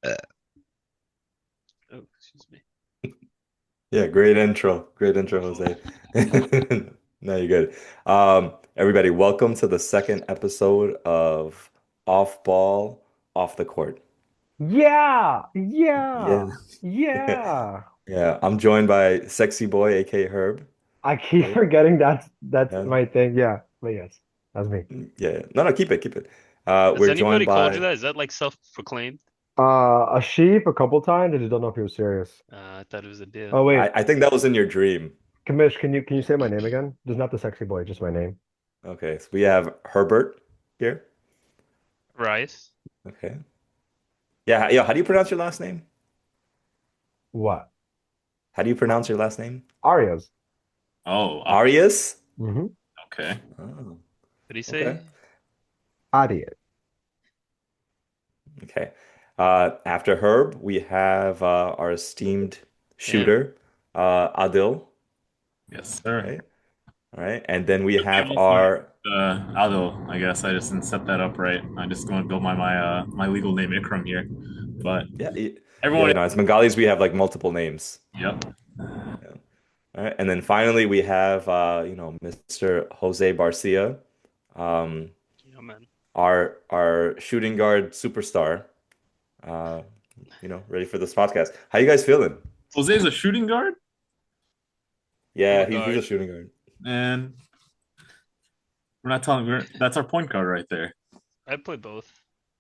Oh, excuse me. Yeah, great intro. Great intro, Jose. No, you're good. Everybody, welcome to the second episode of Off Ball, Off the Court. Yeah, Yeah. yeah, yeah. Yeah, I'm joined by Sexy Boy, aka Herb, I keep right? forgetting that's Yeah. my thing. Yeah, but yes, that's me. Yeah. No, no, keep it, keep it. Has We're joined anybody called you by that? Is that like self-proclaimed? A sheep a couple times. I just don't know if he was serious. I thought it was a deal. Oh wait, I think that was in your dream. Kamish, can you say my name again? Just not the sexy boy, just my name. Okay, so we have Herbert here. Rice. Okay. Yeah, yeah, how do you pronounce your last name? What? How do you pronounce your last name? Arias. Oh, Arias? Mm-hmm. okay. Oh, What did he okay. say? Arias. Okay. After Herb, we have our esteemed Damn. shooter, Adil. Yes, sir. Right. All right. And then we Yeah, have also, our Aldo, I guess I just didn't set that up right. I'm just going to build my legal name Ikram here. But yeah, everyone, as Bengalis, we have like multiple names. yep. Yeah. All right. And then finally we have Mr. Jose Barcia, um, Yeah, man. our shooting guard superstar. Uh, ready for this podcast. How you guys feeling? Jose's a shooting guard, Yeah, Point he's a guard. shooting guard. and we're not telling. That's our point guard right there. I play both.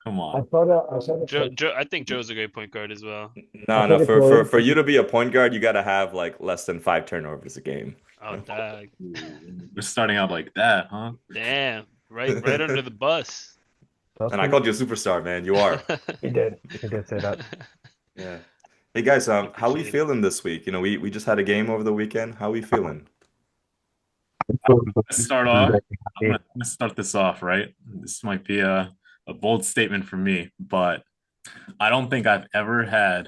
Come on. I thought it said Joe, I think Joe's a great point guard as well. I No, no, thought it for said you to be a point guard, you got to have like less than five turnovers a game. Oh, dag. We're starting out like that, huh? Damn. Right under the bus. that's And I what called you a superstar, man. You are. he did. He did say that. Yeah. Hey guys, I how we appreciate it. feeling this week? We just had a game over the weekend. How we feeling? Let's start off. I'm gonna start this off, right? This might be a bold statement for me, but I don't think I've ever had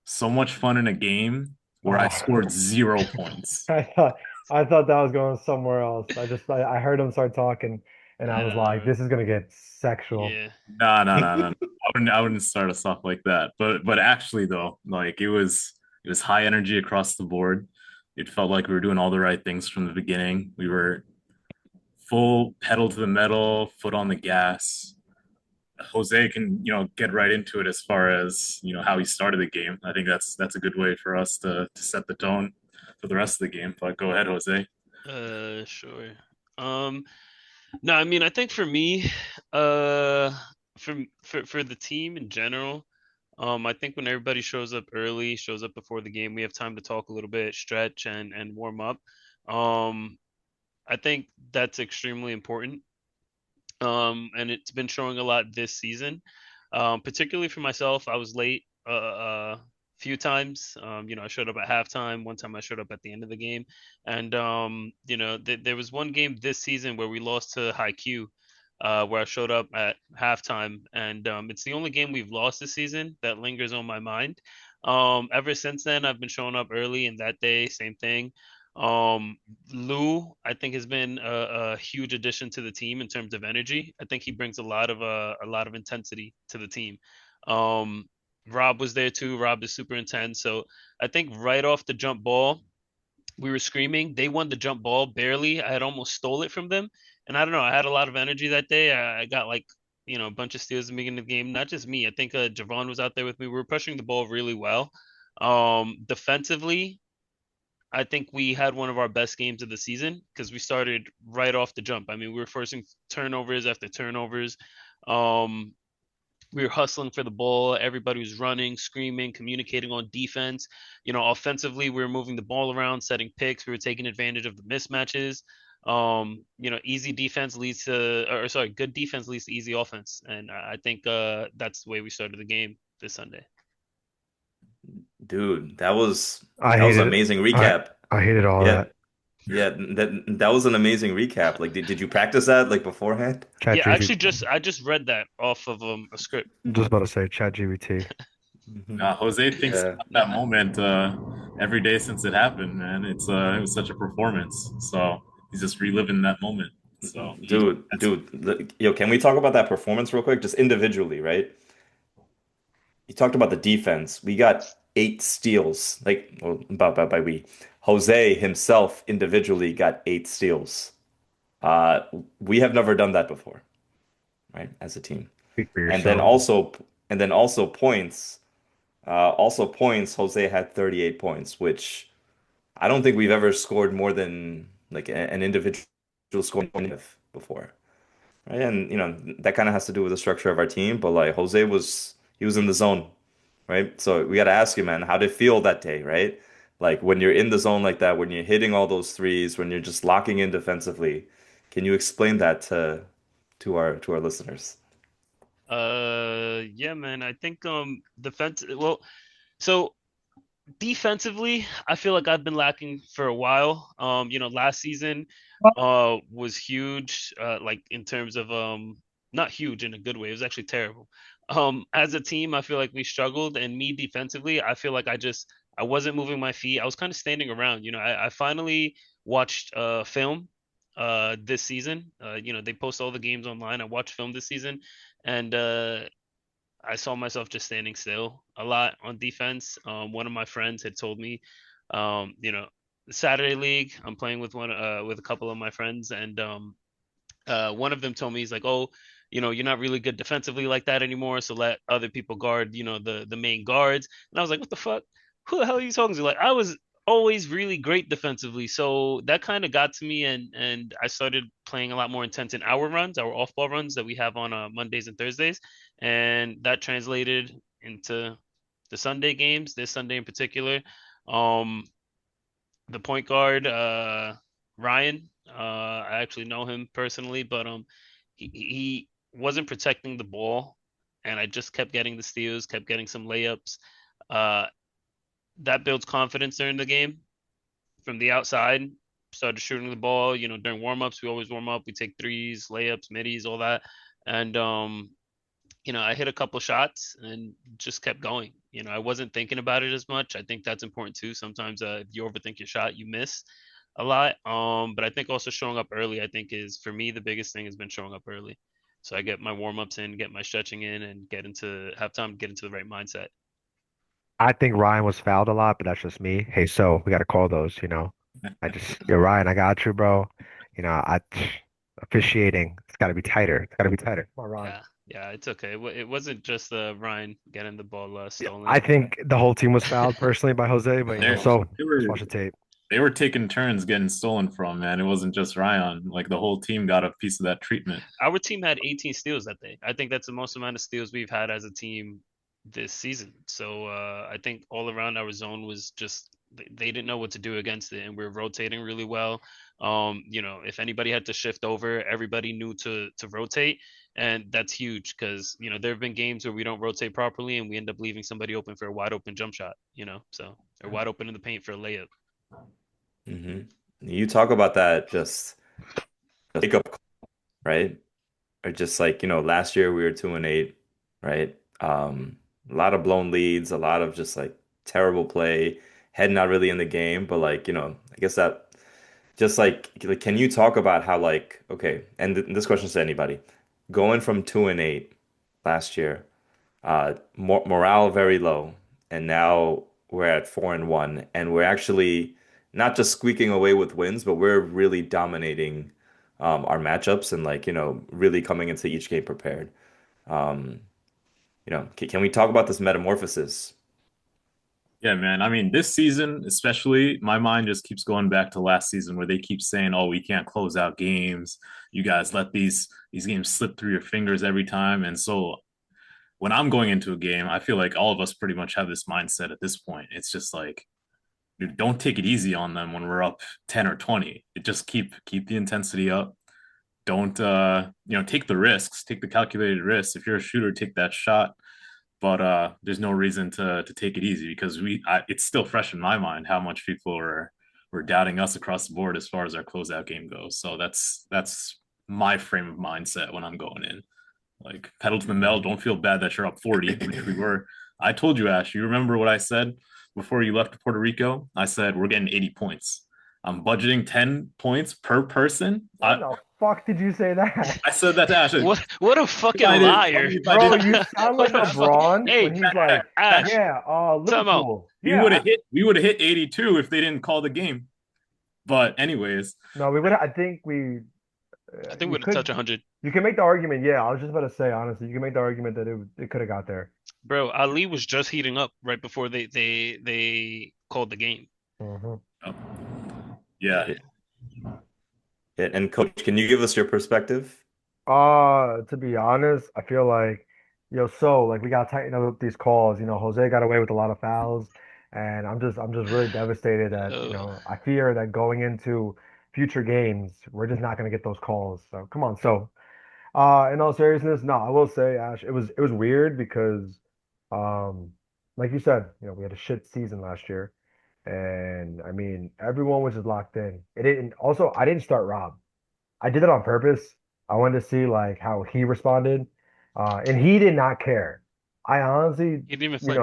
so much fun in a game where I Oh, scored 0 points. I thought I thought that was going somewhere else. I heard him start talking, and I was like, Uh, this is gonna get sexual. yeah. No, no, no, no. I wouldn't start us off like that. But actually though, like it was high energy across the board. It felt like we were doing all the right things from the beginning. We were full pedal to the metal, foot on the gas. Jose can, get right into it as far as, how he started the game. I think that's a good way for us to set the tone for the rest of the game. But go ahead, Jose. Sure. Um, no, I mean, I think for me, uh, for the team in general, I think when everybody shows up early, shows up before the game, we have time to talk a little bit, stretch and warm up. Um, I think that's extremely important. And it's been showing a lot this season. Particularly for myself, I was late few times. I showed up at halftime. One time I showed up at the end of the game, and there was one game this season where we lost to Q, where I showed up at halftime, and it's the only game we've lost this season that lingers on my mind. Ever since then, I've been showing up early, and that day, same thing. Um, Lou, I think, has been a huge addition to the team in terms of energy. I think he brings a lot of intensity to the team. Um, Rob was there too. Rob is super intense. So I think right off the jump ball, we were screaming. They won the jump ball barely. I had almost stole it from them. And I don't know. I had a lot of energy that day. I got like, a bunch of steals in the beginning of the game. Not just me. I think Javon was out there with me. We were pushing the ball really well. Defensively, I think we had one of our best games of the season because we started right off the jump. I mean, we were forcing turnovers after turnovers. Um, we were hustling for the ball. Everybody was running, screaming, communicating on defense. Offensively, we were moving the ball around, setting picks. We were taking advantage of the mismatches. Easy defense leads to, or sorry, good defense leads to easy offense, and I think that's the way we started the game this Sunday. Dude, that was I that was an hated it. amazing I recap. I hated all Yeah, that. yeah, that was an amazing recap. Like, did you practice that like beforehand? Chat Yeah, GBT. I just read that off of a script. Just about to say Chat GBT. Jose thinks Yeah. about that moment every day since it happened, man. It was such a performance. So he's just reliving that moment. So Dude, that's can we talk about that performance real quick? Just individually, right? you talked about the defense. We got 8 steals. Like, well, by we, Jose himself individually got 8 steals. Uh, we have never done that before, right? As a team. Speak for And then yourself. also, and then also points. Also points. Jose had 38 points, which I don't think we've ever scored more than like an individual scoring before, right? And that kind of has to do with the structure of our team. But like Jose he was in the zone, right? So we got to ask you, man, how did it feel that day, right? Like when you're in the zone like that, when you're hitting all those threes, when you're just locking in defensively, can you explain that to our listeners? Yeah, man. I think defense. Well, so defensively, I feel like I've been lacking for a while. Last season was huge, like in terms of not huge in a good way. It was actually terrible. As a team, I feel like we struggled, and me defensively, I feel like I wasn't moving my feet. I was kind of standing around. I finally watched film this season. They post all the games online. I watched film this season, and I saw myself just standing still a lot on defense. One of my friends had told me, um, you know, Saturday League, I'm playing with a couple of my friends, and one of them told me he's like, oh, you're not really good defensively like that anymore, so let other people guard, the main guards. And I was like, what the fuck? Who the hell are you talking to? Like, I was always really great defensively, so that kind of got to me, and I started playing a lot more intense in our off-ball runs that we have on Mondays and Thursdays, and that translated into the Sunday games, this Sunday in particular. Um, the point guard, Ryan. I actually know him personally, but he wasn't protecting the ball, and I just kept getting the steals, kept getting some layups. Uh, that builds confidence during the game. From the outside, started shooting the ball. During warm-ups, we always warm up. We take threes, layups, middies, all that, and I hit a couple shots and just kept going. I wasn't thinking about it as much. I think that's important too. Sometimes if you overthink your shot, you miss a lot. But I think also showing up early, I think is for me the biggest thing has been showing up early. So I get my warm ups in, get my stretching in, and have time to get into the right mindset. I think Ryan was fouled a lot, but that's just me. Hey, so we got to call those. Yo, Ryan, I got you, bro. I officiating. It's got to be tighter. It's got to be tighter. Come on, Ryan. Yeah, it's okay. It wasn't just Ryan getting the ball Yeah, stolen. I think the whole team was fouled personally by Jose, but They, so they let's were watch the tape. they were taking turns getting stolen from, man. It wasn't just Ryan. Like the whole team got a piece of that treatment. Our team had 18 steals that day. I think that's the most amount of steals we've had as a team this season. So I think all around our zone was just they didn't know what to do against it, and we are rotating really well. If anybody had to shift over, everybody knew to rotate, and that's huge because there have been games where we don't rotate properly, and we end up leaving somebody open for a wide open jump shot. So they're wide open in the paint for a layup. hmm You talk about that just wake up, right? Or just like, last year we were 2-8, right? A lot of blown leads, a lot of just like terrible play, head not really in the game, but like, I guess that just like can you talk about how like, okay, and this question is to anybody, going from 2-8 last year, morale very low, and now we're at 4-1, and we're actually not just squeaking away with wins, but we're really dominating our matchups and like, really coming into each game prepared. Um, can we talk about this metamorphosis? Yeah, man. I mean, this season, especially, my mind just keeps going back to last season where they keep saying, "Oh, we can't close out games. You guys let these games slip through your fingers every time." And so when I'm going into a game, I feel like all of us pretty much have this mindset at this point. It's just like, dude, don't take it easy on them when we're up 10 or 20. It just keep the intensity up. Don't take the risks, take the calculated risks. If you're a shooter, take that shot. But there's no reason to take it easy because it's still fresh in my mind how much people were doubting us across the board as far as our closeout game goes. So that's my frame of mindset when I'm going in. Like pedal to the metal, don't feel bad that you're up 40, which we were. I told you, Ash, you remember what I said before you left to Puerto Rico? I said we're getting 80 points. I'm budgeting 10 points per person. When the fuck did you say that? I said that to Ash. What a fucking I did, liar. if I Bro, did, you sound like What a fucking LeBron hey, when he's like, Ash, yeah, time out. Liverpool. we Yeah, would have hit. We would have hit 82 if they didn't call the game. But anyways, no, we would. I think we. I think You we're gonna touch could. 100. You can make the argument. Yeah, I was just about to say. Honestly, you can make the argument that it could have got there. Bro, Ali was just heating up right before they called the game. Hmm. yeah, And coach, can you give us your perspective? To be honest, I feel like, so like we gotta tighten up these calls. Jose got away with a lot of fouls, and I'm just really devastated that, Uh, I fear that going into future games, we're just not gonna get those calls. So come on. So, in all seriousness, no, I will say, Ash, it was weird because, um, like you said, we had a shit season last year, and I mean, everyone was just locked in. It didn't. Also, I didn't start Rob. I did it on purpose. I wanted to see like how he responded, and he did not care. I honestly, he didn't even you flinch.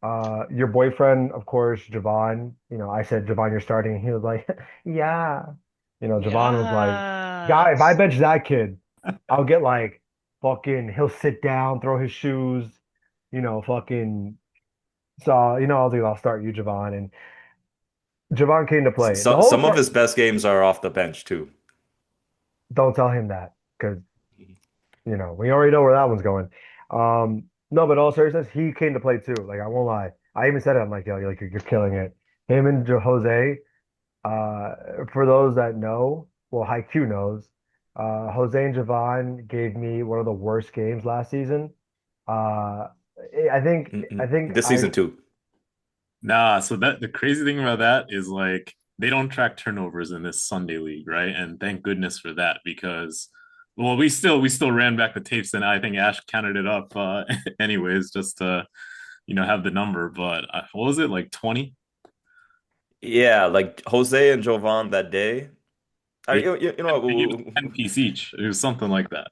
know, your boyfriend, of course, Javon. I said, Javon, you're starting. And he was like, yeah. Javon was like, guy, if I Yes. bench that kid, I'll get like fucking. He'll sit down, throw his shoes, fucking. So I was like, I'll start you, Javon, and Javon came to play. The So whole some of time, his best games are off the bench too. don't tell him that because we already know where that one's going. No, but all seriousness, he came to play too. Like I won't lie. I even said it. I'm like, yo, you're killing it. Him and Jose. Uh, for those that know, well, HiQ knows. Jose and Javon gave me one of the worst games last season. Uh, I think I think This I season too. nah. So that the crazy thing about that is like they don't track turnovers in this Sunday league, right? And thank goodness for that because well, we still ran back the tapes and I think Ash counted it up anyways just to have the number. But what was it like 20? Yeah, like Jose and Jovan that day. They You know they gave us what? 10 piece each. It was something like that.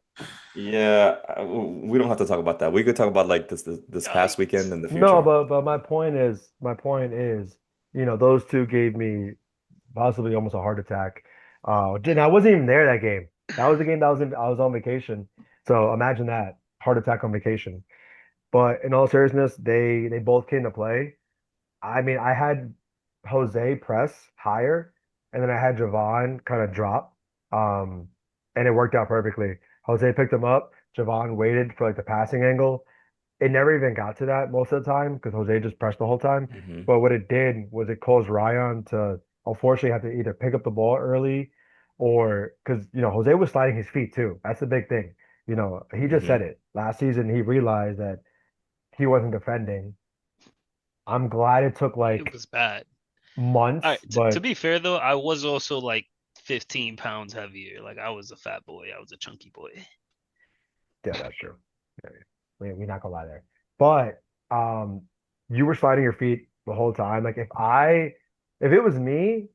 Yeah, we don't have to talk about that. We could talk about like this past weekend Yikes. in the no, future. but my point is, those two gave me possibly almost a heart attack. And I wasn't even there that game. That was the game that I was on vacation. So imagine that, heart attack on vacation. But in all seriousness, they both came to play. I mean, I had Jose press higher, and then I had Javon kind of drop. Um, and it worked out perfectly. Jose picked him up. Javon waited for like the passing angle. It never even got to that most of the time because Jose just pressed the whole time. Hmm. But what it did was it caused Ryan to unfortunately have to either pick up the ball early or because Jose was sliding his feet too. That's the big thing. He just said Hmm. it. Last season he realized that he wasn't defending. I'm glad it took It like was bad. All right, months, to but be fair though, I was also like 15 pounds heavier. Like I was a fat boy. I was a chunky boy. yeah, that's true. Yeah, we're not gonna lie there. But you were sliding your feet the whole time. Like if it was me,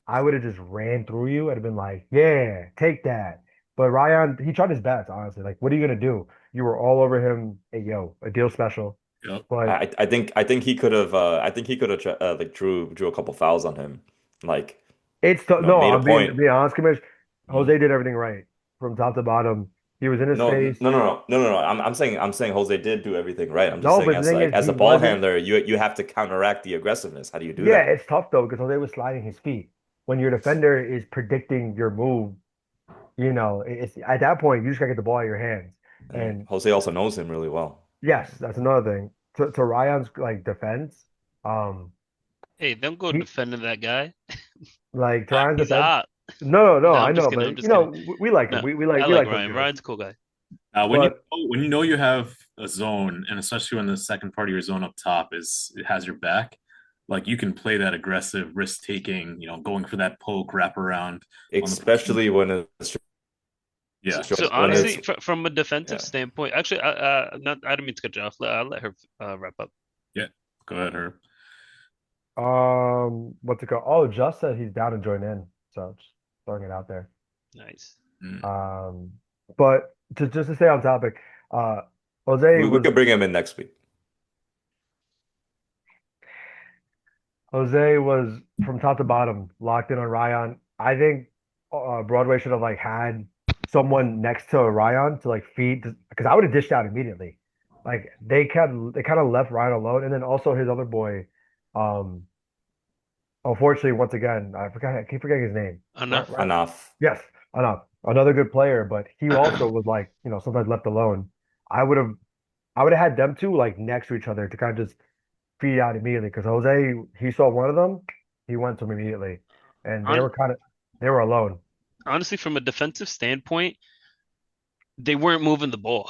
I would have just ran through you. I'd have been like, yeah, take that. But Ryan, he tried his best, honestly. Like, what are you gonna do? You were all over him. Hey, yo, a deal special. Yep. But I think he could have like drew a couple fouls on him, like no, made a I'm being point. being honest, Commish. Mhm. Jose did everything right from top to bottom. He was in his No, no, space. no, no, no, no, no, no. I'm saying Jose did do everything right. I'm just No, saying but the as thing like is, as he a ball wasn't. handler, you have to counteract the aggressiveness. How do you do Yeah, that? it's tough though because Jose was sliding his feet. When your defender is predicting your move, it's at that point you just gotta get the ball out of your hands. And And Jose also knows him really well. yes, that's another thing. To Ryan's like defense, um, Hey, don't go he defending that guy. like to Ryan's He's a defense. op. No, no, no, No, I I'm just know, kidding. I'm but just kidding. we like him. No, We I like we like like those Ryan. guys. Ryan's a cool guy. But When you know you have a zone, and especially when the second part of your zone up top is it has your back, like you can play that aggressive risk taking, going for that poke wrap around on the person. Especially when it's Yeah. So when it's honestly, from a defensive yeah. standpoint, actually, not I didn't mean to cut you off. I'll let her wrap up. Yeah. Go ahead, Herb. what's it called? Oh, Just said he's down to join in, so just throwing it out there. Nice. Mm. Um, but just to stay on topic, uh, Jose we was could bring him in next week. Jose was from top to bottom locked in on Ryan. I think Broadway should have like had someone next to Ryan to like feed because I would have dished out immediately. Like they kind of left Ryan alone, and then also his other boy. Um, Unfortunately, once again, I keep forgetting his name. Right, Enough. right. Enough. Yes, enough. Another good player, but he also was like, sometimes left alone. I would have, I would have had them two like next to each other to kind of just feed out immediately because Jose, he saw one of them, he went to him immediately, and On they were alone. honestly, from a defensive standpoint, they weren't moving the ball.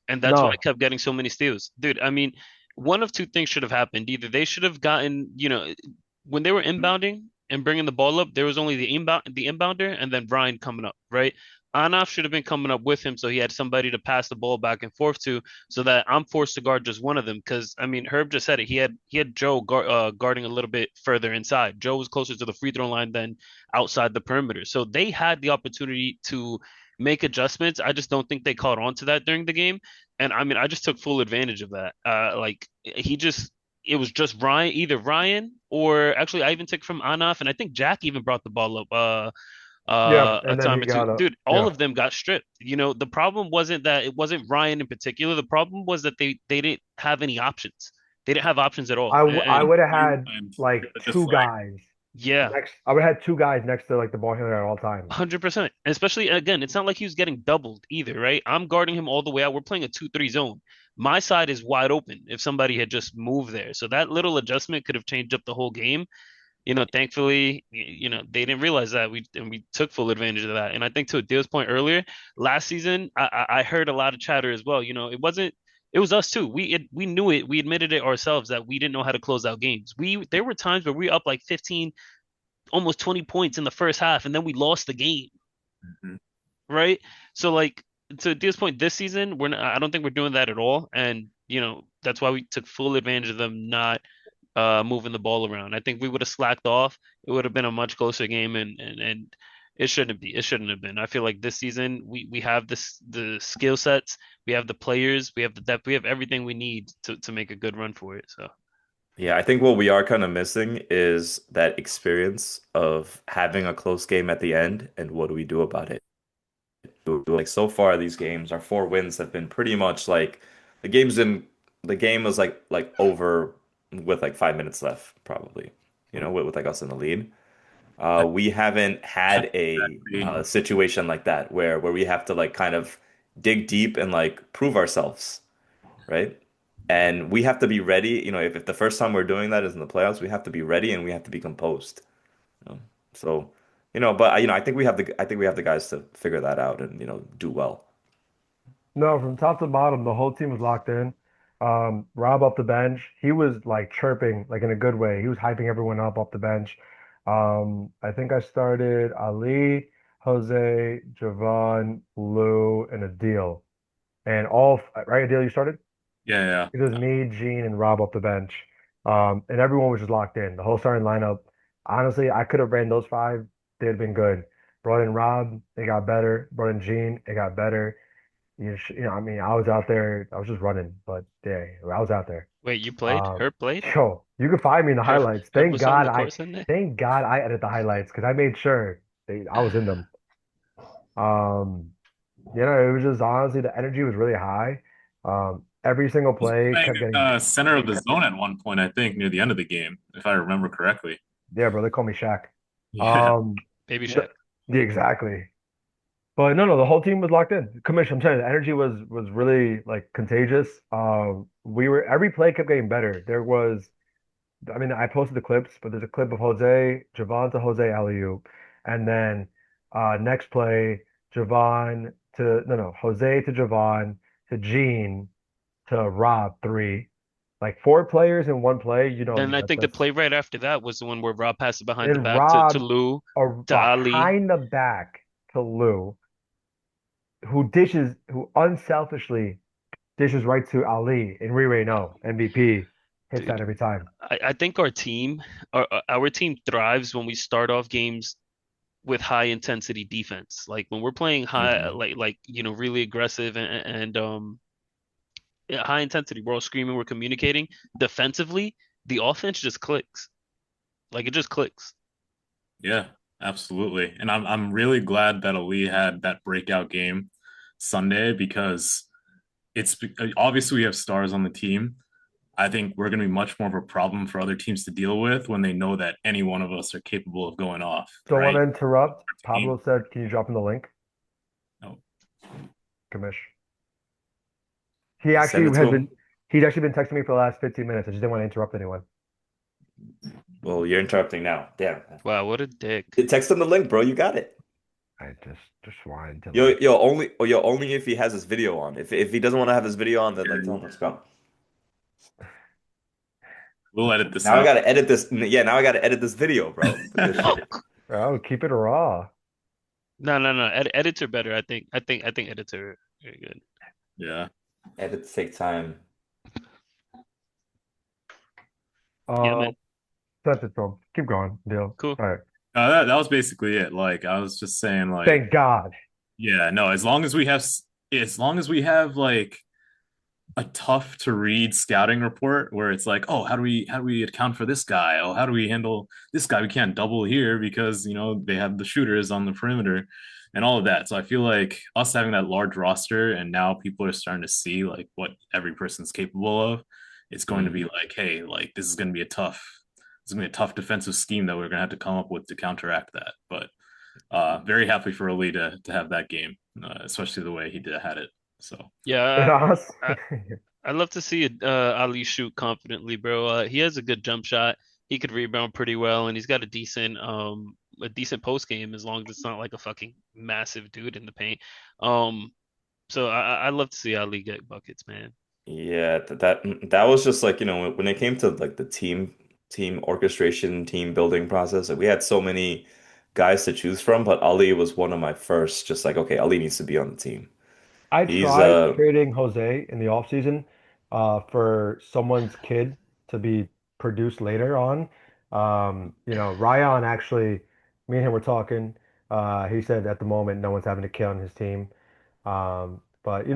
And that's why I No, kept getting so many steals. Dude, I mean, one of two things should have happened. Either they should have gotten, when they were inbounding and bringing the ball up, there was only the inbounder, and then Brian coming up, right? Anaf should have been coming up with him, so he had somebody to pass the ball back and forth to, so that I'm forced to guard just one of them. Because I mean, Herb just said it. He had Joe guarding a little bit further inside. Joe was closer to the free throw line than outside the perimeter, so they had the opportunity to make adjustments. I just don't think they caught on to that during the game. And I mean, I just took full advantage of that. Like it was just Ryan, either Ryan or actually I even took from Anaf, and I think Jack even brought the ball up yeah, a and then time he or two. got a Dude, all yeah. of them got stripped. The problem wasn't that it wasn't Ryan in particular. The problem was that they didn't have any options. They didn't have options at all. I And would have You had and like just two guys yeah, next. I would have had two guys next to like the ball handler at all times. 100%. Especially again, it's not like he was getting doubled either, right? I'm guarding him all the way out. We're playing a 2-3 zone. My side is wide open if somebody had just moved there. So that little adjustment could have changed up the whole game. Thankfully, they didn't realize that we took full advantage of that. And I think to Adil's point earlier, last season, I heard a lot of chatter as well. It was us too. We knew it. We admitted it ourselves that we didn't know how to close out games. There were times where we were up like 15, almost 20 points in the first half, and then we lost the game, Mhm. right? So like to this point this season, I don't think we're doing that at all. And that's why we took full advantage of them not moving the ball around. I think we would have slacked off. It would have been a much closer game, and it shouldn't be. It shouldn't have been. I feel like this season we have the skill sets, we have the players, we have the depth, we have everything we need to make a good run for it. So Yeah, I think what we are kind of missing is that experience of having a close game at the end and what do we do about it? Like so far these games, our four wins have been pretty much like the game was like over with like 5 minutes left, probably, with like us in the lead. We haven't had a Exactly. situation like that where we have to like kind of dig deep and like prove ourselves, right? And we have to be ready, if the first time we're doing that is in the playoffs, we have to be ready and we have to be composed. You know? So, but I think we have the guys to figure that out and, do well. No, from top to bottom, the whole team was locked in. Rob off the bench, he was like chirping, like in a good way. He was hyping everyone up off the bench. I think I started Ali, Jose, Javon, Lou, and Adil. And right, Adil, you started? Yeah, yeah. It was me, Gene, and Rob off the bench. And everyone was just locked in. The whole starting lineup. Honestly, I could have ran those five. They'd have been good. Brought in Rob, it got better. Brought in Gene, it got better. I mean, I was out there. I was just running, but yeah, I was out there. wait, you played? Um, Herb played? yo, you can find me in the Herb highlights. Herb was on the course that night? Thank God I edit the highlights because I made sure I was in them. Um, it was just honestly the energy was really high. Every single Was play playing kept getting, center of the zone at one point, I think, near the end of the game, if I remember correctly. yeah, bro, they call me Shaq. Yeah. Um, Baby no, Shaq. yeah, exactly. But no, the whole team was locked in. Commission, I'm telling you, the energy was really like contagious. Every play kept getting better. I mean, I posted the clips, but there's a clip of Jose, Javon to Jose alley-oop, and then next play, Javon to no no Jose to Javon to Gene to Rob three, like four players in one play. Then I think the That's play right after that was the one where Rob passed it behind the and back to Rob Lou, to Ali. behind the back to Lou, who unselfishly dishes right to Ali, and Ray no MVP hits that Dude, every time. I think our team thrives when we start off games with high intensity defense. Like when we're playing high, Mhm. really aggressive and yeah, high intensity. We're all screaming, we're communicating. Defensively, the offense just clicks. Like it just clicks. Yeah, absolutely. And I'm really glad that Ali had that breakout game Sunday because it's obviously we have stars on the team. I think we're going to be much more of a problem for other teams to deal with when they know that any one of us are capable of going off, Don't want to right? interrupt. Team. Pablo said, "Can you drop him the link, No. Kamish?" He You send it actually to has been him. he's actually been texting me for the last 15 minutes. I just didn't want to interrupt anyone. Well, you're interrupting now. Damn. Wow, what a dick. Text him the link, bro. You got it. I just wanted to Yo, like only if he has his video on. If he doesn't want to have his video on, then like tell him to come. We'll edit this Now I out. gotta edit this. Yeah, now I gotta edit this video, bro. Look at this shit. oh, keep it raw. No. Editor better. I think editor very good. Yeah. Edits take time. Yeah, Uh, man. that's it, Tom. Keep going, deal. Cool. All right. That was basically it. Like I was just saying, like, Thank God. yeah, no, as long as we have like a tough to read scouting report where it's like, oh, how do we account for this guy? Oh, how do we handle this guy? We can't double here because they have the shooters on the perimeter and all of that. So I feel like us having that large roster and now people are starting to see like what every person's capable of. It's going to be like, hey, like this is gonna be a tough defensive scheme that we're gonna have to come up with to counteract that. But very happy for Ali to have that game, especially the way he had it. So And Yeah, us. I, I'd love to see Ali shoot confidently, bro. He has a good jump shot. He could rebound pretty well, and he's got a decent post game as long as it's not like a fucking massive dude in the paint. So I'd love to see Ali get buckets, man. Yeah, that was just like, when it came to like the team orchestration, team building process, like we had so many guys to choose from, but Ali was one of my first, just like, okay, Ali needs to be on the team. I He's tried trading Jose in the offseason for someone's kid to be produced later on. Ryan actually, me and him were talking. He said at the moment no one's having a kid on his team. But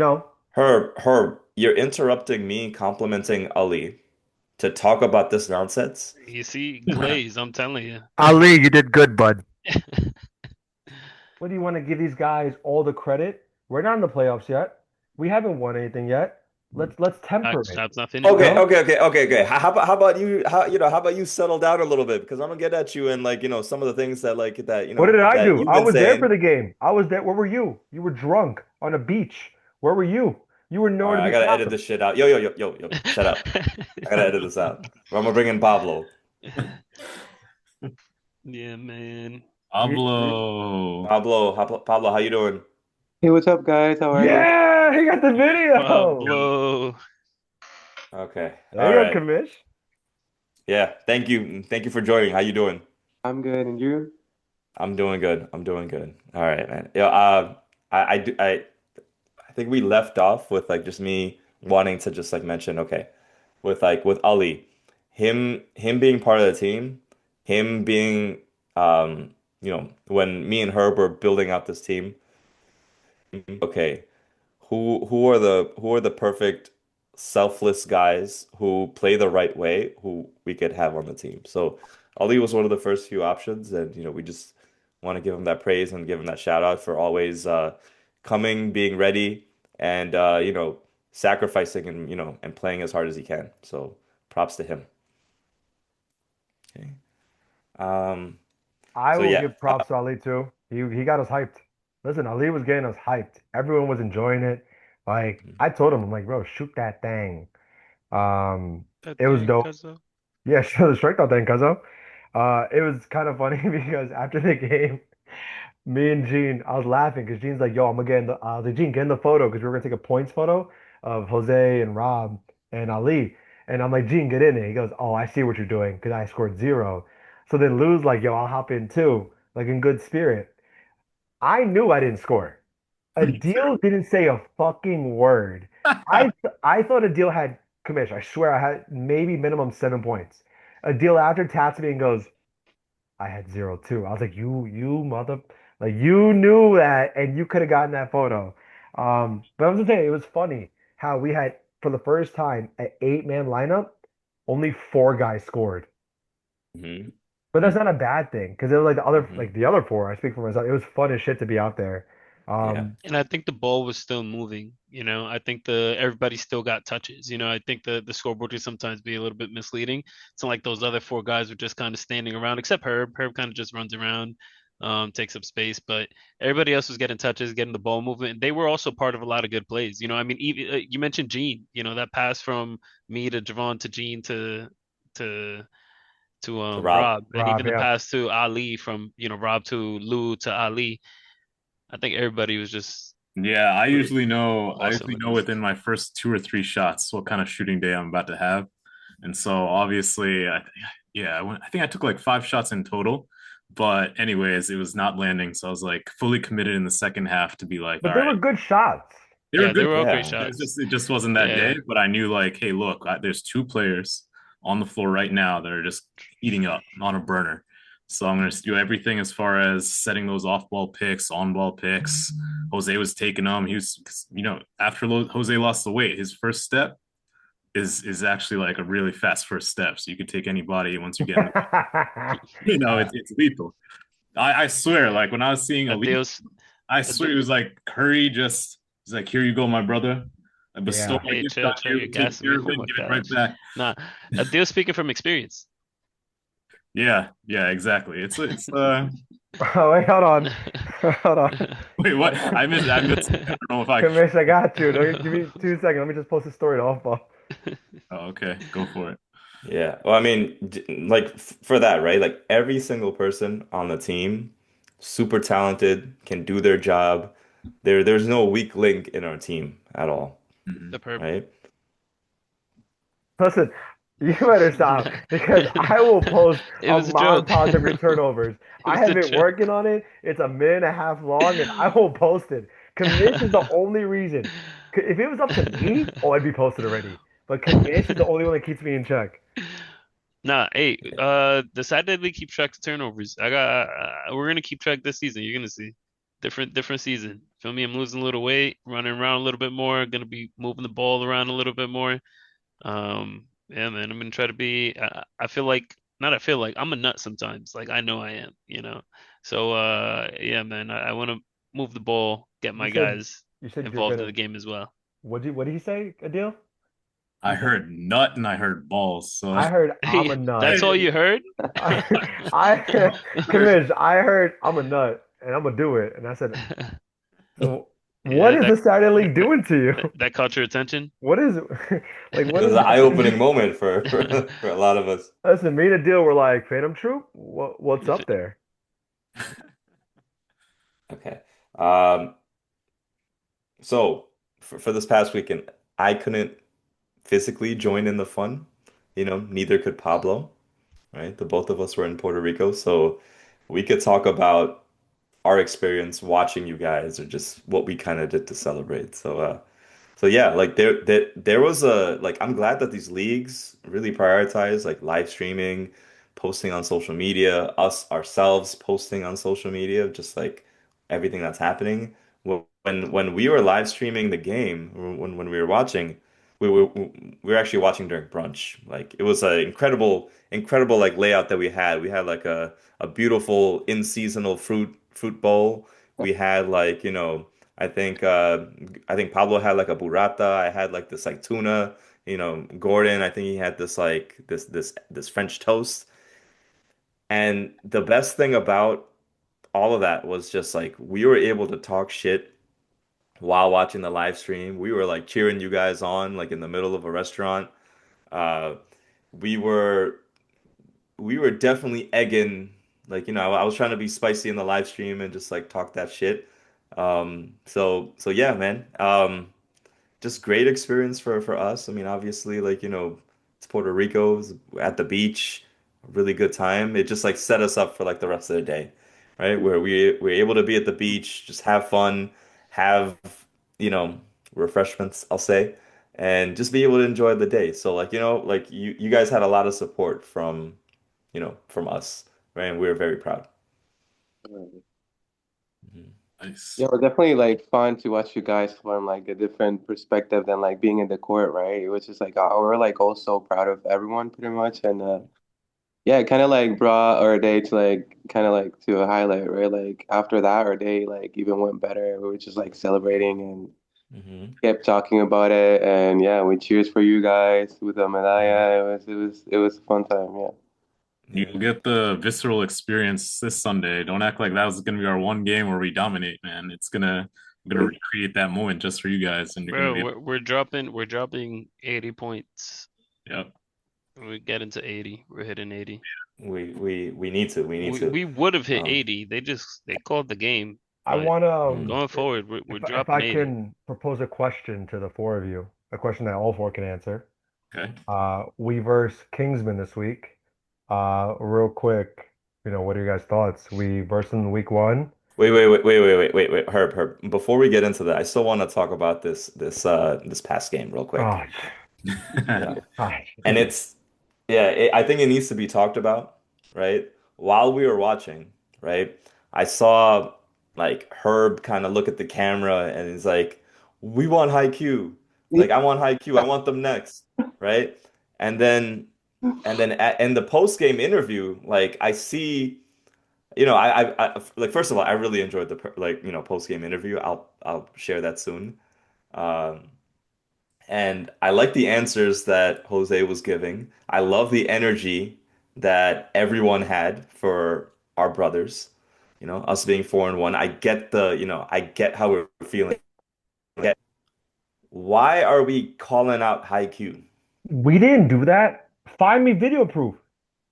Herb, you're interrupting me complimenting Ali to talk about this nonsense. You see, Glaze, I'm telling you. Ali, you did good, bud. What do you want to give these guys all the credit? We're not in the playoffs yet. We haven't won anything yet. Let's temper it. Stop's not finished. Okay, No? okay. How about you? How about you settle down a little bit? Because I'm gonna get at you and like some of the things that like that What did I that do? you've I been was there for saying. the game. I was there. Where were you? You were drunk on a beach. Where were you? You were All nowhere to right, I be gotta edit found. this shit out. Yo, shut up. I gotta edit this out. I'm gonna bring in Pablo. Yeah, man. Pablo. Pablo, how you doing? Hey, what's up, guys? How are you? Yeah, he got the video. Pablo. Okay, There all you go, right. Kamish. Yeah, thank you for joining. How you doing? I'm good, and you? I'm doing good. I'm doing good. All right, man. Yeah, I think we left off with like just me wanting to just like mention, okay, with Ali, him being part of the team, him being when me and Herb were building out this team, okay, who are the perfect selfless guys who play the right way who we could have on the team. So Ali was one of the first few options, and we just want to give him that praise and give him that shout out for always coming, being ready, and sacrificing and playing as hard as he can. So props to him. Okay. Um. I So will yeah. give props to Ali too. He got us hyped. Listen, Ali was getting us hyped. Everyone was enjoying it. Like I told him, I'm like, bro, shoot that thing. That It was thing, dope. cuzzo. Yeah, shoot the strike that thing, cuzzo. It was kind of funny because after the game, me and Gene, I was laughing because Gene's like, yo, I'm gonna get in the like, Gene, get in the photo because we were gonna take a points photo of Jose and Rob and Ali. And I'm like, Gene, get in there. He goes, oh, I see what you're doing because I scored zero. So then Lou's like, yo, I'll hop in too, like in good spirit. I knew I didn't score. Adil didn't say a fucking word. I thought Adil had commission. I swear I had maybe minimum 7 points. Adil after taps me and goes, I had zero too. I was like, you mother, like you knew that and you could have gotten that photo. But I was gonna say it was funny how we had for the first time an 8-man lineup, only 4 guys scored. Mhm. But that's not a bad thing because it was like Hmm. the other four. I speak for myself. It was fun as shit to be out there. Yeah. And I think the ball was still moving, you know. I think the everybody still got touches, you know. I think the scoreboard can sometimes be a little bit misleading. It's not like those other four guys were just kind of standing around, except Herb. Herb kind of just runs around, takes up space, but everybody else was getting touches, getting the ball movement. And they were also part of a lot of good plays. You know, I mean, even you mentioned Gene, you know, that pass from me to Javon to Gene to To Rob. Rob, and Rob, even the yeah. pass to Ali from, you know, Rob to Lou to Ali. I think everybody was just Yeah, really I awesome usually with know this. within my first two or three shots what kind of shooting day I'm about to have. And so obviously, I think I took like 5 shots in total. But anyways, it was not landing. So I was like fully committed in the second half to be like, But all they were right, good shots. they were Yeah, they good. were all great Yeah. shots. It just wasn't that day. Yeah. But I knew like, hey, look, there's two players on the floor right now that are just heating up on a burner. So I'm going to do everything as far as setting those off-ball picks, on-ball picks. Jose was taking them. He was, after Jose lost the weight, his first step is actually like a really fast first step. So you could take anybody once you get in. It's lethal. I swear, like when I was seeing Elite, Adios. I swear it was like Curry just he's like, here you go, my brother. I bestow Yeah. my Hey, gift on chill, chill. you. You're Take gassing me. care of Oh it and my give it right gosh. back. Nah, Adil speaking from experience. Yeah, exactly. It's Oh, wait, hold on. Hold on. wait, what? I missed I don't know if I Commish, I got you. Give me 2 seconds. Let me just post a story to off ball. Oh, okay, go for it. Yeah. Well, I mean, like for that, right? Like every single person on the team, super talented, can do their job. There's no weak link in our team at all, Mhm. The perp. right? Listen, you better stop because I will post It a was a joke. montage of your turnovers. It I was have a been joke. working on it. It's a minute and a half long, and I will post it. Kamish is the only reason. If it was up to me, oh, I'd be posted already. But Kamish is the only one that keeps me in check. Nah, hey, decidedly keep track of turnovers. We're gonna keep track this season. You're gonna see different season. Feel me? I'm losing a little weight, running around a little bit more. Gonna be moving the ball around a little bit more. Yeah, man, I'm gonna try to be. I feel like not. I feel like I'm a nut sometimes. Like I know I am. You know. So yeah, man, I want to move the ball, get You my said guys you said you're involved in gonna. the game as well. What did he say, Adil? I You said heard nut and I heard balls. So I heard I'm a That's nut. all you heard? I Kamish, I heard I'm a nut and I'm gonna do it. And I said, so what Yeah, is the Saturday League that doing to you? that caught your attention. What is like It what was is an that? eye-opening moment for a lot of us. Listen, me and Adil were like, Phantom Troop? What's If up it- there? Okay. Um, so for this past weekend, I couldn't physically join in the fun. Neither could Pablo, right? The both of us were in Puerto Rico, so we could talk about our experience watching you guys or just what we kind of did to celebrate. So yeah, like there was a like I'm glad that these leagues really prioritize like live streaming, posting on social media, us ourselves posting on social media, just like everything that's happening. When we were live streaming the game, when we were watching, we were actually watching during brunch. Like it was an incredible like layout that we had. We had like a beautiful in-seasonal fruit bowl. We had like, I think Pablo had like a burrata. I had like this like tuna. Gordon, I think he had this like this French toast. And the best thing about all of that was just like we were able to talk shit while watching the live stream. We were like cheering you guys on like in the middle of a restaurant. Uh, we were we were definitely egging like I was trying to be spicy in the live stream and just like talk that shit. So yeah, man. Just great experience for us. I mean, obviously, like, it's Puerto Rico, it's at the beach, really good time. It just like set us up for like the rest of the day, right? Where we're able to be at the beach, just have fun, have, you know, refreshments, I'll say, and just be able to enjoy the day. So like, like you guys had a lot of support from us, right? And we were very proud. Mhm. Nice. Yeah, it was definitely like fun to watch you guys from like a different perspective than like being in the court, right? It was just like we're like all so proud of everyone pretty much, and yeah, it kind of like brought our day to like kind of like to a highlight, right? Like after that, our day like even went better. We were just like celebrating and Hmm. kept talking about it, and yeah, we cheers for you guys with the medalla. It was a fun time. Yeah. You'll Yeah. get the visceral experience this Sunday. Don't act like that was gonna be our one game where we dominate, man. I'm gonna recreate that moment just for you guys, and you're gonna Bro, be, we're dropping 80 points. yep. When we get into 80, we're hitting 80. We need to. We need to. We would have hit Um, 80. They called the game, I but want to mm. going forward, we're if I dropping 80. can propose a question to the four of you, a question that all four can answer. Okay. We verse Kingsman this week. Real quick, what are your guys' thoughts? We verse them in week one. Wait. Herb. Before we get into that, I still want to talk about this past game real quick. Oh, Yeah. gosh. And I think it needs to be talked about, right? While we were watching, right? I saw like Herb kind of look at the camera and he's like, "We want high Q. Like I want high Q. I want them next." Right? And then in the post game interview, like I see, like first of all, I really enjoyed the post game interview. I'll share that soon. Um, and I like the answers that Jose was giving. I love the energy that everyone had for our brothers, us being 4-1. I get how we're feeling. I get- Why are we calling out high Q? We didn't do that. Find me video proof.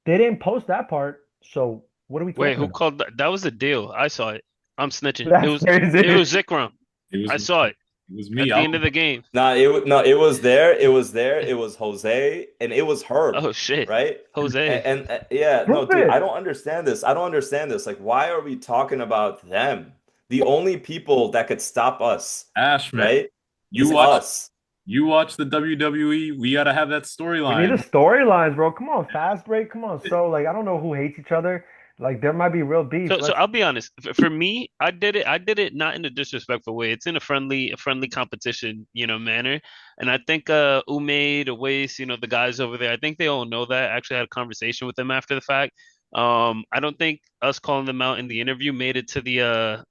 They didn't post that part. So what are we Wait, talking who about? called that? That was a deal. I saw it. I'm snitching. It That's was it crazy. was Zikram. It was I saw it it was at me. the end of the game. No, it was there. It was there. It was Jose and it was Herb, Oh shit. right? Jose. Yeah, no, Prove dude, I it. don't understand this. I don't understand this. Like, why are we talking about them? The only people that could stop us, Ash, man. right, You is watch us. you watch the WWE. We gotta have that We need the storyline. storylines, bro. Come on, fast break. Come on. So, like, I don't know who hates each other. Like, there might be real beef. So Let's. I'll be honest. For me, I did it not in a disrespectful way. It's in a friendly competition, manner. And I think Umaid, Awais, the guys over there, I think they all know that. I actually had a conversation with them after the fact. I don't think us calling them out in the interview made it to the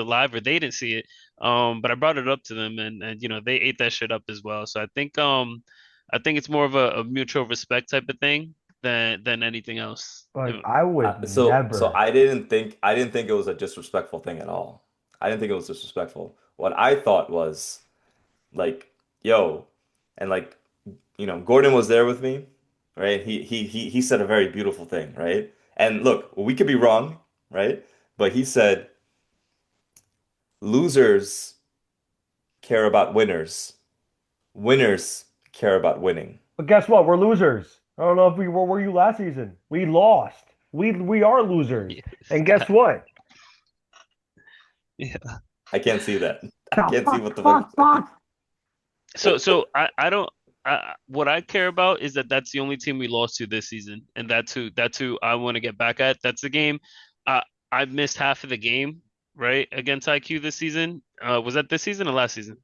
live, or they didn't see it. But I brought it up to them, and they ate that shit up as well. So I think it's more of a mutual respect type of thing than anything else. Like, I would So never. I didn't think it was a disrespectful thing at all. I didn't think it was disrespectful. What I thought was like, yo, and like, Gordon was there with me, right? He said a very beautiful thing, right? And look, we could be wrong, right? But he said losers care about winners. Winners care about winning. But guess what? We're losers. I don't know if we were you last season. We lost. We are losers. And guess what? Yeah. I can't see that. I Ah, can't see fuck, what the fuck, fuck. fuck. So I don't what I care about is that that's the only team we lost to this season, and that's who I want to get back at. That's the game. Uh, I've missed half of the game, right, against IQ this season. Was that this season or last season?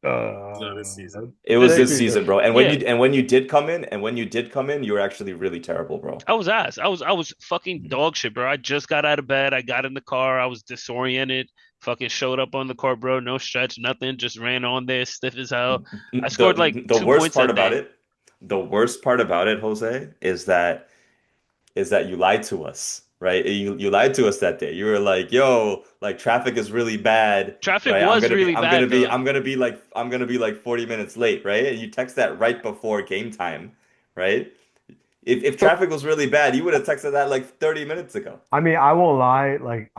So this season. It was This This this season. season. season, bro. Yeah, And when you did come in, you were actually really terrible, bro. I was ass. I was fucking dog shit, bro. I just got out of bed. I got in the car. I was disoriented. Fucking showed up on the court, bro. No stretch, nothing. Just ran on there, stiff as hell. I scored like The two worst points part that about day. it, the worst part about it, Jose, is that you lied to us, right? You lied to us that day. You were like, "Yo, like traffic is really bad, Traffic right? was really bad though. I'm gonna be like 40 minutes late, right?" And you text that right before game time, right? If traffic was really bad, you would have texted that like 30 minutes ago. I mean, I won't lie. Like,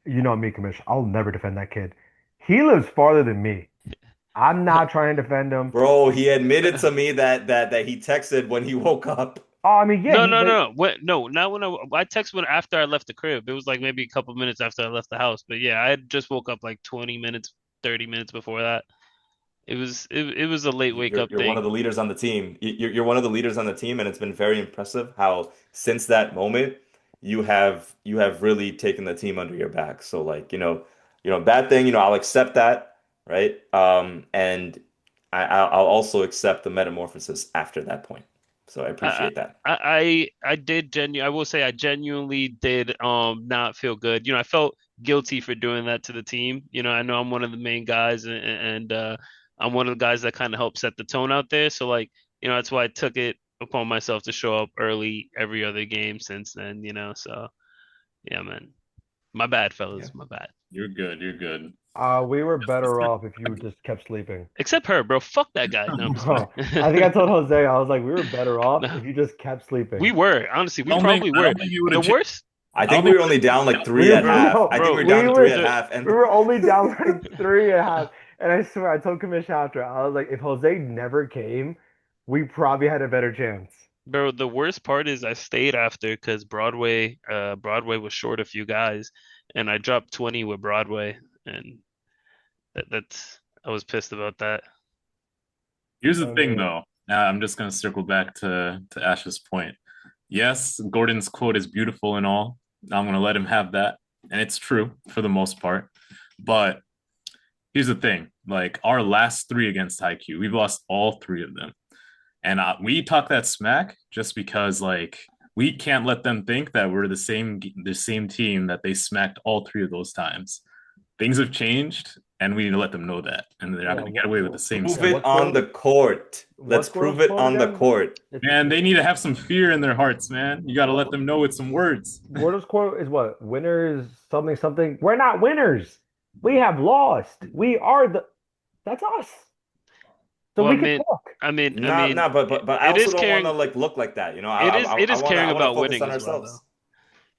you know me, Commish. I'll never defend that kid. He lives farther than me. I'm not trying to defend him. Bro, he admitted to me that he texted when he woke up. Oh, I mean, yeah, No, he no, like. no. What? No, not when I text when after I left the crib. It was like maybe a couple minutes after I left the house. But yeah, I had just woke up like 20 minutes, 30 minutes before that. It was a late wake up You're one of thing. the leaders on the team. You're one of the leaders on the team, and it's been very impressive how since that moment you have really taken the team under your back. So like bad thing. I'll accept that, right? And I'll also accept the metamorphosis after that point. So I appreciate that. I did I will say I genuinely did not feel good. I felt guilty for doing that to the team. I know I'm one of the main guys and I'm one of the guys that kind of helped set the tone out there. So like, that's why I took it upon myself to show up early every other game since then, so yeah, man. My bad, fellas. Yeah. My bad. You're good. You're good. We were better off if you just kept sleeping. Except her, bro. Fuck that guy. No, I'm just Bro, playing. I think I told Jose, I was like, we were better off No. if you just kept sleeping. We were, honestly, we I don't probably think- I were. don't think you The would've worst, I think we were only down like three We at were- half. no, I bro, think we were we down were- three at half, and We were only down like 3.5. And I swear, I told Kamish after, I was like, if Jose never came, we probably had a better chance. bro, the worst part is I stayed after because Broadway was short a few guys, and I dropped 20 with Broadway, and I was pissed about that. Here's the I thing, mean- though. I'm just gonna circle back to Ash's point. Yes, Gordon's quote is beautiful and all. I'm gonna let him have that, and it's true for the most part. But here's the thing: like our last three against IQ, we've lost all three of them, and we talk that smack just because like we can't let them think that we're the same team that they smacked all three of those times. Things have changed, and we need to let them know that, and they're not Yeah, going to get away with the same prove stuff. it What's on the- the court. Let's what's prove Gordon's it quote on the again? court. Man, they need to have some fear in their hearts, man. You got to let them know with some words. Gordon's quote is what? Winners, something, something. We're not winners. We have lost. We are that's us. So Well, we I can mean, talk. I mean, No, but I it also is don't caring. want to like look like that. It I is caring wanna about focus winning on as well, ourselves.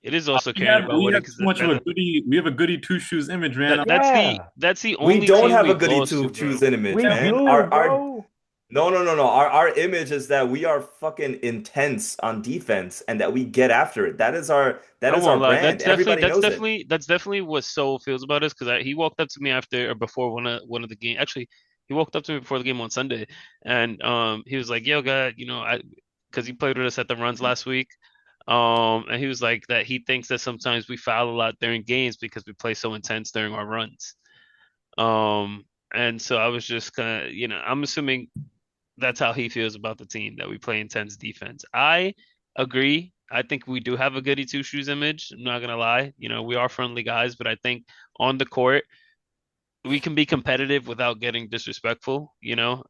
It is also caring about We winning have because too much of a goody. We have a goody two shoes image, man. Yeah. that's the only We don't team have a we've goody lost to, two bro. choose an image, We man. do, Our bro. no. Our image is that we are fucking intense on defense and that we get after it. That is our I our won't lie. brand. Everybody knows it. That's definitely what Soul feels about us because he walked up to me after or before one of the game. Actually, he walked up to me before the game on Sunday, and he was like, "Yo, God, because he played with us at the runs last week, and he was like that he thinks that sometimes we foul a lot during games because we play so intense during our runs. And so I was just kind of, I'm assuming that's how he feels about the team, that we play intense defense. I agree. I think we do have a goody two shoes image. I'm not gonna lie. We are friendly guys, but I think on the court we can be competitive without getting disrespectful,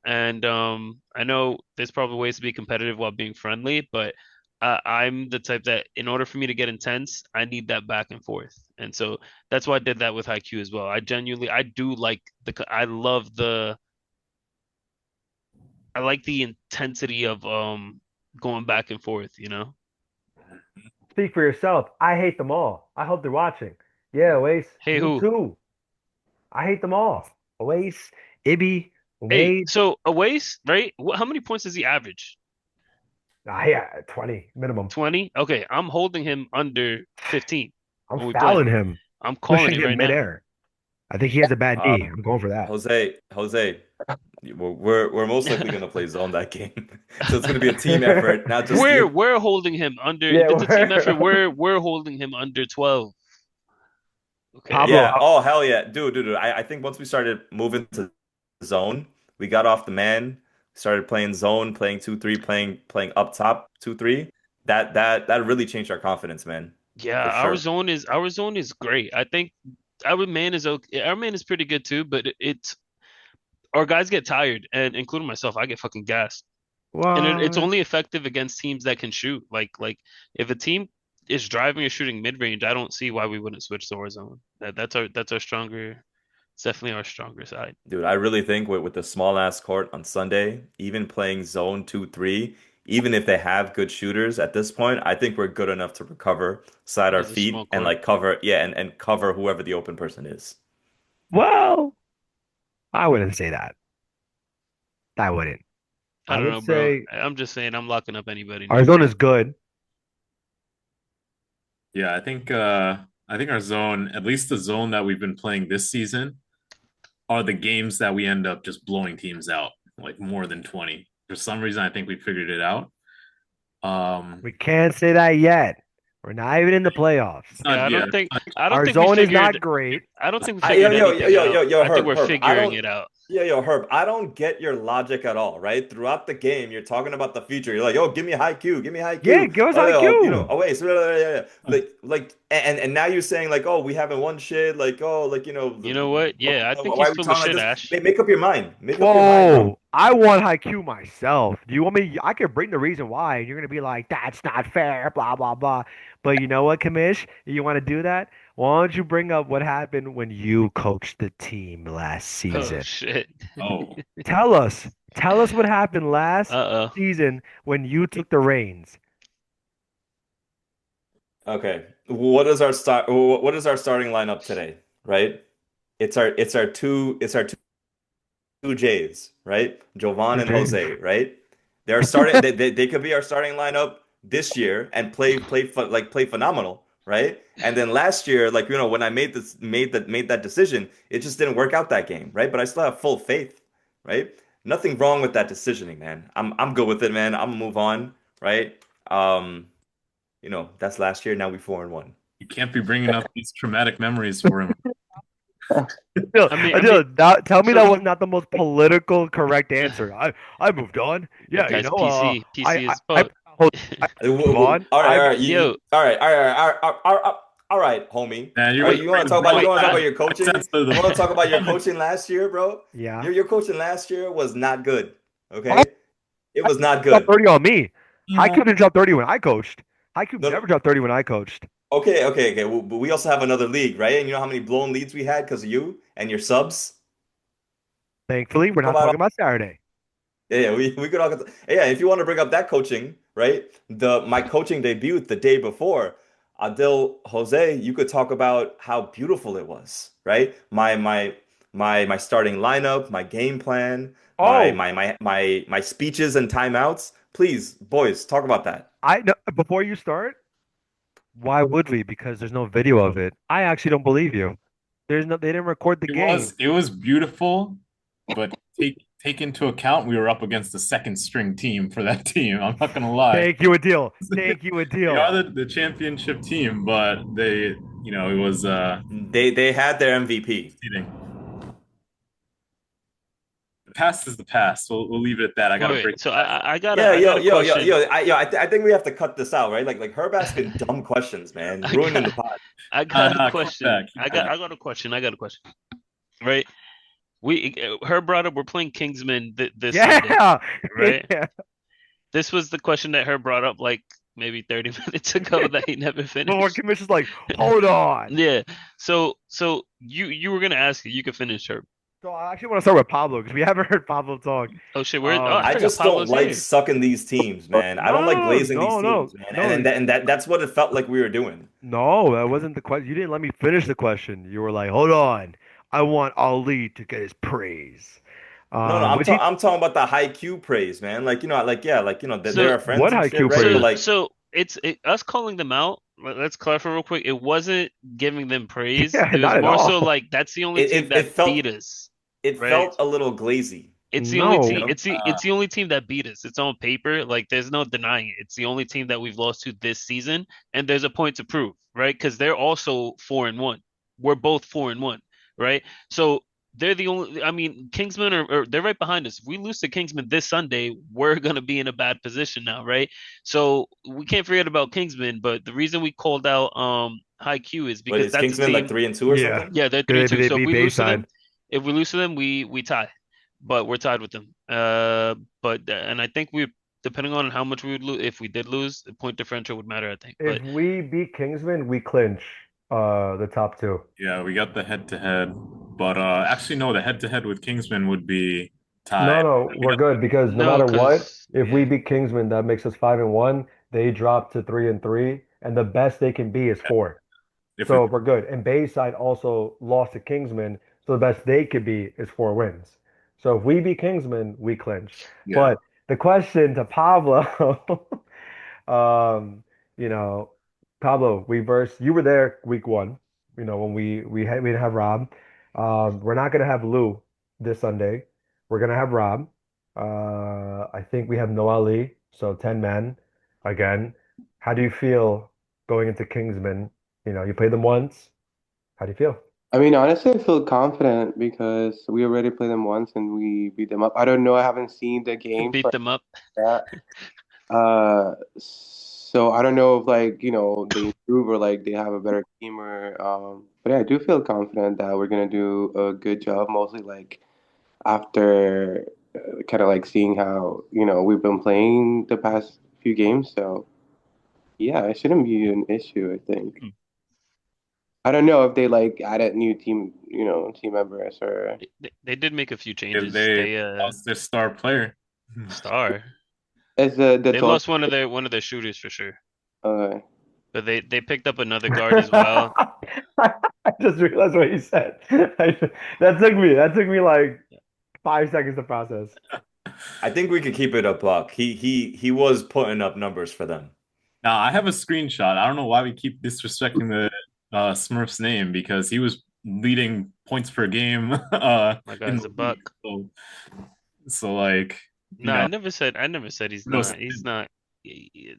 And I know there's probably ways to be competitive while being friendly, but I'm the type that in order for me to get intense, I need that back and forth. And so that's why I did that with IQ as well. I do like I like the intensity of going back and forth, Speak for yourself. I hate them all. I hope they're watching. Yeah, Oasis. Hey, You who? too. I hate them all. Oasis, Ibby, Hey, Wade. so Awais, right? How many points does he average? Yeah, 20 minimum. 20? Okay, I'm holding him under 15 when I'm we fouling play. him, I'm calling pushing it him right now. midair. I think he has a bad knee. I'm going for that. Jose, we're most likely gonna play zone that game, so it's gonna be a team effort, not just you. We're holding him under. Yeah, If it's a team we're- effort, we're holding him under 12. Okay. Pablo, Yeah. Oh, hell yeah, dude. I think once we started moving to zone, we got off the man, started playing zone, playing 2-3, playing up top 2-3. That really changed our confidence, man. Yeah, For our sure. zone is great. I think our man is okay. Our man is pretty good too, but it's our guys get tired, and including myself, I get fucking gassed. And it's what? only effective against teams that can shoot. Like if a team is driving or shooting mid range, I don't see why we wouldn't switch to our zone. That's our stronger. It's definitely our stronger side. Dude, I really think with the small ass court on Sunday, even playing zone 2-3, even if they have good shooters at this point, I think we're good enough to recover, slide our As a small feet, and court. like cover, yeah, and cover whoever the open person is. Well, I wouldn't say that. I wouldn't. I I don't would know, bro. say I'm just saying I'm locking up anybody our now. zone is good. Yeah, I think our zone, at least the zone that we've been playing this season, are the games that we end up just blowing teams out, like more than 20. For some reason, I think we figured it out. We can't say that yet. We're not even in the playoffs. Yeah, I don't think Our we zone is figured not great. I don't think we Yo, figured yo, anything yo, out. yo, yo, I think Herb, we're Herb, I figuring don't. it out. Yeah, yo, Herb, I don't get your logic at all, right? Throughout the game, you're talking about the future. You're like, "Yo, give me high Q, give me high Yeah, Q." give us Oh, yeah, IQ. oh wait, so yeah, yeah. And now you're saying like, "Oh, we haven't won shit." Like, "Oh, like You know what? Yeah, I think why he's are we full of talking like shit, this?" Ash. Make up your mind. Make up your mind, bro. Whoa, I want IQ myself. Do you want me? I could bring the reason why, and you're gonna be like, "That's not fair," blah blah blah. But you know what, Kamish? You want to do that? Why don't you bring up what happened when you coached the team last Oh season? shit. Oh, Tell us. Tell us what happened last Uh-oh. season when you took the reins. Okay. What is our starting lineup today, right? It's our two J's, right? Jovan Two and J's. Jose, right? They're starting. They could be our starting lineup this year and play phenomenal, right? And then last year, like when I made that decision, it just didn't work out that game, right? But I still have full faith, right? Nothing wrong with that decisioning, man. I'm good with it, man. I'm gonna move on, right? Um, that's last year. Now we 4-1. you can't be bringing up these traumatic memories for him. Adil, I mean, Adil, tell me that so was not the most political correct answer. I moved on. that Yeah, guy's PC as I fuck. I move on. All right, I all right, Yo, all right, homie. Man, you're All right, wait, you want to talk about wait, your I coaching? sense the You want to talk about your coaching last year, bro? yeah. Your coaching last year was not good. Oh, Okay, it I was not dropped good. 30 on me. yeah. Haiku didn't drop 30 when I coached. Haiku No, no, never dropped 30 when I coached. okay. Well, but we also have another league, right? And you know how many blown leads we had because of you and your subs. Thankfully, we're Talk not about talking about Saturday. Yeah, we could all yeah, if you want to bring up that coaching, right? The my coaching debut the day before, Adil Jose, you could talk about how beautiful it was, right? My starting lineup, my game plan, Oh, my speeches and timeouts. Please, boys, talk about that. I know before you start, why would we? Because there's no video of it. I actually don't believe you. They didn't record the game. It was beautiful, but take into account we were up against the second string team for that team. I'm not gonna lie. Thank you, Adil. Thank you, They Adil. are the championship team, but it was They had their MVP. cheating. The past is the past. We'll leave it at that. I gotta break wait. So the ice. Yeah, I got yo, a yo, yo, question. yo, I think we have to cut this out, right? Like Herb asking dumb questions, man, I ruining the got pod. I got a Keep that. question. Keep that. I got a question. I got a question. Right? We her brought up we're playing Kingsman this Sunday, Yeah. right? Yeah. This was the question that her brought up like maybe 30 minutes ago that he never Before finished. commission's like, hold on. Yeah. So you were gonna ask it. You could finish her. So I actually want to start with Pablo because we haven't heard Pablo talk. Oh shit, where I I forgot just don't Pablo's like here. sucking these teams, man. I don't like No, glazing these no, no, teams, man. no, That's what it felt like we were doing. no. That wasn't the question. You didn't let me finish the question. You were like, hold on. I want Ali to get his praise. No, Which he I'm talking about the high Q praise, man. Like, yeah, they're So our what friends and shit, IQ right? But praise? like, so us calling them out. Let's clarify real quick. It wasn't giving them praise. Yeah, It was not at more so all. like that's the only team it that beat felt us, it right? felt a little glazy, It's the only No. team. It's the only team that beat us. It's on paper. Like there's no denying it. It's the only team that we've lost to this season, and there's a point to prove, right? Because they're also 4-1. We're both 4-1, right? So they're the only. I mean, Kingsman or they're right behind us. If we lose to Kingsman this Sunday, we're gonna be in a bad position now, right? So we can't forget about Kingsman. But the reason we called out High Q is but because is that's a Kingsman like team. 3-2 or Yeah. something? Yeah, they're three They two. they So be Bayside. if we lose to them, we tie, but we're tied with them. But and I think we, depending on how much we would lose, if we did lose, the point differential would matter. I think, If but we beat Kingsman, we clinch the top two. Yeah, we got the head to head, but actually no, the head to head with Kingsman would be No, tied. no, We we're got good because no no, matter what, because if we yeah, beat Kingsman, that makes us 5-1. They drop to 3-3, and the best they can be is four. if we So we're good. And Bayside also lost to Kingsman, so the best they could be is 4 wins. So if we beat Kingsman, we clinch. yeah. But the question to Pablo, um, you know, Pablo, you were there week one, when we didn't have Rob. We're not gonna have Lou this Sunday. We're gonna have Rob. I think we have No Ali, so 10 men again. How do you feel going into Kingsman? You played them once. How do you feel? I mean, honestly, I feel confident because we already played them once and we beat them up. I don't know. I haven't seen the game Beat for them up. that. So I don't know if like, they improve or like they have a better team or but yeah, I do feel confident that we're gonna do a good job, mostly like after kind of like seeing how, we've been playing the past few games. So yeah, it shouldn't be an issue, I think. Hmm. I don't know if they like added new team members or They did make a few If changes. they They lost their star player. star. is the They total lost one of their shooters for sure. uh But they picked up another guard as well. I just realized what you said. That took me like 5 seconds to process. I think we could keep it a buck. He was putting up numbers for them. Now I have a screenshot. I don't know why we keep disrespecting the Smurf's name because he was leading points per game My in guy's the a league. buck. So like, No, I never said he's no, not. He's not.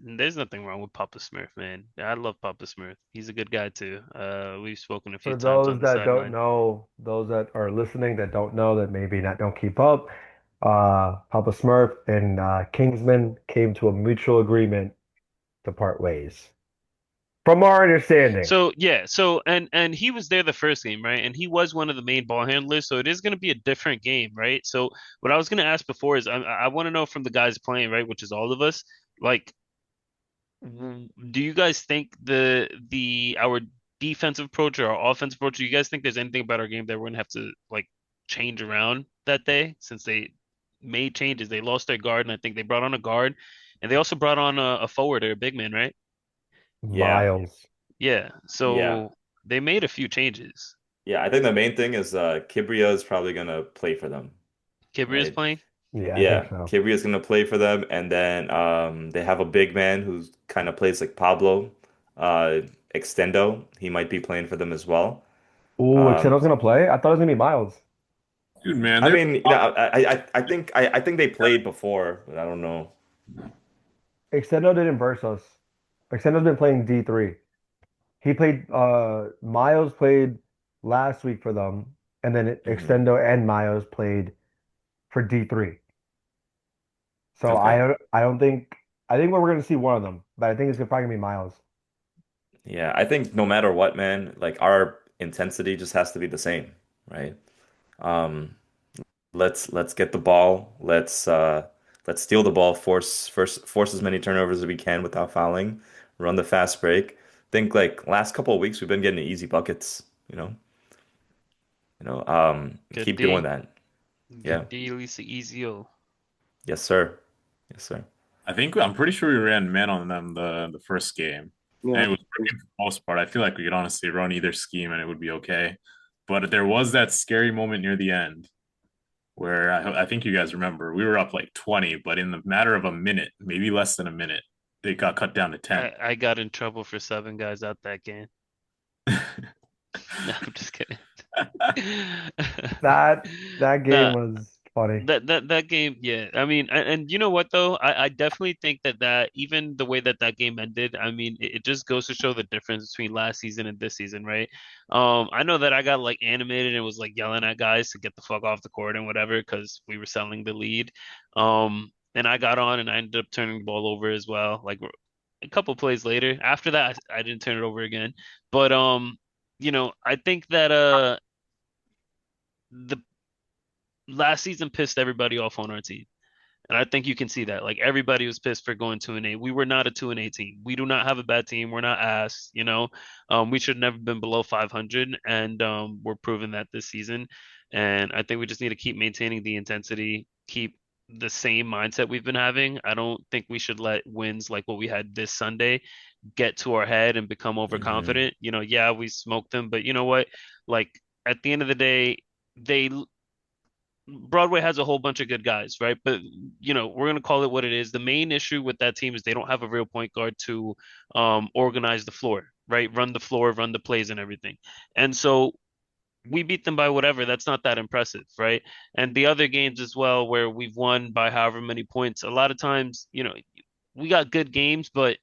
There's nothing wrong with Papa Smurf, man. I love Papa Smurf. He's a good guy too. We've spoken a few For times those on the that don't sideline. know, those that are listening that don't know, that maybe not don't keep up, Papa Smurf and Kingsman came to a mutual agreement to part ways. From our understanding. So yeah, and he was there the first game, right? And he was one of the main ball handlers, so it is going to be a different game, right? So what I was going to ask before is I want to know from the guys playing, right, which is all of us, like, do you guys think the our defensive approach or our offensive approach, do you guys think there's anything about our game that we're gonna have to like change around that day since they made changes? They lost their guard, and I think they brought on a guard, and they also brought on a forward or a big man, right? Yeah. Miles. Yeah. Yeah. So they made a few changes. Yeah, I think the main thing is Kibria is probably gonna play for them, Kibria's right? playing. Yeah, I think Yeah, so. Kibria is gonna play for them, and then they have a big man who's kind of plays like Pablo, uh, Extendo. He might be playing for them as well. Ooh, Um, Excel's gonna play? I thought it was gonna be Miles. dude, man, I they're mean, I think they played before, but I don't know. Extendo didn't verse us. Extendo's been playing D3. He played Miles played last week for them, and then Mhm. Extendo and Miles played for D3. So Okay. I think we're gonna see one of them, but I think it's probably gonna be Miles. Yeah, I think no matter what, man, like our intensity just has to be the same, right? Um, let's get the ball. Let's steal the ball, force as many turnovers as we can without fouling, run the fast break. Think like last couple of weeks we've been getting easy buckets, you know. Good Keep doing D. that. Yeah. Good D. Lisa Ezio. Yes, sir. Yes, sir. I think I'm pretty sure we ran man on them the first game, and yeah. it was working for the most part. I feel like we could honestly run either scheme and it would be okay. But there was that scary moment near the end where I think you guys remember we were up like 20, but in the matter of a minute, maybe less than a minute, they got cut down to 10. I got in trouble for seven guys out that game. No, I'm just kidding. That game Nah, was funny. that game, yeah. I mean, and you know what though? I definitely think that even the way that game ended, I mean, it just goes to show the difference between last season and this season, right? I know that I got like animated and was like yelling at guys to get the fuck off the court and whatever because we were selling the lead. And I got on and I ended up turning the ball over as well. Like a couple plays later. After that, I didn't turn it over again. But I think that the last season pissed everybody off on our team. And I think you can see that. Like everybody was pissed for going 2-8. We were not a 2-8 team. We do not have a bad team. We're not ass. We should have never been below 500, and we're proving that this season. And I think we just need to keep maintaining the intensity, keep the same mindset we've been having. I don't think we should let wins like what we had this Sunday get to our head and become Hmm. overconfident. Yeah, we smoked them, but you know what? Like at the end of the day, they Broadway has a whole bunch of good guys, right? But we're gonna call it what it is. The main issue with that team is they don't have a real point guard to organize the floor, right? Run the floor, run the plays, and everything. And so we beat them by whatever. That's not that impressive, right? And the other games as well, where we've won by however many points, a lot of times, we got good games, but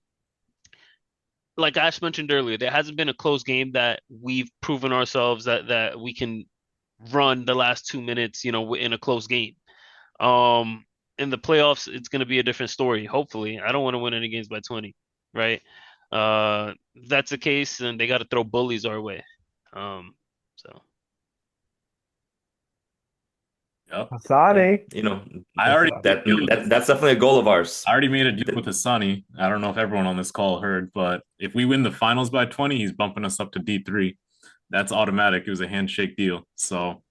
like Ash mentioned earlier, there hasn't been a close game that we've proven ourselves that we can run the last 2 minutes, in a close game. Um, in the playoffs, it's going to be a different story. Hopefully, I don't want to win any games by 20, right? If that's the case, then they got to throw bullies our way. So Yep. Hassani. You know, I What's already up? made a deal with that's definitely a goal of ours. I already made a deal with Hassani. I don't know if everyone on this call heard, but if we win the finals by 20, he's bumping us up to D3. That's automatic. It was a handshake deal. So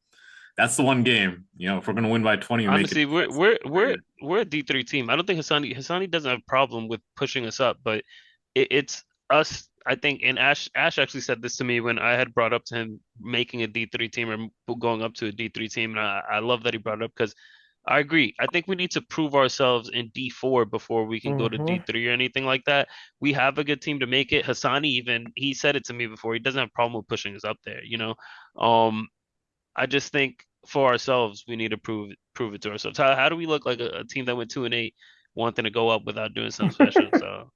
that's the one game. If we're gonna win by 20 and make it, honestly, we're a D3 team. I don't think Hassani doesn't have a problem with pushing us up, but it's us. I think, and Ash actually said this to me when I had brought up to him making a D3 team or going up to a D3 team, and I love that he brought it up because I agree. I think we need to prove ourselves in D4 before we can go to Mm-hmm. D3 or anything like that. We have a good team to make it. Hassani even he said it to me before. He doesn't have a problem with pushing us up there, you know. I just think for ourselves, we need to prove it to ourselves. How do we look like a team that went 2-8, wanting to go up without doing something special? So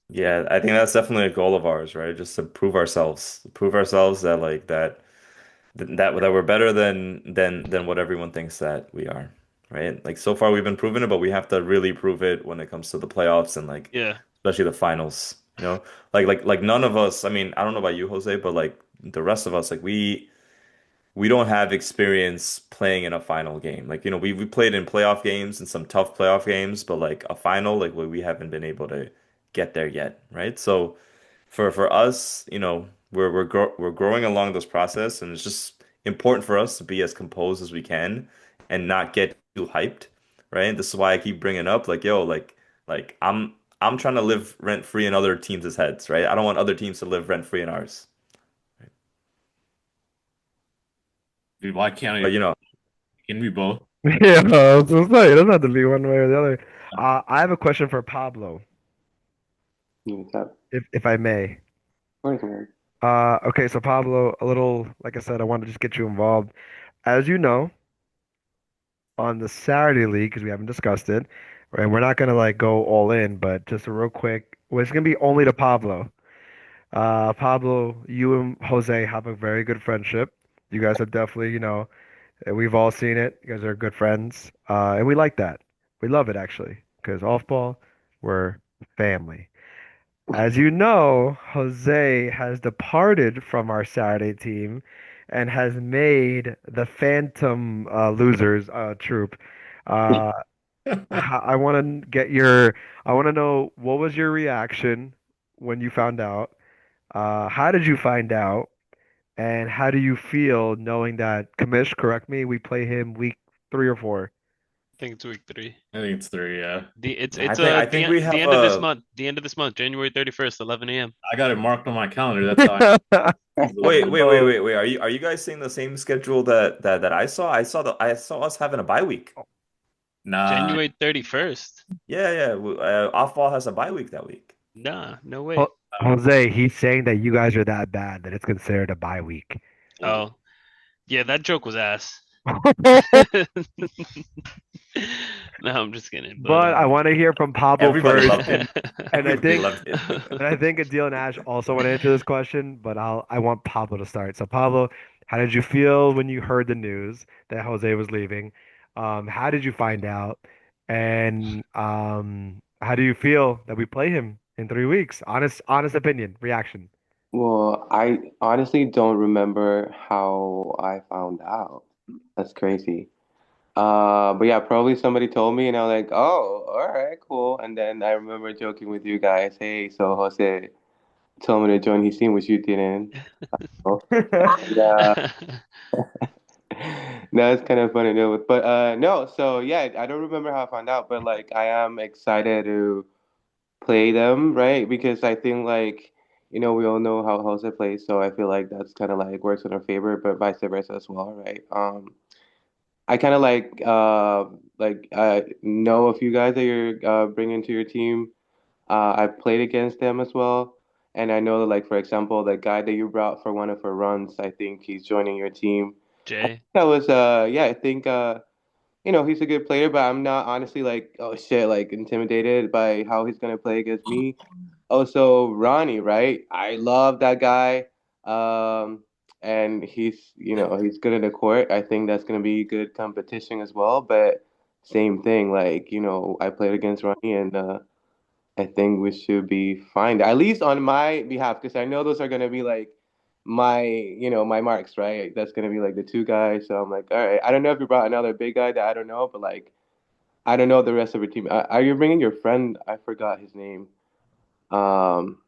Yeah, I think that's definitely a goal of ours, right? Just to prove ourselves that that we're better than what everyone thinks that we are, right? Like so far we've been proving it, but we have to really prove it when it comes to the playoffs and like yeah, especially the finals, you know? Like none of us, I mean, I don't know about you, Jose, but like the rest of us, like we don't have experience playing in a final game. Like, we played in playoff games and some tough playoff games, but like a final, like we haven't been able to get there yet, right? So for us, we're growing along this process, and it's just important for us to be as composed as we can and not get too hyped, right? This is why I keep bringing up like, yo, like I'm trying to live rent free in other teams' heads, right? I don't want other teams to live rent free in ours. dude, why can't But we? Can we both? Yeah, I was gonna say, it doesn't have to be one way or the other. I have a question for Pablo, What's up? if I may. Where's man? Okay, so Pablo, a little, like I said, I want to just get you involved. As you know, on the Saturday league, because we haven't discussed it, and we're not gonna like go all in, but just a real quick, well, it's gonna be only to Pablo. Pablo, you and Jose have a very good friendship. You guys are definitely, we've all seen it. You guys are good friends, and we like that. We love it actually, because off ball, we're family. As you know, Jose has departed from our Saturday team and has made the Phantom Losers troop. Uh, I want to I want to know what was your reaction when you found out? How did you find out? And how do you feel knowing that Kamish, correct me, we play him week 3 or 4? I think it's week 3. I think it's 3. Yeah, The it's I it's think I the think we the have end of this a month. The end of this month, January 31st, 11 a.m. I got it marked on my calendar. That's how wait. Are you guys seeing the same schedule that I saw? I saw us having a bye week. Nah, January 31st. Yeah. Off ball has a bye week that week. Nah, no way. Ho- Jose, he's saying that you guys are that bad that it's considered a bye week. Oh, yeah, that joke was ass. No, I'm just kidding. But I want to hear from Pablo Everybody first, loved it. and I Everybody think loved it. Adil and Ash also want to answer this question, but I want Pablo to start. So Pablo, how did you feel when you heard the news that Jose was leaving? How did you find out? And how do you feel that we play him in 3 weeks? Honest opinion, reaction. Well, I honestly don't remember how I found out. That's crazy. But yeah, probably somebody told me, and I was like, "Oh, all right, cool." And then I remember joking with you guys, "Hey, so Jose told me to join his team, which you didn't." So, and, no, it's kind of funny to deal with. But no, so yeah, I don't remember how I found out, but like I am excited to play them, right? Because I think like we all know how Jose plays, so I feel like that's kind of like works in our favor, but vice versa as well, right? I kind of like know a few guys that you're bringing to your team. I played against them as well, and I know that like for example, the guy that you brought for one of our runs, I think he's joining your team. Jay. That was yeah, I think he's a good player, but I'm not honestly like oh shit like intimidated by how he's gonna play against me. also Ronnie, right? I love that guy. Um, and he's good in the court. I think that's gonna be good competition as well. But same thing, like, I played against Ronnie, and I think we should be fine, at least on my behalf, because I know those are gonna be like my marks, right? That's gonna be like the two guys. So I'm like, all right. I don't know if you brought another big guy that I don't know, but like I don't know the rest of your team. Are you bringing your friend? I forgot his name. Um,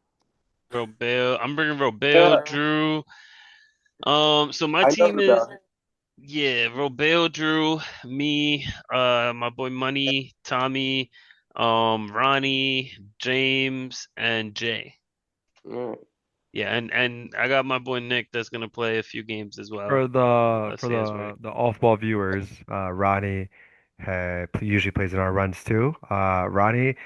Robel. I'm bringing Robel, yeah, Drew. So my I know team is, Rubel. yeah, Robel, Drew, me, my boy Money, Tommy, Ronnie, James, and Jay. Mm. Yeah, and I got my boy Nick that's gonna play a few games as well. For the Let's for see his work. the off-ball viewers, Ronnie usually plays in our runs too. Ronnie's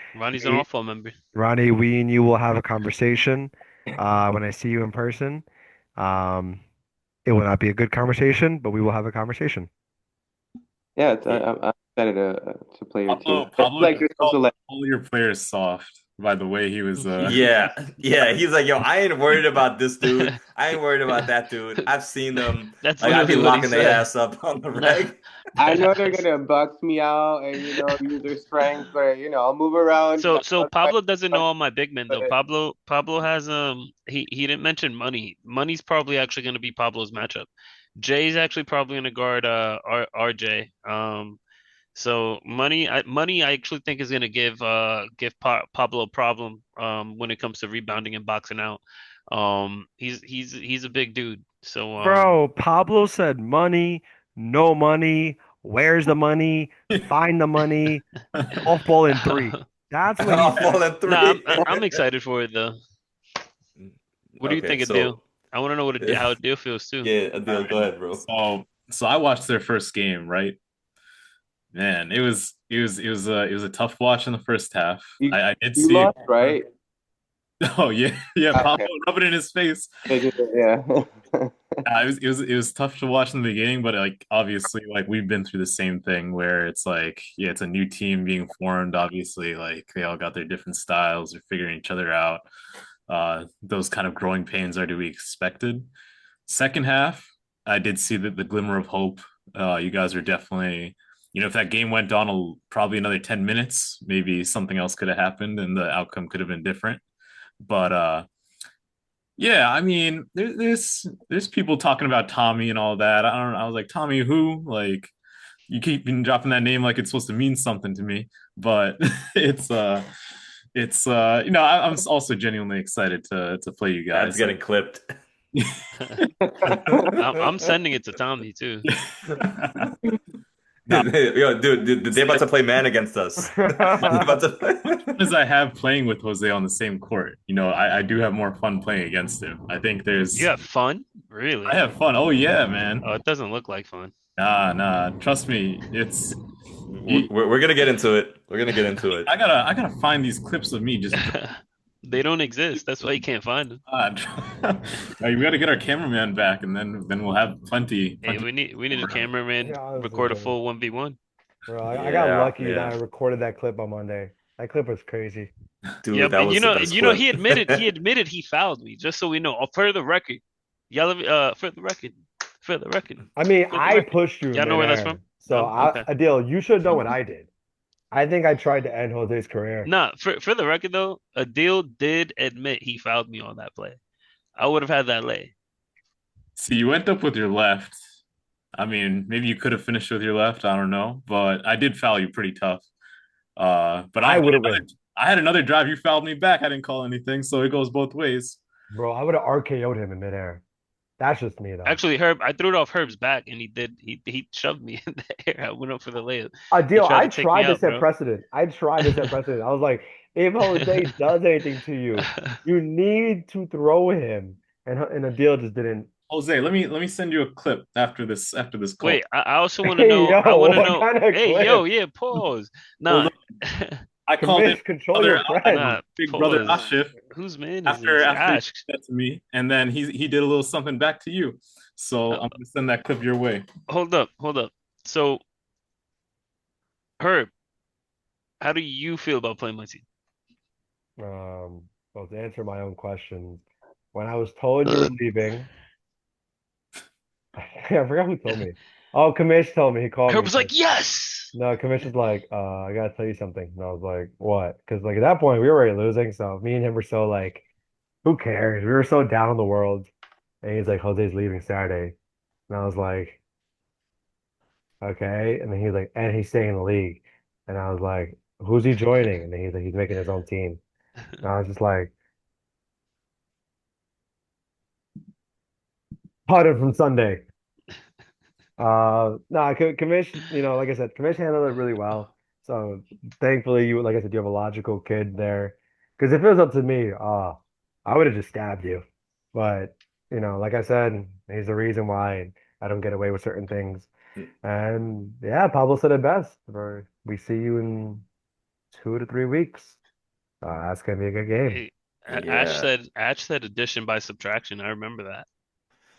an We, all-fall member. We and you will have a conversation when I see you in person. Um, it will not be a good conversation, but we will have a conversation. Yeah, Yeah. I'm excited to play your team. It's Pablo like just there's also called like all your players soft by the way he was Yeah, yeah. He's like, yo, I ain't worried about this dude. I ain't worried about that dude. I've seen them. That's Like, I be literally what he locking their said. ass up on the reg. I know they're gonna box me out and use their strength, but I'll move around. So I'll try Pablo doesn't know to all my big men though. but Pablo has he didn't mention Money. Money's probably actually going to be Pablo's matchup. Jay's actually probably going to guard RJ. So Money I actually think is going to give Pablo a problem when it comes to rebounding and boxing out. He's a big dude. So Bro, Pablo said money, no money, where's the money, find the money, off ball in three. That's what he I'll said. fall in no, three. I'm excited for it though. What do you Okay, think of Deal? so I want to know how Deal feels too. yeah, All Adil, go right. ahead, bro. So I watched their first game, right? Man, it was a tough watch in the first half. you I did you see it. lost, right? Oh yeah, yeah, Pablo Okay. rubbing it in his face. Yeah. It was tough to watch in the beginning, but like obviously like we've been through the same thing where it's like yeah, it's a new team being formed. Obviously, like they all got their different styles, they're figuring each other out. Those kind of growing pains are to be expected. Second half, I did see that the glimmer of hope. You guys are definitely, if that game went on probably another 10 minutes, maybe something else could have happened and the outcome could have been different. But yeah, I mean, there's people talking about Tommy and all that. I don't know. I was like, Tommy who? Like, you keep dropping that name like it's supposed to mean something to me, but it's I'm also genuinely excited to play you That's guys. getting clipped. I'm sending it to Tommy too. Now, Yo, dude, they're about to play man against us. They're about to play. as I have playing with Jose on the same court, I do have more fun playing against him. I think You have fun? I Really? have fun. Oh yeah, man. Oh, it doesn't look like fun. Nah. Trust me, you, We're gonna get into it. We're gonna get into it. I gotta find these clips of me just. They don't exist. That's why you can't find them. We got to get our cameraman back, and then we'll have plenty. Hey, we need a cameraman Yeah, honestly, record a bro. full 1v1. Bro, I got lucky that I Yeah. recorded that clip on Monday. That clip was crazy. Dude, Yep, that and was the best clip. he admitted he fouled me, just so we know. For the record. Y'all for the record. For the record. I mean, For the I record. pushed you Y'all know where that's midair. from? So, No? Okay. Adil, you should know what I did. I think I tried to end Jose's career. Nah, for the record though, Adil did admit he fouled me on that play. I would have had that lay. See, you went up with your left. I mean, maybe you could have finished with your left. I don't know, but I did foul you pretty tough. But I would have been, I had another drive. You fouled me back. I didn't call anything, so it goes both ways. bro. I would have RKO'd him in midair. That's just me, though. Actually, I threw it off Herb's back and he shoved me in the air. I went up for the layup. Adil, tried I to take tried me to out, set bro. precedent. I tried to set precedent. I was like, if Jose does anything to you, you need to throw him. And Adil just didn't. Jose, let me send you a clip after this call. Wait, I also want to Hey, know. yo, I want to what know. kind of Hey, clip? yo, yeah, pause. Nah, Hold I called him Control your friend. nah, big brother pause. Ashif Whose man is after this? after he Ash. did that to me, and then he did a little something back to you. So I'm gonna send that clip your way. Hold up. So, Herb, how do you feel about playing my team? Well, to answer my own question, when I was told you were leaving, I forgot who told me. Oh, Kamish told me. He called Herb me. was like, yes. No, Kamish was like, I gotta tell you something. And I was like, what? Because like at that point we were already losing, so me and him were so like, who cares? We were so down in the world. And he's like, Jose's leaving Saturday. And I was like, okay. And then he's like, and he's staying in the league. And I was like, who's he joining? And then he's like, he's making his own team. And I was just like, potted from Sunday. No, Kamish, like I said, Kamish handled it really well. So thankfully, like I said, you have a logical kid there. Because if it was up to me, I would have just stabbed you. But like I said, he's the reason why I don't get away with certain things. And yeah, Pablo said it best. We see you in 2 to 3 weeks. That's gonna be a good game. Hey, Yeah. Ash said addition by subtraction. I remember that.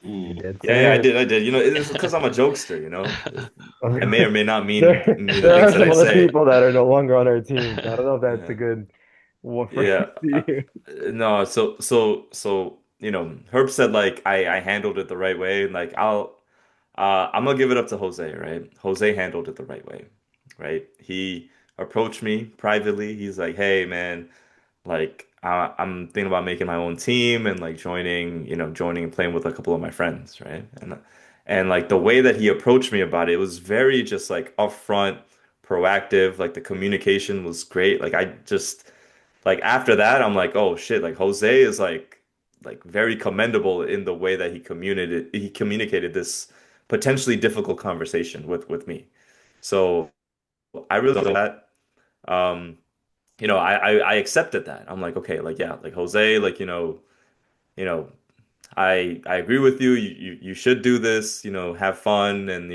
He did Yeah, say yeah, I it. did. I did. It's because I'm a jokester, I may or may not mean the There things are that some I other say. people that are no longer on our team. I don't know if that's a Yeah. good one for Yeah. you. No, so Herb said like I handled it the right way. Like I'm gonna give it up to Jose, right? Jose handled it the right way, right? He approached me privately. He's like, "Hey, man, like I'm thinking about making my own team and like joining and playing with a couple of my friends, right?" And like the way that he approached me about it was very just like upfront, proactive. Like the communication was great. Like I just like after that, I'm like, oh shit, like Jose is like very commendable in the way that he communicated this potentially difficult conversation with me. So I really love that. Um, I accepted that. I'm like, okay, like yeah, like Jose, like you know, I agree with you. You should do this, have fun, and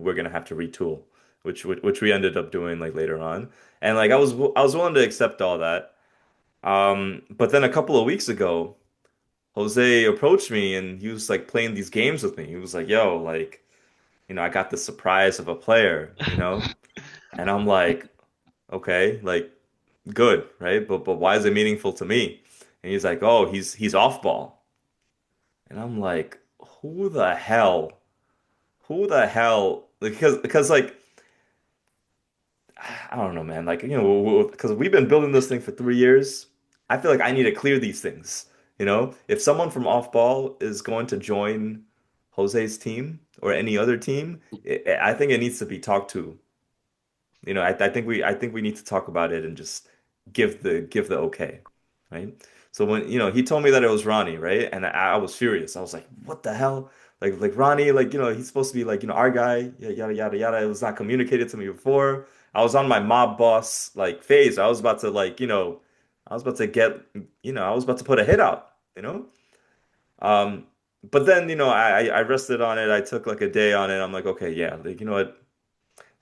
we're gonna have to retool, which we ended up doing like later on. And like I was willing to accept all that. But then a couple of weeks ago, Jose approached me and he was like playing these games with me. He was like, "Yo, like, I got the surprise of a player." And I'm like, "Okay, like good, right? But why is it meaningful to me?" And he's like, "Oh, he's off ball." And I'm like, "Who the hell? Who the hell?" Because like I don't know, man. Like, because we've been building this thing for 3 years. I feel like I need to clear these things. If someone from off ball is going to join Jose's team or any other team, I think it needs to be talked to. I think we need to talk about it and just give the okay, right? So when he told me that it was Ronnie, right? And I was furious. I was like, what the hell? Like Ronnie, like he's supposed to be like our guy, yada yada yada. It was not communicated to me before. I was on my mob boss like phase. I was about to get, I was about to put a hit out, you know? Um, but then, I rested on it. I took like a day on it. I'm like, okay, yeah, like you know what?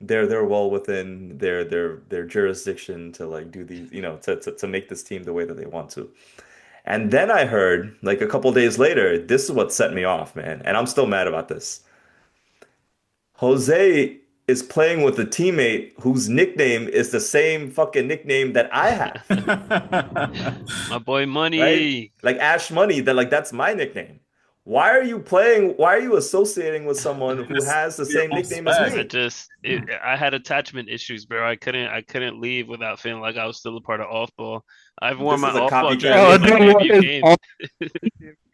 They're well within their jurisdiction to like do these, to make this team the way that they want to. And then I heard like a couple days later, this is what set me off, man. And I'm still mad about this. Jose is playing with a teammate whose nickname is the same fucking nickname that I have, My boy right? Money. Like Ash Money, that's my nickname. Why are you associating with someone who Just has the your same own nickname as spec. me? I had attachment issues, bro. I couldn't leave without feeling like I was still a part of off ball. I've worn This my is a off ball copycat jersey Oh, in league. like dude, every what is game. all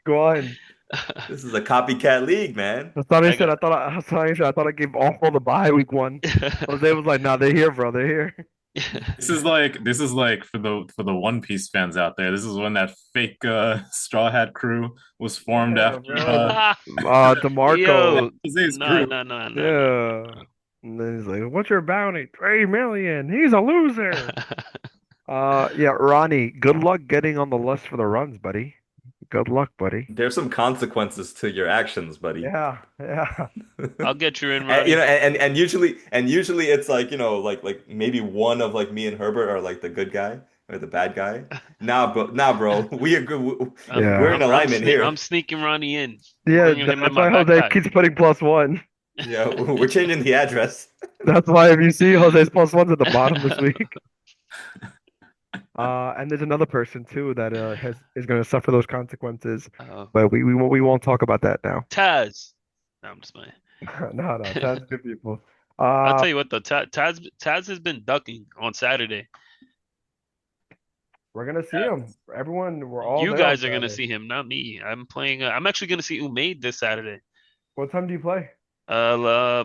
go on? This is a copycat league, man. I thought he I said got I thought I gave awful the bye week one. Jose was like, nah, they're here, bro. They're here. This is like for the One Piece fans out there. This is when that fake Straw Hat crew was formed Yeah, after bro. Yo, DeMarco. Jose's no, crew. no, no, no, no, Yeah. And then he's like, what's your bounty? 3 million. He's a loser. no. Yeah, Ronnie, good luck getting on the list for the runs, buddy. Good luck, buddy. There's some consequences to your actions, buddy. Yeah, yeah. I'll get you in, And, you know, Ronnie. and usually it's like, like maybe one of like me and Herbert are like the good guy or the bad guy. Nah, bro. We are good. I'm We're Yeah. in I'm I'm alignment sne I'm here. sneaking Ronnie in, Yeah, bringing him in that's my why Jose backpack. keeps putting +1. Yeah, we're changing the address. That's why if you see Jose's +1's at the bottom this week. And there's another person too that is going to suffer those consequences, Oh, but we won't talk about that now. Taz. No, I'm just playing. No, that's good people. I'll Uh, tell you what though, Taz has been ducking on Saturday. we're gonna see him. Everyone, we're all You there on guys are gonna Saturday. see him, not me. I'm playing. I'm actually gonna see Umaid this Saturday. What time do you play? Yeah,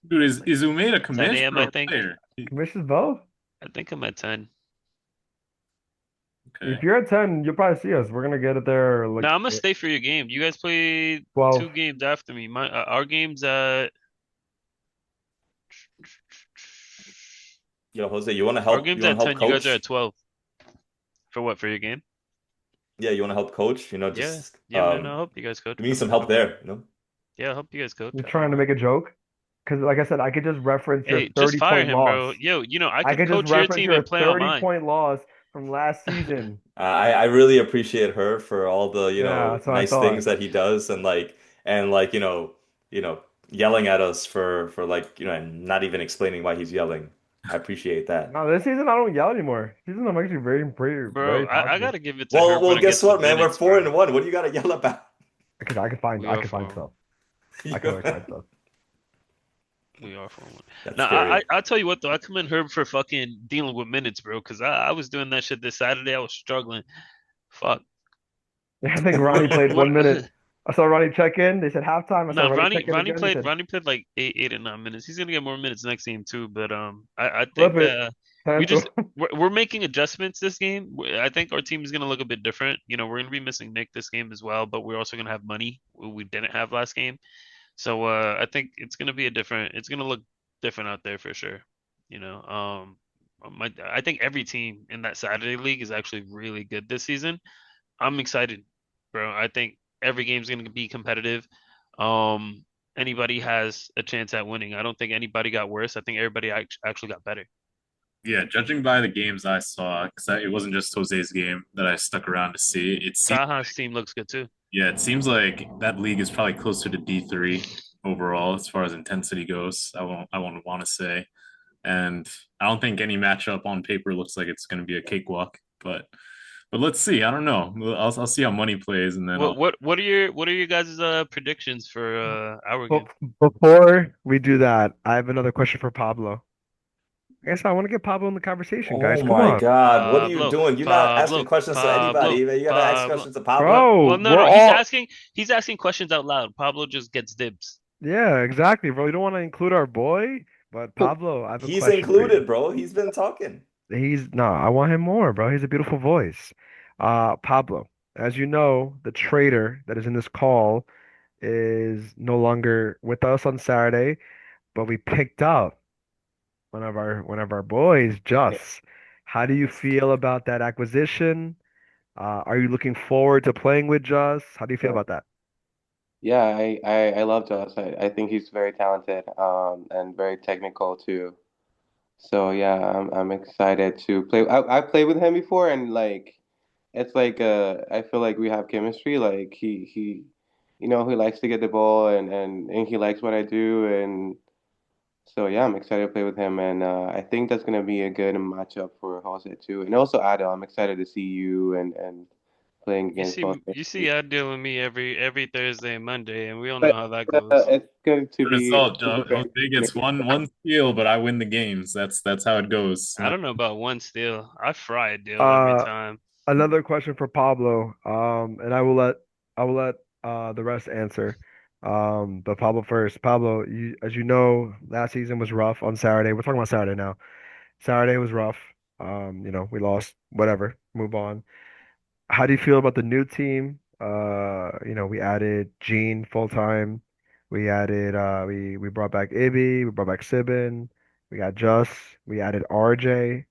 Dude, is Umaid a 10 commish a.m. or I a think. player? Commissions both. I think I'm at 10. If Okay. you're at 10, you'll probably see us. We're gonna get it there No, like I'm gonna stay for your game. You guys play 12. 2 games after me. Our game's Yo, Jose, you want to our help? You game's want at to help 10. You guys are at coach? 12. For what? For your game? Yeah, you want to help coach? Yeah. Just Yeah, man. I'll help you guys, coach. we need some help there. Yeah, I'll help you guys, coach. You're I don't trying to mind. make a joke? Because like I said, I could just reference your Hey, just 30 fire point him, loss. bro. Yo, I I could could just coach your reference team your and play on 30 mine. point loss from last season. I really appreciate her for all the, Yeah, that's what I nice thought. things that he does and you know, yelling at us for like, and not even explaining why he's yelling. I appreciate that. No, this season I don't yell anymore. This season I'm actually Bro, very I talkative. gotta give it to Well, Herbert guess against the what, man? We're minutes, four bro. and one. What do you gotta yell about? Because I could find We I are could find 4-1. stuff. I can always find stuff. We are 4-1. That's Now, scary. I'll tell you what though, I commend Herb for fucking dealing with minutes, bro. Cause I was doing that shit this Saturday. I was struggling. Fuck. I think Ronnie played What? 1 minute. I saw Ronnie check in. They said halftime. I saw No, Ronnie Ronnie check in Ronnie again. They played said Ronnie played like 8 or 9 minutes. He's gonna get more minutes next game too. But I flip think it. we Cancel. just we're making adjustments this game. I think our team is gonna look a bit different. We're gonna be missing Nick this game as well, but we're also gonna have money we didn't have last game. So I think it's gonna be it's gonna look different out there for sure. I think every team in that Saturday league is actually really good this season. I'm excited, bro. I think every game's gonna be competitive. Um, Anybody has a chance at winning. I don't think anybody got worse. I think everybody actually got better. Yeah, judging by the games I saw, because it wasn't just Jose's game that I stuck around to see. Taha's team looks good too. Yeah, it seems like that league is probably closer to D3 overall as far as intensity goes. I won't want to say, and I don't think any matchup on paper looks like it's going to be a cakewalk. But let's see. I don't know. I'll see how money plays, and then What I'll. what what are your guys' predictions for our Well, game? before we do that, I have another question for Pablo. I guess I want to get Pablo in the conversation, guys. Oh Come my on, God, what are you Pablo, doing? You're not asking Pablo, questions to anybody. Pablo, You gotta ask Pablo. questions to Pablo. bro. Well, no, We're no, all he's asking questions out loud. Pablo just gets dibs. yeah, exactly, bro. You don't want to include our boy, but Pablo, I have a He's question for you. included, bro. He's been talking. He's no, I want him more, bro. He's a beautiful voice. Pablo, as you know, the trader that is in this call is no longer with us on Saturday, but we picked up one of our boys, Just. How do you feel about that acquisition? Are you looking forward to playing with Just? How do you feel Yeah, about that? yeah, I love Josh. I think he's very talented, and very technical too. So yeah, I'm excited to play. I played with him before, and like it's like I feel like we have chemistry. Like he likes to get the ball, and he likes what I do, and so yeah, I'm excited to play with him, and I think that's gonna be a good matchup for Jose too, and also Ado. I'm excited to see you and playing You against see, Jose. you see, I deal with me every Thursday and Monday, and we all know But how that goes. it's going to The be result, Jose gets one steal, but I win the games. That's how it goes. I don't know about one steal. I fry a deal every Uh, time. Another question for Pablo. And I will let the rest answer. But Pablo first. Pablo, as you know, last season was rough on Saturday. We're talking about Saturday now. Saturday was rough. We lost. Whatever. Move on. How do you feel about the new team? We added Gene full time. We brought back Ibby, we brought back Sibin, we got Just, we added RJ.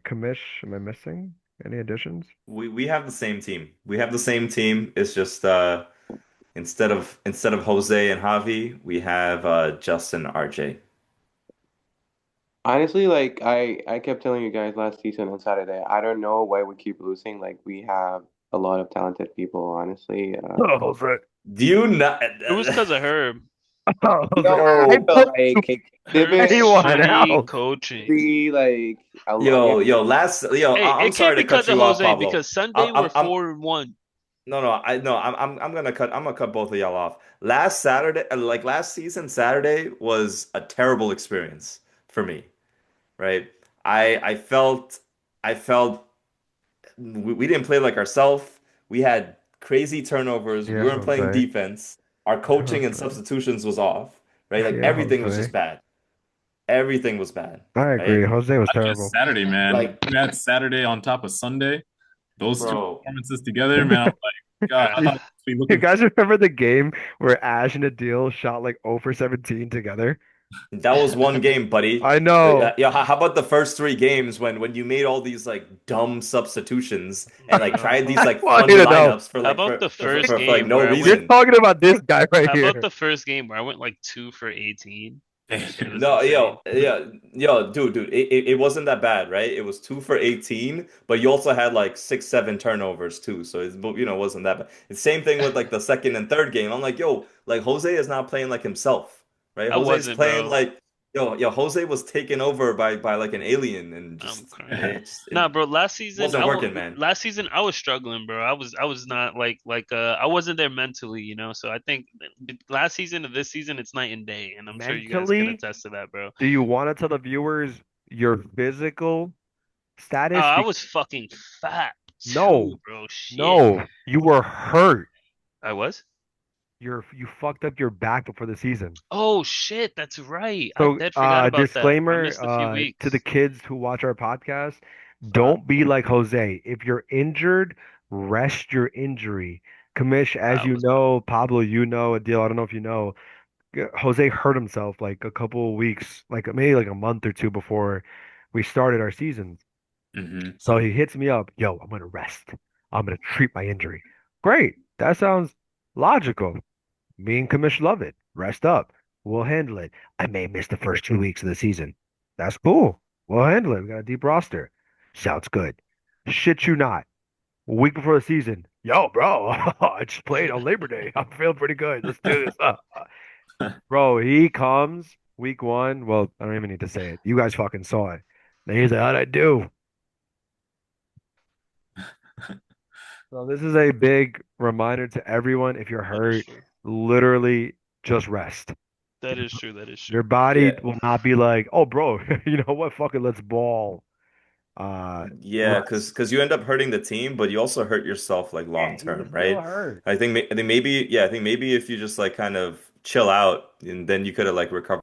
Kamish, am I missing any additions? We have the same team. We have the same team. It's just instead of Jose and Javi, we have Justin RJ. honestly like I kept telling you guys last season on Saturday. I don't know why we keep losing. Like we have a lot of talented people, honestly. Oh, Jose. Do you not? It was because of Herb. I was like, No, I I felt vote like they've Hurts been anyone shitty else. coaching. pretty like Yo, alarming. yo, last yo, Hey, I'm it can't sorry be to cut because of you off, Jose Pablo. because Sunday we're I'm 4-1. no, no, I no, I'm gonna cut both of y'all off. Last Saturday, like last season, Saturday was a terrible experience for me, right? I felt we didn't play like ourselves. We had crazy turnovers. We Yeah, weren't playing Jose. defense. Our Yeah, coaching and Jose. substitutions was off, right? Like Yeah, everything was just Jose. bad. Everything was bad, I agree. right? Jose was Not just terrible. Saturday, man. Like, You had Saturday on top of Sunday. Those two bro, performances together, man. I'm like, God, I thought we You looking. guys remember the game where Ash and Adil shot like 0 for 17 together? that was one game, buddy. I know. Yeah, how about the first three games when you made all these like dumb substitutions and like Bro. tried these I like want fun you to know. lineups for How like about the first for like game no where I You're went? reason? talking about this guy right How about here. the first game where I went like 2 for 18? That shit was No, insane. dude, it wasn't that bad, right? It was 2 for 18, but you also had like 6, 7 turnovers too. So it's, it wasn't that bad. It's same thing with like the second and third game. I'm like, yo, like Jose is not playing like himself, right? I Jose's wasn't, playing bro. like, Jose was taken over by like an alien and I'm just crying. it Nah, bro. Last season, wasn't working, man. last season I was struggling, bro. I was not I wasn't there mentally, So I think last season to this season it's night and day, and I'm sure you guys can Mentally, attest to that, bro. do you want to tell the viewers your physical status? I was fucking fat No, too, bro. Shit. no, you were hurt. I was? You fucked up your back before the season. Oh shit, that's right. I So, dead forgot about that. I disclaimer, missed a few to the weeks. kids who watch our podcast, don't be like Jose. If you're injured, rest your injury. Kamish, as I you was not. know, Pablo, you know, Adil, I don't know if you know, Jose hurt himself like a couple of weeks, like maybe like a month or two before we started our season. Hmm. So he hits me up, yo, I'm gonna rest. I'm gonna treat my injury. Great. That sounds logical. Me and Kamish love it. Rest up. We'll handle it. I may miss the first 2 weeks of the season. That's cool. We'll handle it. We got a deep roster. Sounds good. Shit you not. A week before the season. Yo, bro, I just played on Labor Day. I'm feeling pretty good. Let's do this. Bro, he comes week one. Well, I don't even need to say it. You guys fucking saw it. And he's like, how'd I do? So this is a big reminder to everyone. If you're That is hurt, true. literally just rest. That is true. That is Your true. body Yeah. will not be like, oh, bro, you know what? Fuck it, let's ball. Yeah, Rest. because you end up hurting the team, but you also hurt yourself like Yeah, long he was term, still right? hurt. I think maybe yeah, I think maybe if you just like kind of chill out and then you could have like recovered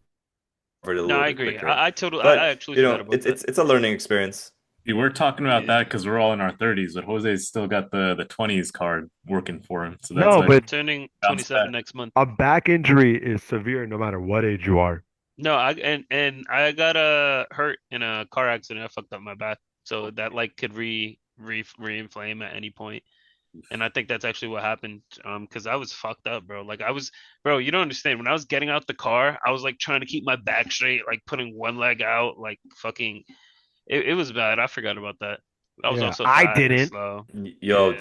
a No, little I bit agree. quicker. I But actually forgot about that. it's a learning experience. See, we're talking about Yeah. that because we're all in our 30s, but Jose's still got the 20s card working for him. So that's No, why I'm but turning bounce 27 back. next month. a back injury is severe no matter what age you are. No, and I got hurt in a car accident. I fucked up my back, so that like could re-inflame at any point. And I think that's actually what happened. Because I was fucked up, bro. Bro, you don't understand. When I was getting out the car, I was like trying to keep my back straight, like putting one leg out, like fucking. It was bad. I forgot about that. I was Yeah, also I fat and didn't. slow. Yo, Yeah.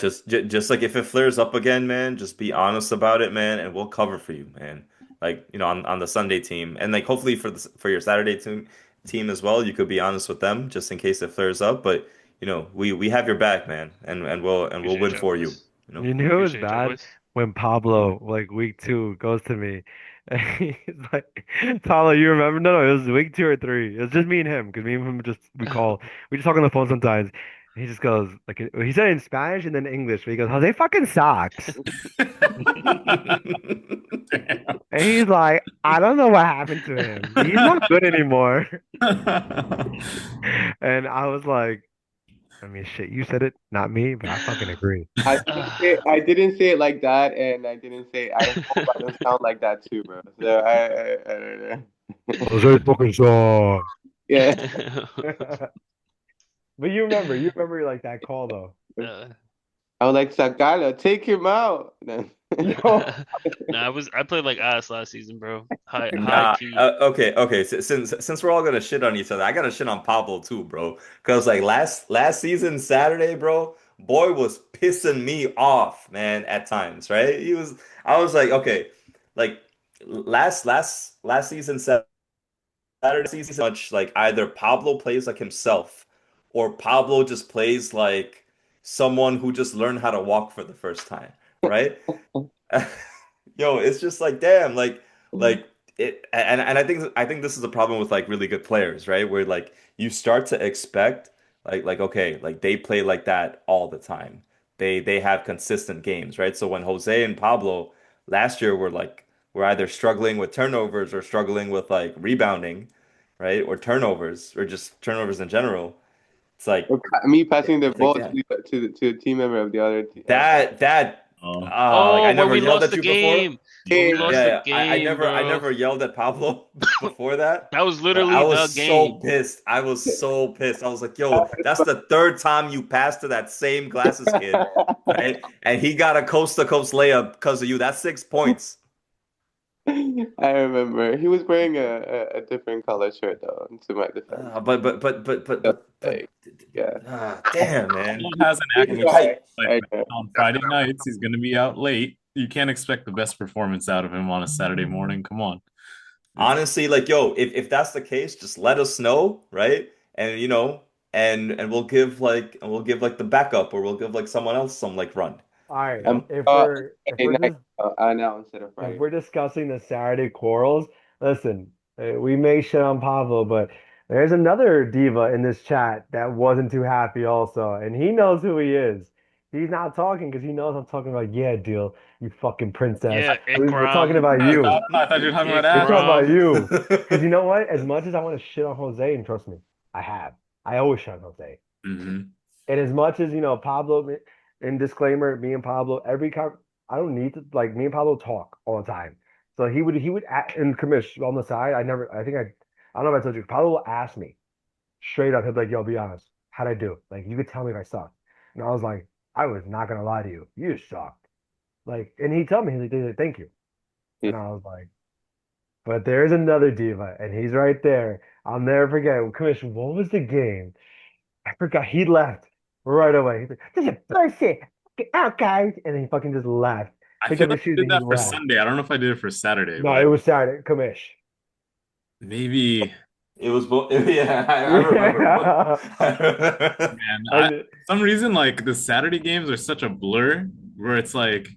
just like if it flares up again, man, just be honest about it, man, and we'll cover for you, man. Like, on the Sunday team. And like hopefully for your Saturday team as well, you could be honest with them just in case it flares up. But we have your back, man, and we'll Appreciate win y'all, for you, boys. you know? You knew it was Appreciate y'all, bad boys. when Pablo, like week two, goes to me. And he's like, Pablo, you remember? No, no, it was week 2 or 3. It was just me and him because me and him we just talk on the phone sometimes. And he just goes, like, he said it in Spanish and then English. But he goes, Jose fucking sucks. Damn. And he's like, I don't know what happened to him. He's not good anymore. And I was like, I mean, shit, you said it, not me, but I fucking agree. I didn't say it like that, and I didn't say I hope I don't sound like that too, bro. So I don't know. Jose fucking sucks. Yeah. But you remember like that call though. Uh, I was like, Sagala, take him out. Yo, nah, I played like ass last season, bro. High Nah, key. okay. Since we're all gonna shit on each other, I gotta shit on Pablo too, bro. Cause like last season Saturday, bro, boy was pissing me off, man. At times, right? I was like, okay, like last season, Saturday season, much like either Pablo plays like himself, or Pablo just plays like someone who just learned how to walk for the first time, right? Yo, it's just like damn, like it, and I think this is a problem with like really good players, right? Where like you start to expect like okay, like they play like that all the time. They have consistent games, right? So when Jose and Pablo last year were either struggling with turnovers or struggling with like rebounding, right? Or turnovers or just turnovers in general. It's like Me passing the it's like ball damn. To a team member of the other team. That Oh, like Oh, I when never we yelled lost at the you before. game. When we yeah. lost the Yeah, I game, bro. never yelled at Pablo before that, That was but I literally was the so game. pissed. I was so pissed. I was like, yo, that's the third time you passed to that same glasses kid, right? And he got a coast to coast layup because of you. That's 6 points. I remember he was wearing a different color shirt though. To my defense, But like yeah. damn, man. Pablo has an active I, like I know. on Friday nights. He's going to be out late. You can't expect the best performance out of him on a Saturday morning. Come on. It's Honestly, like, yo, if that's the case, just let us know, right? And and we'll give like the backup, or we'll give like someone else some like run. All right, I'm if uh we're if Friday we're night just now instead of if Friday we're discussing the Saturday quarrels, listen, we may shit on Pablo, but there's another diva in this chat that wasn't too happy also, and he knows who he is. He's not talking because he knows I'm talking about, yeah, deal, you fucking princess. Yeah, We're talking Ikram. about I you. don't know. I thought you were talking about We're Ash. talking about Ikram. you. Because you know what? As much as I want to shit on Jose, and trust me, I have. I always shit on Jose. Hmm. And as much as Pablo, and disclaimer, me and Pablo, I don't need to like me and Pablo talk all the time. So he would and commish on the side. I don't know if I told you. Pablo will ask me straight up. He'll be like, "Yo, be honest, how'd I do? Like, you could tell me if I sucked." And I was like, "I was not gonna lie to you. You sucked." Like, and he told me, he's like, "Thank you." yeah. And I was like, "But there's another diva, and he's right there. I'll never forget. Commish, what was the game? I forgot he left right away. He's like, "This is bullshit. Get out, guys!" And then he fucking just left. I Picked feel up like his I shoes did and he that for left. Sunday. I don't know if I did it for Saturday, No, it but was Saturday. Commish. maybe, It was both. Yeah, I remember both. Yeah. man, And some reason like the Saturday games are such a blur where it's like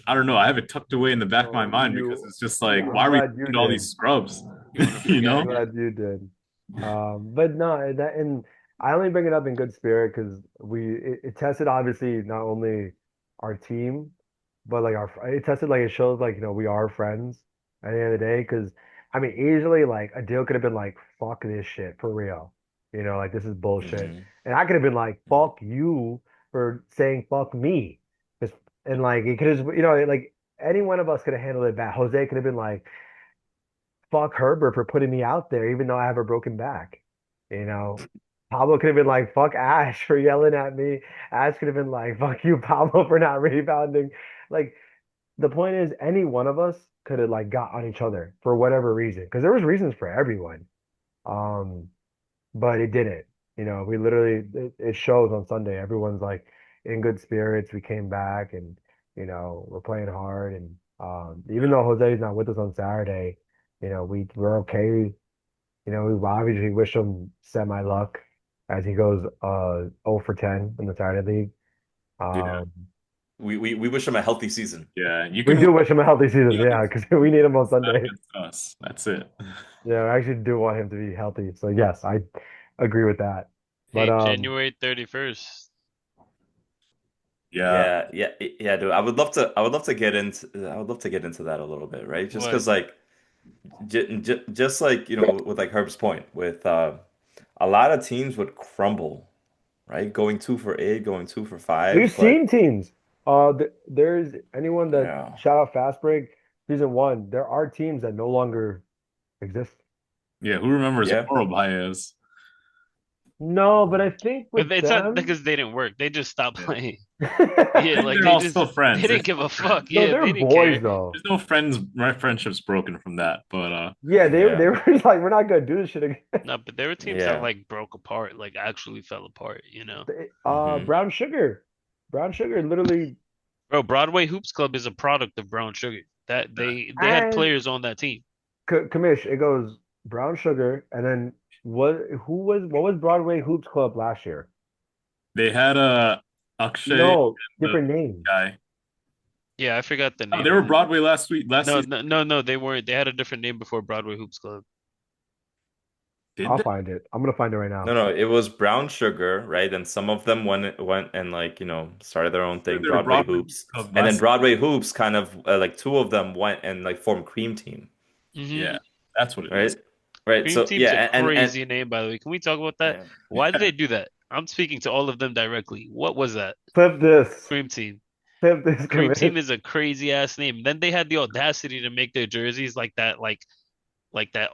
I don't know. I have it tucked away in the back of my oh, mind because it's just like, I'm why are we glad you doing all these did. scrubs? You want to You forget I'm know? again? glad you did. But no, and I only bring it up in good spirit because it tested obviously not only our team, but like it tested like it shows like we are friends at the end of the day. Because I mean, easily like a deal could have been like fuck this shit for real, like this is bullshit, Mhm. and I could have been like fuck you for saying fuck me, 'Cause- and like it could have like any one of us could have handled it bad. Jose could have been like fuck Herbert for putting me out there, even though I have a broken back. You know, Pablo could have been like, fuck Ash for yelling at me. Ash could have been like, fuck you, Pablo, for not rebounding. Like, the point is, any one of us could have like got on each other for whatever reason, because there was reasons for everyone. Um, but it didn't. We literally it shows on Sunday. Everyone's like in good spirits. We came back and we're playing hard. And even though Jose's not with us on Saturday, we're okay. We obviously wish him semi luck as he goes 0 for 10 in the Saturday league. Yeah. Um, We wish him a healthy season. Yeah. You we can do wish him a healthy season, win yeah, because we need him on not Sunday. against us. That's it. Yeah, I actually do want him to be healthy. So yes, I agree with that. But Hey, January 31st. Yeah. Yeah, dude. I would love to get into that a little bit, right? Just What? because like just like with like Herb's point with a lot of teams would crumble, right? Going 2 for 8, going 2 for 5, we've but seen teams. There's anyone that yeah. shout out Fast Break season one. There are teams that no longer exist. Yeah. Who remembers Yeah. Oro Baez? No, but I think But with it's not them, because they didn't work. They just stopped Yeah. playing. I Yeah, think like they're all still they friends. They're didn't give a still fuck. friends. no, Yeah, they're they didn't boys care. though. There's no friends, my friendship's broken from that. But Yeah, they Yeah. were just like, we're not gonna do this shit again. No, but there were teams that Yeah. like broke apart, like actually fell apart, you know? Hmm. Brown Sugar literally. Bro, Broadway Hoops Club is a product of Brown Sugar. That they had And players on that team. Kamish, it goes Brown Sugar, and then what was Broadway Hoops Club last year? They had a Akshay, No, the different name. guy. Yeah, I forgot the Oh, name they were of it. Broadway last No, season. no, no, no, they weren't. They had a different name before Broadway Hoops Club. Did I'll they? find it. I'm gonna find it right No, now. no, it was Brown Sugar, right? And some of them went and like, started their own thing, They were Broadway Broadway Hoops. Club And then last. Broadway Hoops kind of like two of them went and like formed Cream Team, Hmm. Yeah, that's what it is. right? Right. Cream So Team's a yeah, and crazy name, by the way. Can we talk about that? yeah. Why did they do that? I'm speaking to all of them directly. What was that? Flip this. Cream Team. Flip this, Cream Team Kamish. is a crazy ass name. Then they had the audacity to make their jerseys like that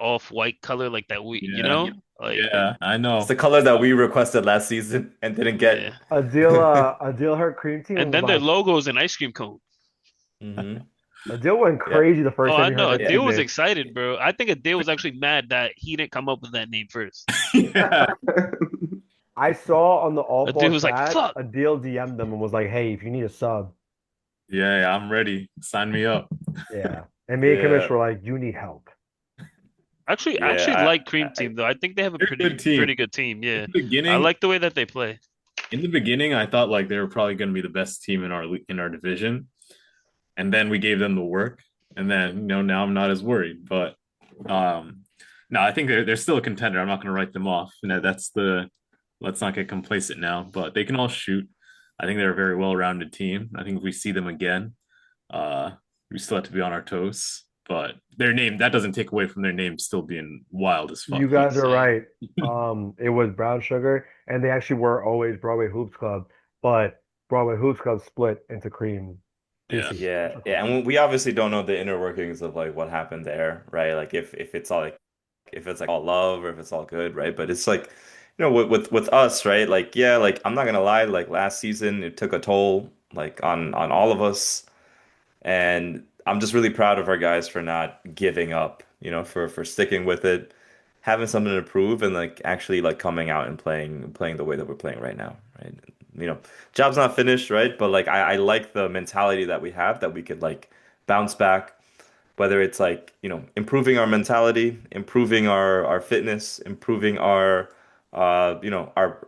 off-white color, like that Yeah, like yeah, I It's the know. color that we requested last season and didn't get. yeah. Adil, her cream team And was then their like logo is an ice cream cone. Hmm. Adil went Yeah. crazy the Oh, first time I he heard know. that Yeah. Adele team was name. excited, bro. I think Adele was actually mad that he didn't come up with that name first. Yeah, I saw on the all ball Adele was like, chat, "Fuck." Adil DM'd them and was like, "Hey, if you need a sub, yeah, I'm ready. Sign me up. yeah." And me and Kamish Yeah. were like, "You need help." Actually, I actually Yeah. like Cream Team though. I think they have a They're a good team. pretty good team. In Yeah, the I beginning, like the way that they play. I thought like they were probably going to be the best team in our division, and then we gave them the work, and then now I'm not as worried. But um, no, I think they're still a contender. I'm not going to write them off. That's the let's not get complacent now. But they can all shoot. I think they're a very well-rounded team. I think if we see them again, uh, we still have to be on our toes. But their name that doesn't take away from their name still being wild as You fuck. guys are Insane. right. It was Brown Sugar, and they actually were always Broadway Hoops Club, but Broadway Hoops Club split into Cream Yeah. TC. Yeah. Yeah. And we obviously don't know the inner workings of like what happened there, right? Like if it's all like if it's like all love or if it's all good, right? But it's like, with us, right? Like, yeah, like I'm not gonna lie, like last season it took a toll like on all of us. And I'm just really proud of our guys for not giving up, for sticking with it, having something to prove and like actually like coming out and playing the way that we're playing right now, right? You know, job's not finished, right? But like I like the mentality that we have that we could like bounce back, whether it's like, improving our mentality, improving our fitness, improving our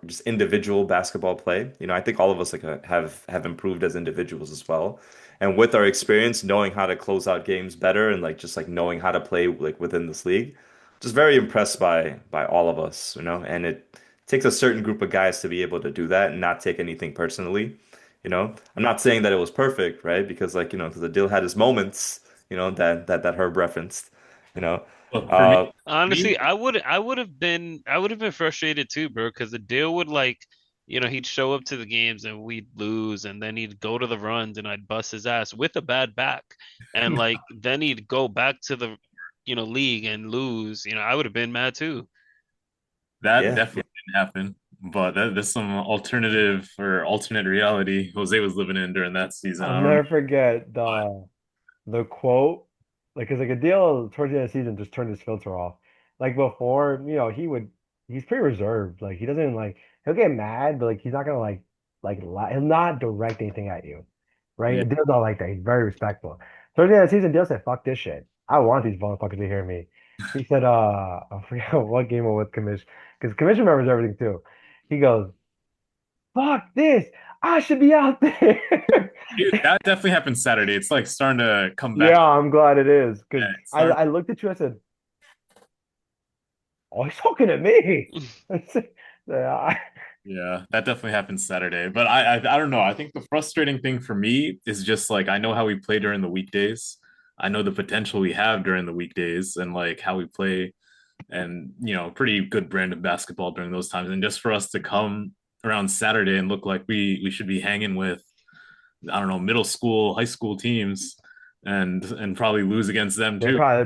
just individual basketball play. I think all of us like have improved as individuals as well. And with our experience, knowing how to close out games better and like just like knowing how to play like within this league, just very impressed by all of us. And it takes a certain group of guys to be able to do that and not take anything personally. I'm not saying that it was perfect, right? Because like, because the deal had his moments, that Herb referenced, you know. Look, Uh, Honestly, me, I would have been frustrated too, bro, because the deal would like, he'd show up to the games and we'd lose, and then he'd go to the runs and I'd bust his ass with a bad back, and like then he'd go back to the, league and lose. I would have been mad too. that yeah, definitely didn't happen. But there's some alternative or alternate reality Jose was living in during that season. I'll I don't know. never forget the quote, like, cause like a deal towards the end of the season just turned his filter off. Like before, he's pretty reserved. Like he doesn't like he'll get mad, but like he's not gonna he'll not direct anything at you, right? Yeah. And Dale's not like that. He's very respectful. Towards the end of the season, Dale said, "Fuck this shit. I want these motherfuckers to hear me." He said, I forget what game it was, commission, because commission remembers everything too. He goes, "Fuck this. I should be out there." That definitely happened Saturday. It's like starting to come back. Yeah, I'm glad it is Yeah, because it's I, starting, I looked at you. I said, "Oh, he's talking to me." Yeah, yeah, that definitely happened Saturday. But I don't know. I think the frustrating thing for me is just like I know how we play during the weekdays. I know the potential we have during the weekdays and like how we play and pretty good brand of basketball during those times. And just for us to come around Saturday and look like we should be hanging with I don't know middle school, high school teams and probably lose against them they too. probably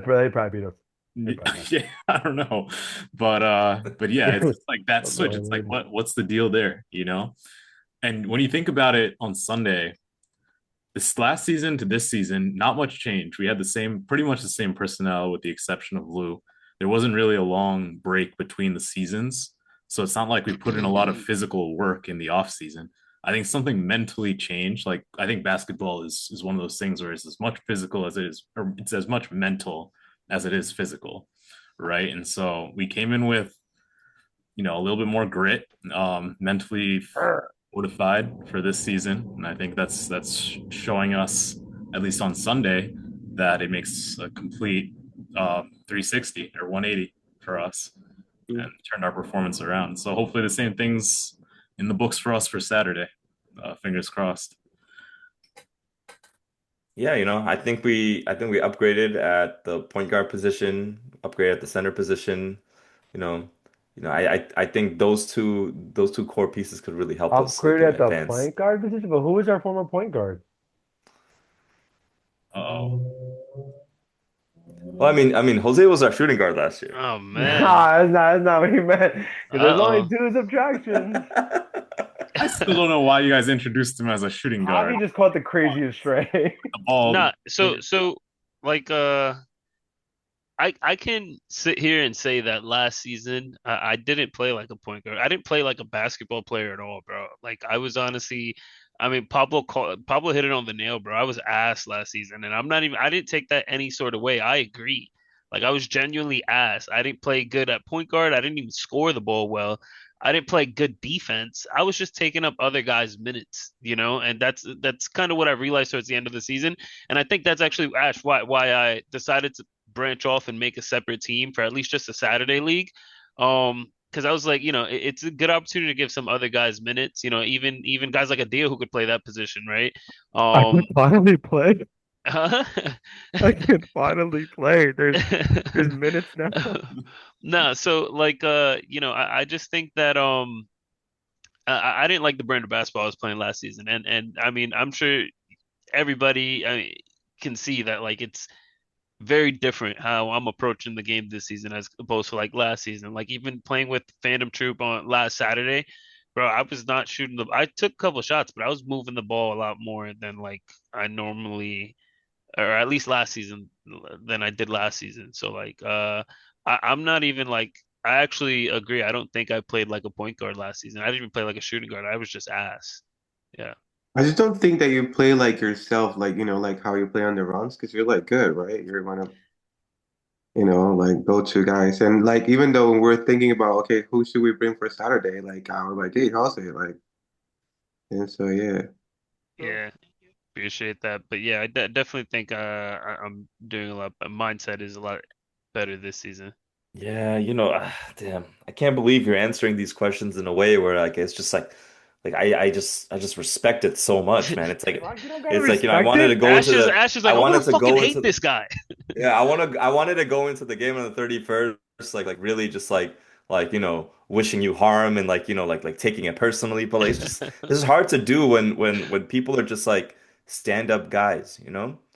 beat us. They probably Yeah, I don't know. But yeah, it's beat us. just like that switch. It's like what's the deal there? And when you think about it on Sunday, this last season to this season, not much change. We had pretty much the same personnel with the exception of Lou. There wasn't really a long break between the seasons. So it's not like we put in a lot of physical work in the off season. I think something mentally changed. Like I think basketball is one of those things where it's as much physical as it is, or it's as much mental as it is physical, right? And so we came in with a little bit more grit, mentally fortified for this season, and I think that's showing us at least on Sunday that it makes a complete 360 or 180 for us Mm. and turned our performance around. So hopefully the same things in the books for us for Saturday. Fingers crossed. Yeah, I think we upgraded at the point guard position, upgraded at the center position. You know, I think those two core pieces could really help us like Upgraded at the advance. point guard position, but who was our former point guard? Oh, Well, I mean, Jose was our shooting guard last year. Oh man. Nah, that's not what he meant. 'Cause there's only Uh-oh. two subtractions. I still don't know why you guys introduced him as a shooting guard. Javi just caught the craziest stray. The ball. Nah, so like I can sit here and say that last season I didn't play like a point guard. I didn't play like a basketball player at all, bro. Like I was honestly, I mean Pablo hit it on the nail, bro. I was ass last season, and I didn't take that any sort of way. I agree. Like I was genuinely ass. I didn't play good at point guard. I didn't even score the ball well. I didn't play good defense. I was just taking up other guys' minutes, and that's kind of what I realized towards the end of the season. And I think that's actually Ash why I decided to branch off and make a separate team for at least just a Saturday league. Because I was like, it's a good opportunity to give some other guys minutes. Even guys like Adia who could play that position, right? I can finally play. Huh? I can finally play. There's minutes now. No, so like I just think that I didn't like the brand of basketball I was playing last season, and I mean I'm sure everybody can see that like it's very different how I'm approaching the game this season as opposed to like last season. Like even playing with Phantom Troop on last Saturday, bro, I was not shooting I took a couple shots, but I was moving the ball a lot more than like I normally, or at least last season than I did last season. So like I'm not even like I actually agree. I don't think I played like a point guard last season. I didn't even play like a shooting guard. I was just ass. Yeah. I just don't think that you play like yourself, like like how you play on the runs, because you're like good, right? You're one of like go-to guys, and like even though we're thinking about okay, who should we bring for Saturday? Like we're like, hey, Jose, like, and so yeah. Yeah. Appreciate that. But yeah, I definitely think I'm doing a lot. My mindset is a lot better this season. Yeah, damn, I can't believe you're answering these questions in a way where like it's just like I just respect it so much, man. It's like Fuck, you don't gotta it's like I respect wanted to it. go into Ash is I like, I'm gonna wanted to fucking go hate into this guy. yeah, I wanted to go into the game on the 31st, like really just like wishing you harm and like taking it personally, but like this is hard to do when people are just like stand-up guys.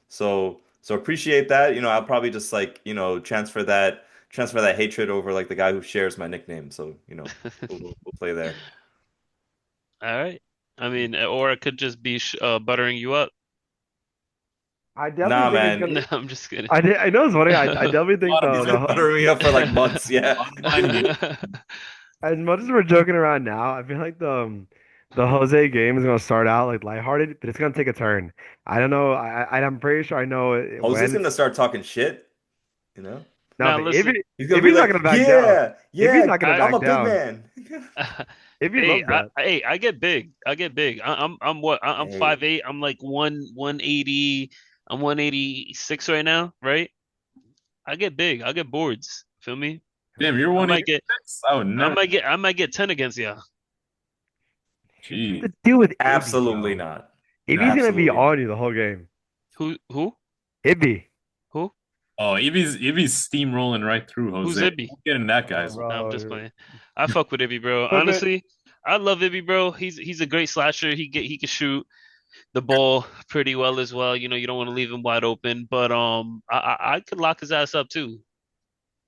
So appreciate that. I'll probably just like transfer that hatred over like the guy who shares my nickname. So we'll play there. All right. I mean, or it could just be buttering you up. I definitely Nah, think it's man. No, gonna. I'm just kidding. I know it's funny. I definitely think He's He's been buttering me up for like months. Yeah. as much as we're joking around now, I feel like the Jose game is gonna start out like lighthearted, but it's gonna take a turn. I don't know. I'm pretty sure I know Jose's when. gonna start talking shit, you know? No, Now but listen, He's gonna be Ibby's not like, gonna back down. yeah, Ibby's yeah, not gonna I I'm back a big down. man. Ibby hey, loves that. I get big. I get big. I'm what? I'm Hey, 5'8". I'm like 180. I'm 186 right now, right? I get big. I get boards. Feel me? Damn, you're I might get 186? I would never. I might get 10 against you. You Gee. have to deal with Ibby, absolutely bro. not. Ibby's gonna be Absolutely on not. you the whole game. Who? Ibby, Who? Oh, Ibby's steamrolling right through Who's Jose. Ibby? Don't get in that oh, guy's. No, I'm just bro. playing. I fuck with Ibby, bro. Equipment. Honestly, I love Ibby, bro. He's a great slasher. He can shoot the ball pretty well as well. You don't want to leave him wide open, but I could lock his ass up too.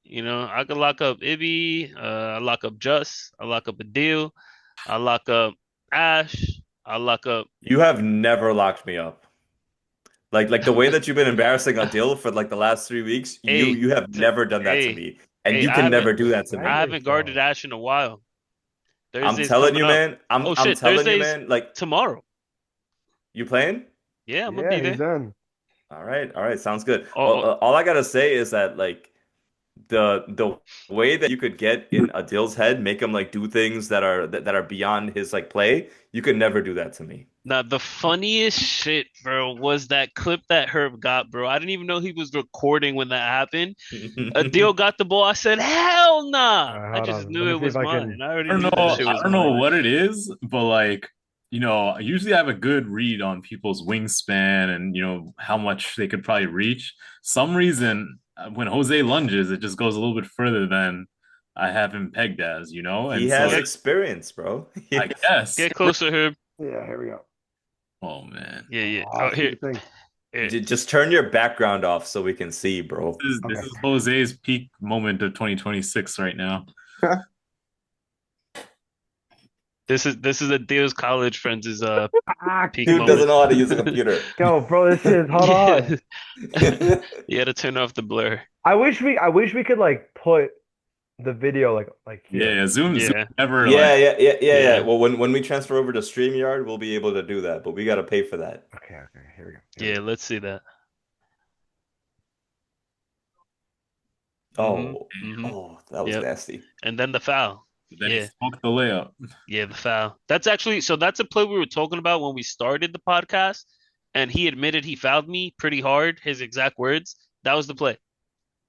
I could lock up Ibby. I lock up Just. I lock up Adil. I lock up Ash. I lock up. You have never locked me up. Like the way that you've been embarrassing Adil for like the last 3 weeks, you Hey, you have never done that to hey, me, and hey! you can never do that to I me. Defend haven't guarded yourself. Ash in a while. I'm Thursday's telling coming you, up. man. Oh I'm shit, telling you, Thursday's man. Like, tomorrow. you playing? Yeah, I'm gonna Yeah, be he's there. in. All right, sounds good. Oh, Well, all I gotta say is that like the way that you could get in Adil's head, make him like do things that are beyond his like play, you could never do that to me. now the funniest shit, bro, was that clip that Herb got, bro. I didn't even know he was recording when that happened. Adil got the ball. I said, "Hell nah!" I Hold just on. Let knew me it see if was I mine. can. I already I don't knew that know. shit I was don't know mine. what it is, but like, usually I have a good read on people's wingspan and how much they could probably reach. Some reason when Jose lunges, it just goes a little bit further than I have him pegged as, He and so has experience, bro. I guess. Get closer, Herb. Yeah, here we go. Oh man, Yeah, yeah. Oh, Oh, shoot here, the thing. here. Just turn your background off so we can see, bro. this Okay. is Jose's peak moment of 2026 right now. This is Adil's college friends' Ah, peak Dude doesn't moment. know how to use a computer. yo, bro, this is. Hold on. Yeah. You had to turn off the blur. I wish we could like put the video like Yeah, here. yeah. Zoom Yeah, never like. Yeah. yeah, Well, when we transfer over to StreamYard, we'll be able to do that, but we gotta pay for that. Okay, here we go. Here we yeah. go. Let's see that. Hmm. Oh, Hmm. oh, that was Yep. nasty. And then the foul. Then he Yeah, smoked the layup. yeah, the foul. That's a play we were talking about when we started the podcast, and he admitted he fouled me pretty hard. His exact words. That was the play.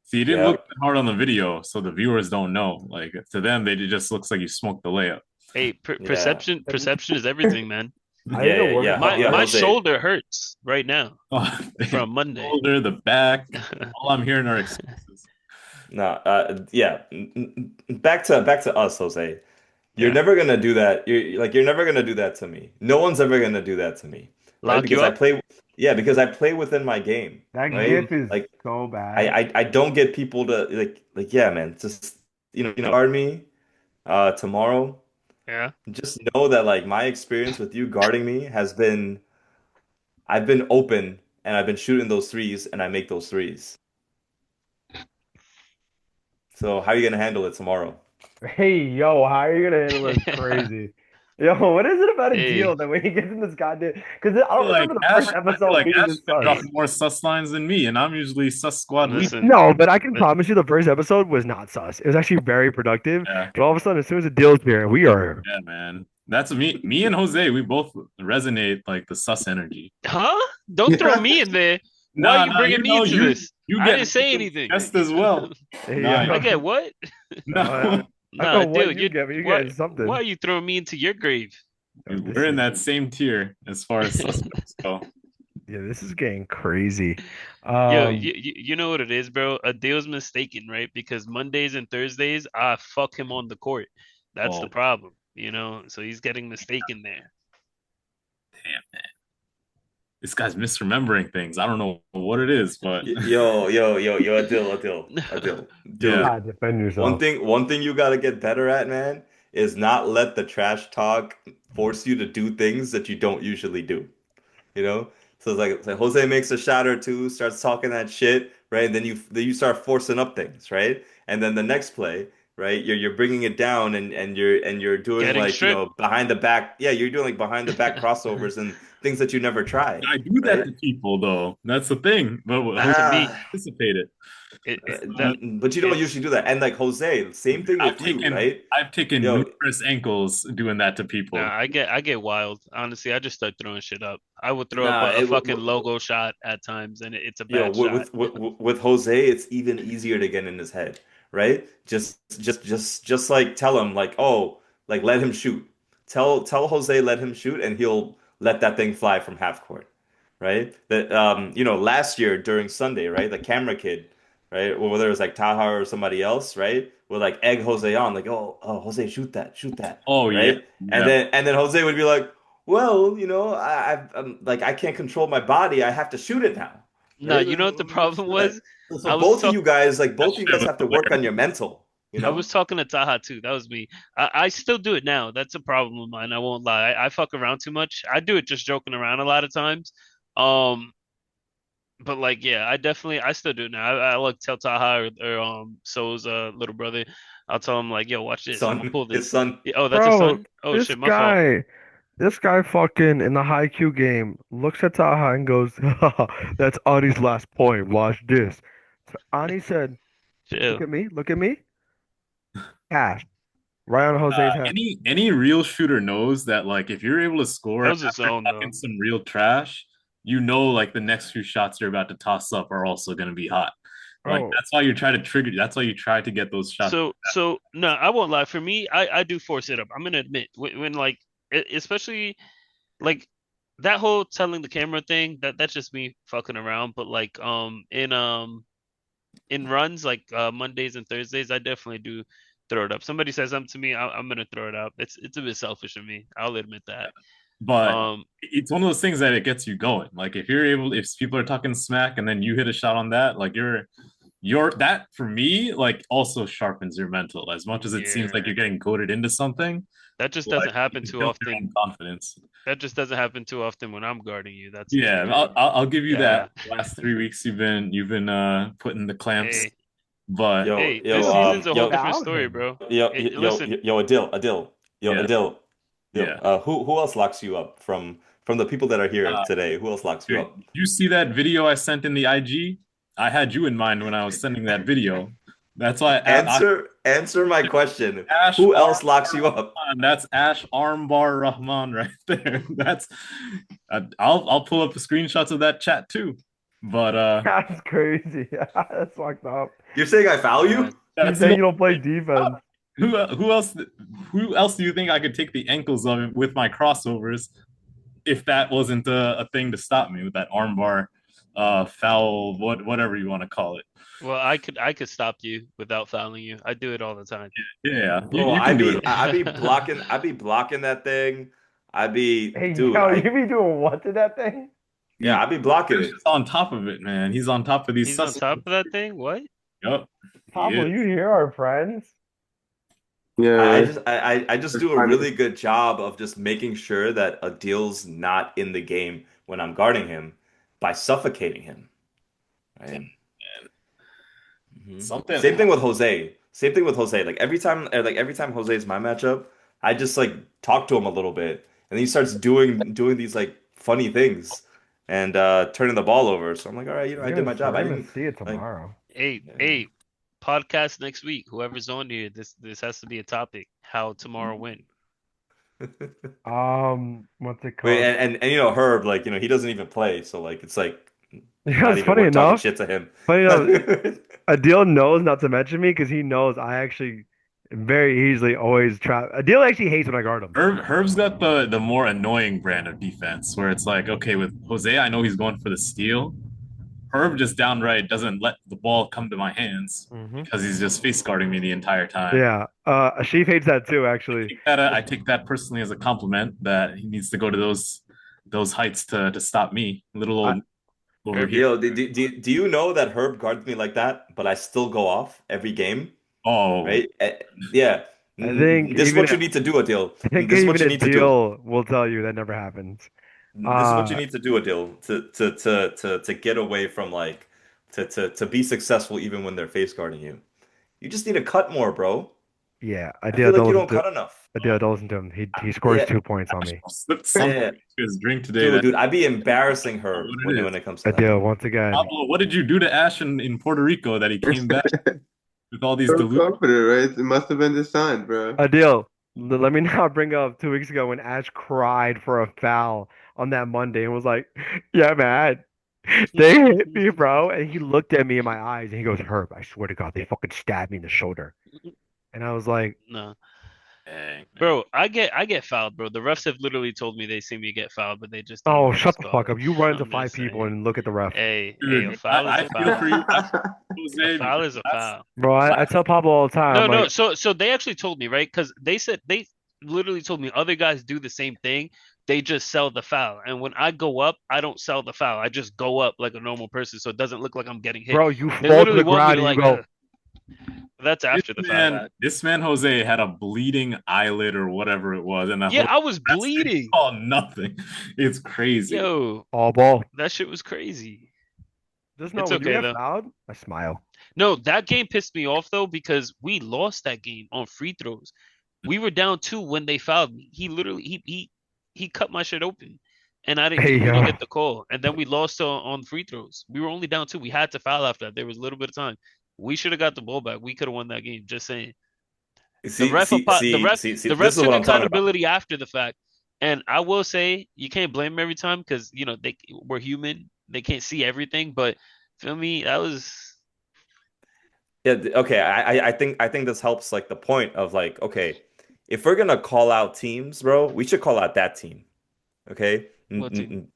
See, he didn't Yeah. look that hard on the video, so the viewers don't know. Like to them, it just looks like you smoked the layup. Hey, Yeah. perception is everything, man. I didn't know where. My Yeah, my Jose. shoulder hurts right now Oh, from Monday. shoulder, the back. All I'm hearing are excuses. No, yeah. Back to us, Jose. You're Yeah. never gonna do that. You're never gonna do that to me. No one's ever gonna do that to me, right? Lock you up? Because I play within my game, That right? GIF is Like so bad. I don't get people to yeah, man, just guard me tomorrow. Yeah. Just know that like my experience with you guarding me has been I've been open and I've been shooting those threes and I make those threes. So how are you gonna handle it tomorrow? Hey, yo, how are you gonna handle this? Crazy. Yo, what is it about a Hey, deal that when he gets in this goddamn? Because I don't remember the first I feel episode like being Ash this been sus. dropping more sus lines than me, and I'm usually sus squad leader. listen. No, but I can li- promise you the first episode was not sus. It was actually very productive. Yeah, But all of a sudden, as soon as the deal's here, we are. yeah, man. That's me. Me and Jose, we both resonate like the sus energy. Huh? Don't throw me in there. Why Nah, are you nah, bringing me into you this? you I get didn't say anything. just as well. Hey, Nah, yo. I get what? No, No, I don't Nah, know what dude, you get, but you why get something. why are you throwing me into your grave? Yo, this we're in is- that same tier as far as suspects go. Yeah, this is getting crazy. Yo, Um, you know what it is, bro? Adil's mistaken, right? Because Mondays and Thursdays, I fuck him on the court. That's the Oh, problem, you know? So he's getting mistaken there. damn, man. This guy's misremembering things. I don't know what it is, but Adil, yeah. God, defend yourself. one thing you gotta get better at, man, is not let the trash talk force you to do things that you don't usually do. You know? So it's like Jose makes a shot or two, starts talking that shit, right? And then you start forcing up things, right? And then the next play, right? You're bringing it down and you're doing Getting like, stripped. behind the back. Yeah, you're doing like behind the back crossovers and things that you never try, I do that right? to people, though. That's the thing. But Not to me. anticipate it. But you don't it's usually do that. And like Jose, same thing with you, right? I've taken Yo, numerous ankles doing that to people. Nah, I get wild. Honestly, I just start throwing shit up. I would throw up nah, a fucking logo shot at times, and it's a yo, bad shot. with Jose, it's even easier to get in his head, right? Just like tell him like, oh, like let him shoot. Tell Jose let him shoot, and he'll let that thing fly from half court, right? That last year during Sunday, right? The camera kid, right? Or whether it was like Taha or somebody else, right? Would like egg Jose on, like, oh, Jose, shoot that, Oh yeah, right? And then Jose would be like, well, I'm like I can't control my body. I have to shoot it now. No, Right? you know what the problem was? So I was both of talk you guys, like both of you That guys shit have to was work on your mental, you I know? was talking to Taha too. That was me. I still do it now. That's a problem of mine. I won't lie. I fuck around too much. I do it just joking around a lot of times. Um, but like, yeah, I still do now. I like tell Taha or So's little brother. I'll tell him like, yo, watch this. I'm gonna Son, pull his this. son. Yeah, oh, that's his Bro, son. Oh this shit, my fault. guy, this guy fucking in the high Q game looks at Taha and goes, "That's Ani's last point. Watch this." So Ani said, "Look Chill. at me, look at me." Cash right on Jose's head. Any real shooter knows that like if you're able to score That was his after own talking though. some real trash, you know like the next few shots you're about to toss up are also going to be hot. Like Bro, that's why you try to trigger. That's why you try to get those shots. So no, I won't lie. For me, I do force it up. I'm gonna admit when like especially like that whole telling the camera thing, that's just me fucking around. But like in runs like Mondays and Thursdays, I definitely do throw it up. Somebody says something to me, I'm gonna throw it up. It's a bit selfish of me. I'll admit that. But Um, it's one of those things that it gets you going. Like if people are talking smack and then you hit a shot on that, like you're that for me, like also sharpens your mental as much as it seems yeah, like you're getting goaded into something. that just Like doesn't happen it too builds your own often. confidence. That just doesn't happen too often when I'm guarding you. That's for Yeah, sure. I'll give you Yeah. that. The last 3 weeks you've been putting the clamps, Hey, but hey, this Yo, season's a whole yo, different fouled story, him. bro. Hey, yo, listen, Adil, yeah, Adil. yeah. Who else locks you up from the people that are here Uh, today? Who else locks you Dude, up? you see that video I sent in the IG? I had you in mind when I was sending that video. That's why Answer my question. Ash Who else locks Armbar you up? Rahman. That's Ash Armbar Rahman right there. That's I'll pull up the screenshots of that chat too. But That's crazy. That's fucked up. You're saying I foul uh, you? He's that's saying no you don't play defense. who else do you think I could take the ankles of with my crossovers if that wasn't a thing to stop me with that armbar foul whatever you want to call it. well, I could stop you without fouling you. I do it all the time. Yeah, Bro, you can do it. I be blocking that thing. I be, Hey, dude, yo, you be doing what to that thing? yeah, I be blocking He's it. on top of it, man. He's on top of these He's on sus. top of that thing? What? Yup, he Pablo, is. you hear our friends? Yeah, I just it's do a funny. really good job of just making sure that Adil's not in the game when I'm guarding him by suffocating him, right? Something. Same thing with Jose. Same thing with Jose. Like every time Jose is my matchup, I just like talk to him a little bit, and he starts doing these like funny things and turning the ball over. So I'm like, all right, You're I did gonna, my job. we're I gonna didn't see it like. tomorrow. Hey, hey, podcast next week. Whoever's on here, this has to be a topic. How tomorrow win. What's it Wait, called? and you know Herb, like he doesn't even play, so like it's like Yeah, not it's even funny worth talking enough. shit to him. Funny enough, Adil knows not to mention me because he knows I actually very easily always try. Adil actually hates when I guard him. Herb's got the more annoying brand of defense where it's like, okay, with Jose, I know he's going for the steal. Herb just downright doesn't let the ball come to my hands Hmm. because he's just face guarding me the entire time. Yeah, Ashif hates that too, actually. I take that personally as a compliment that he needs to go to those heights to stop me. Little I, old over Herb, here. Yo, do you know that Herb guards me like that, but I still go off every game, Oh, right? Yeah. I think This is even what you need to do, Adil. I think This is what even you need to do. Adil will tell you that never happens. This is what you Uh, need to do, Adil, to get away from like to be successful even when they're face guarding you. You just need to cut more, bro. yeah, I feel Adil like you don't don't listen cut to enough. Adil don't listen to him. He scores Yeah, 2 points on me. slipped something yeah. to his drink today. Dude, That I'd be embarrassing Herb what when it is. it comes to that. Adil, once again, Pablo, what did you do to Ash in Puerto Rico that he came back with all these So delusions? confident, right? It must have been the sign, bro. Adil, let me now bring up 2 weeks ago when Ash cried for a foul on that Monday and was like, "Yeah, man, they hit me, bro." And he looked at me in my eyes and he goes, "Herb, I swear to God, they fucking stabbed me in the shoulder." And I was like, no. Dang, man. Bro, I get fouled, bro. The refs have literally told me they see me get fouled, but they just don't "Oh, always shut the call fuck it. up. You run into I'm five just people saying. and look at the ref." Hey, a Dude, foul is a I feel foul. for you, A Jose, foul because is a foul. Bro, I tell Pablo all the time, No, I'm no. like, So they actually told me, right? Because they literally told me other guys do the same thing. They just sell the foul, and when I go up, I don't sell the foul. I just go up like a normal person, so it doesn't look like I'm getting hit. "Bro, you They fall to literally the want me ground to and you like. go, That's after the fact. this man Jose had a bleeding eyelid or whatever it was, and the Yeah, whole I was rest didn't bleeding. call nothing. It's crazy. all Yo, ball." that shit was crazy. Just know It's when you okay get though. fouled, I smile. No, that game pissed me off though because we lost that game on free throws. We were down two when they fouled me. He literally he cut my shit open, and Hey, we didn't yo. get the call. And then we lost on free throws. We were only down two. We had to foul after that. There was a little bit of time. We should have got the ball back. We could have won that game. Just saying. See, The this ref is what took I'm talking about. accountability after the fact. And I will say you can't blame them every time because we're human. They can't see everything. But feel me, that was Yeah, okay. I think this helps like the point of like, okay, if we're gonna call out teams, bro, we should call out that team. Okay? what team?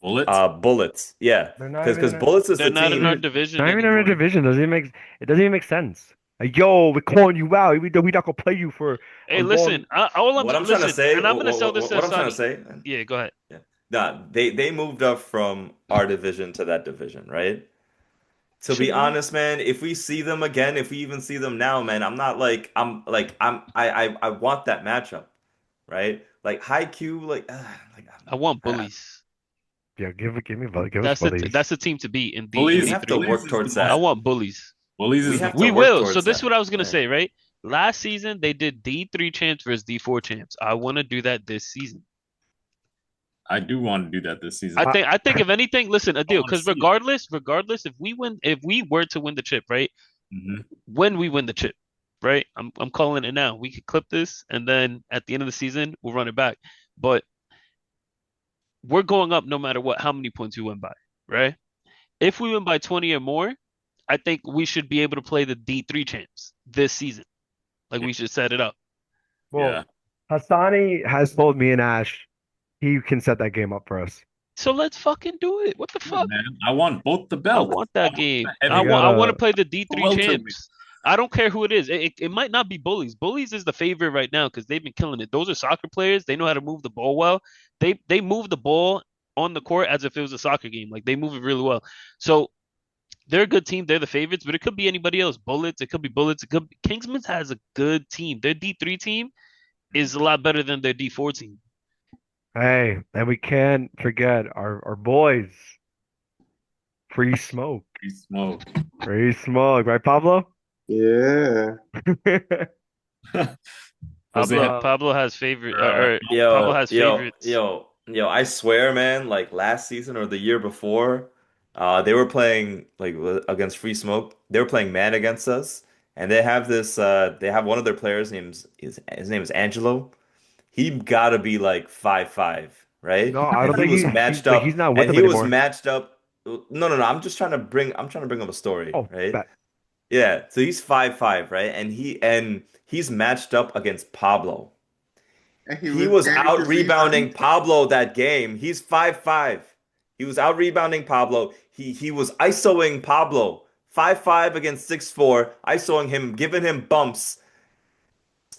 Bullets? Bullets. Yeah. They're not Because even Bullets is They're the not in our team. division not even in our anymore. division. It doesn't even make sense. Like, yo, we're calling you out. We not gonna play you for a Hey, listen, long. What I'm trying to listen, say, and I'm gonna sell this to what I'm trying to Asani. say, Yeah, go ahead. yeah. Nah, they moved up from our division to that division, right? To be True. honest, man, if we see them again, if we even see them now, man, I'm not like I want that matchup, right? Like high Q, I want uh, bullies. Yeah, give us That's bullies. the team to beat in we D have to three. work Bullies is the towards I most. that. want bullies. Bullies We is the have to We most. work will. So towards this is that. what I was gonna Yeah. say, right? Last season they did D3 champs versus D4 champs. I want to do that this season. I do want to do that this season. I think if anything, listen, I Adil, want to because see it. regardless, if we were to win the chip, right? Hmm. When we win the chip, right? I'm calling it now. We could clip this, and then at the end of the season, we'll run it back. But we're going up no matter what, how many points we win by, right? If we win by 20 or more, I think we should be able to play the D3 champs this season. Like Yeah. we should set it up. Well, Yeah. Hassani has told me and Ash he can set that game up for us. So let's fucking do it. What the Yeah, fuck? man. I want both the I belts. want I that want game. the We I heavyweight, want to gotta play the the D3 welterweight. champs. I don't care who it is. It might not be Bullies. Bullies is the favorite right now because they've been killing it. Those are soccer players. They know how to move the ball well. They move the ball on the court as if it was a soccer game. Like they move it really well. So they're a good team. They're the favorites, but it could be anybody else. Bullets. It could be Bullets. It could be, Kingsman's has a good team. Their D3 team is a lot better than their D4 team. Hey, and we can't forget our boys. Free smoke. Free smoke. Free smoke, right, Pablo? Yeah. Jose had, Pablo has favorite uh, or Pablo has favorites. I swear, man, like last season or the year before, they were playing like against Free Smoke. They were playing man against us, and they have one of their players names his name is Angelo. He gotta be like 5'5", right? No, I And don't he think was matched he's up, not with and them he was anymore. matched up. No. I'm trying to bring up a story, Oh, right? bet. Yeah, so he's 5'5", right? And he's matched up against Pablo. And he He was was getting out his rebounding rebound. Pablo that game. He's 5'5". He was out rebounding Pablo. He was ISOing Pablo. 5'5" against 6'4", ISOing him, giving him bumps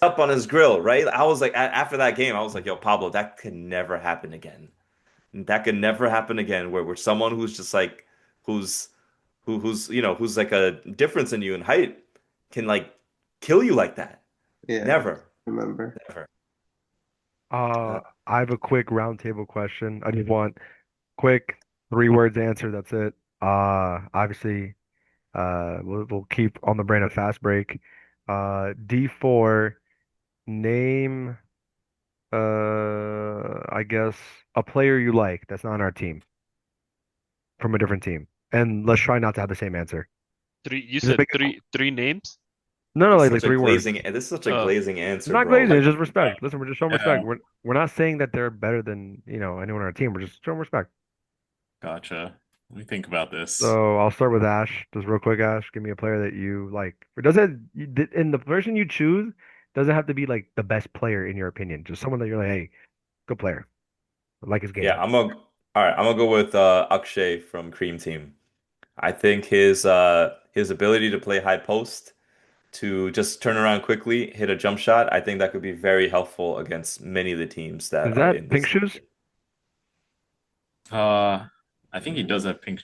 up on his grill, right? I was like, after that game, I was like, yo, Pablo, that could never happen again. That could never happen again where someone who's just like who's who's like a difference in you in height can like kill you like that. Yeah, Never. remember. Never. Uh, Uh, I have a quick roundtable question. I just want quick 3 words answer. That's it. Obviously, we'll keep on the brain of fast break. D4, name, I guess a player you like that's not on our team from a different team, and let's try not to have the same answer. Three. You Just said make it, three names. no, This is like such a 3 words. glazing this is such a Oh, glazing It's answer, not bro. glazing. It's Like just respect. Listen, we're just showing yeah, respect. We're not saying that they're better than anyone on our team. We're just showing respect. gotcha. Let me think about this. So I'll start with Ash. Just real quick, Ash, give me a player that you like. And the person you choose doesn't have to be like the best player in your opinion. Just someone that you're like, hey, good player. I like his yeah, game. all right, I'm gonna go with Akshay from Cream Team. I think his ability to play high post, to just turn around quickly, hit a jump shot, I think that could be very helpful against many of the teams that Is are that in Pink this Shoes? division. I think he does have pink.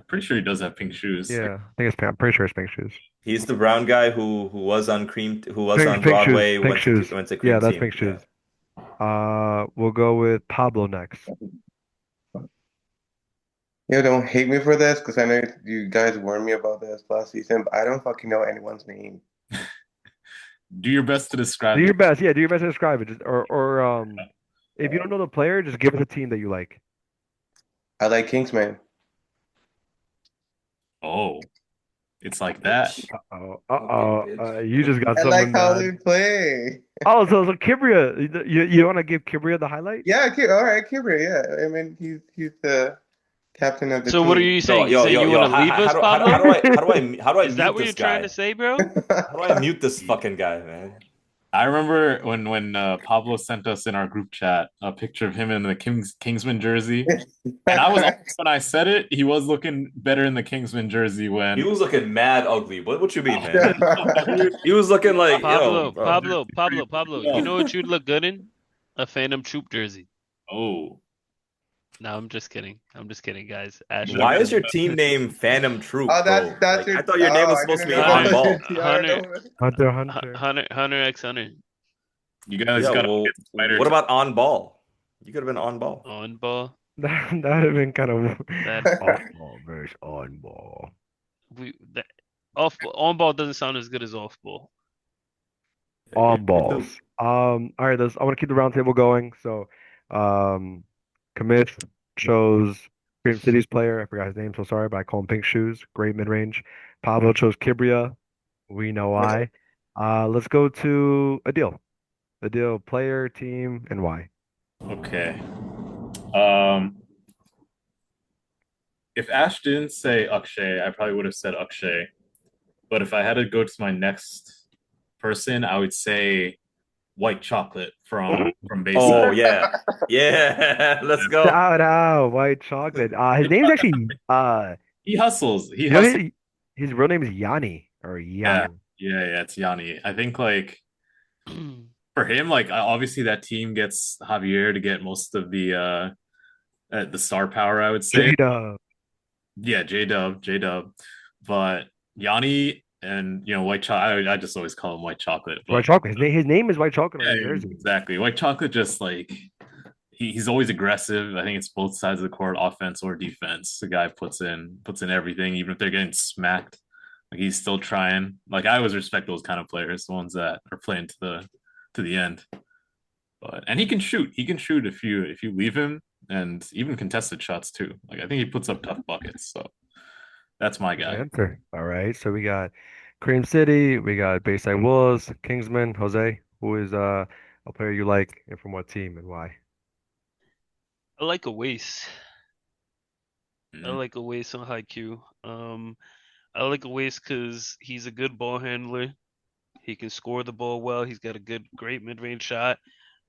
Pretty sure he does have pink shoes. Yeah, I think it's Pink. I'm pretty sure it's Pink Shoes. He's the brown guy who was on who was on Pink Shoes. Broadway, Pink Shoes. went to Yeah, Cream that's Team. Pink Yeah. Shoes. We'll go with Pablo next. Yo, don't hate me for this because I know you guys warned me about this last season, but I don't fucking know anyone's name. Do your best to Do describe your the. best. Yeah, do your best to describe it. Just, or if you don't know the player, just give us a team that you like. I like Kingsman. Oh, it's like that. Bitch. Uh-oh. Okay, Uh-oh. bitch. You just got I like someone how mad. they play. Oh, so Kibria, you want to give Kibria the highlight? Yeah, all right, Kibra. Yeah, I mean he's the captain of the So what are team. you Yo, saying? You yo, saying yo, you want yo. to leave us, How Pablo? do I Is that mute what you're this trying to guy? say, bro? How do I mute this fucking guy, man? I remember when Pablo sent us in our group chat a picture of him in the Kingsman jersey, and I was honest when I said it. He was looking better in the Kingsman jersey He when. was looking mad ugly. What you mean, man? He was looking like, yo, Pablo, bro. Pablo, Pablo, Pablo. You know what you'd look good in? A Phantom Troop jersey. Oh, No, I'm just kidding. I'm just kidding, guys. Ash, I'm Why is kidding. your team name Phantom Troop, Oh, bro? that's Like, your. I thought your name Oh, was I supposed to didn't be know that On Hunter, was your Ball. TR. Hunter, No. Hunter. Hunter X Hunter. you guys Yeah, got to well, get Spider. what about On Ball? You could have been On Ball. On ball. That would have been kind of That off ball versus on ball. we that off on ball doesn't sound as good as off ball. On Me too. balls. All right, I want to keep the round table going. So, um, Commish chose Cream City's player. I forgot his name, so sorry, but I call him Pink Shoes. Great mid range. Pablo chose Kibria. We know why. Let's go to Adil. Adil, player, team, and why. Okay. Um, if Ash didn't say Akshay, I probably would have said Akshay. But if I had to go to my next person, I would say White Chocolate from Bayside. Oh yeah, yeah. Let's go. Shout out, white chocolate. His name's actually He hustles. He you know hustles. his real name is Yanni or Yeah, Yanni. yeah. It's Yanni. I think like for him, like obviously that team gets Javier to get most of the star power. I would say. Jada. Yeah, J Dub. But Yanni and White Chocolate. I just always call him White Chocolate. White But chocolate. His name is white chocolate on yeah, his jersey. exactly. White Chocolate just like he's always aggressive. I think it's both sides of the court, offense or defense. The guy puts in everything, even if they're getting smacked. Like he's still trying. Like I always respect those kind of players, the ones that are playing to the end. But and he can shoot. He can shoot if you leave him, and even contested shots too. Like I think he puts up tough buckets. So that's my Good guy. answer. All right. So we got Cream City, we got Bayside Wolves, Kingsman, Jose, who is a player you like and from what team and why? I like a waste. I Mhm. like a waste on Haikyuu. I like a waste because he's a good ball handler. He can score the ball well. He's got a great mid-range shot.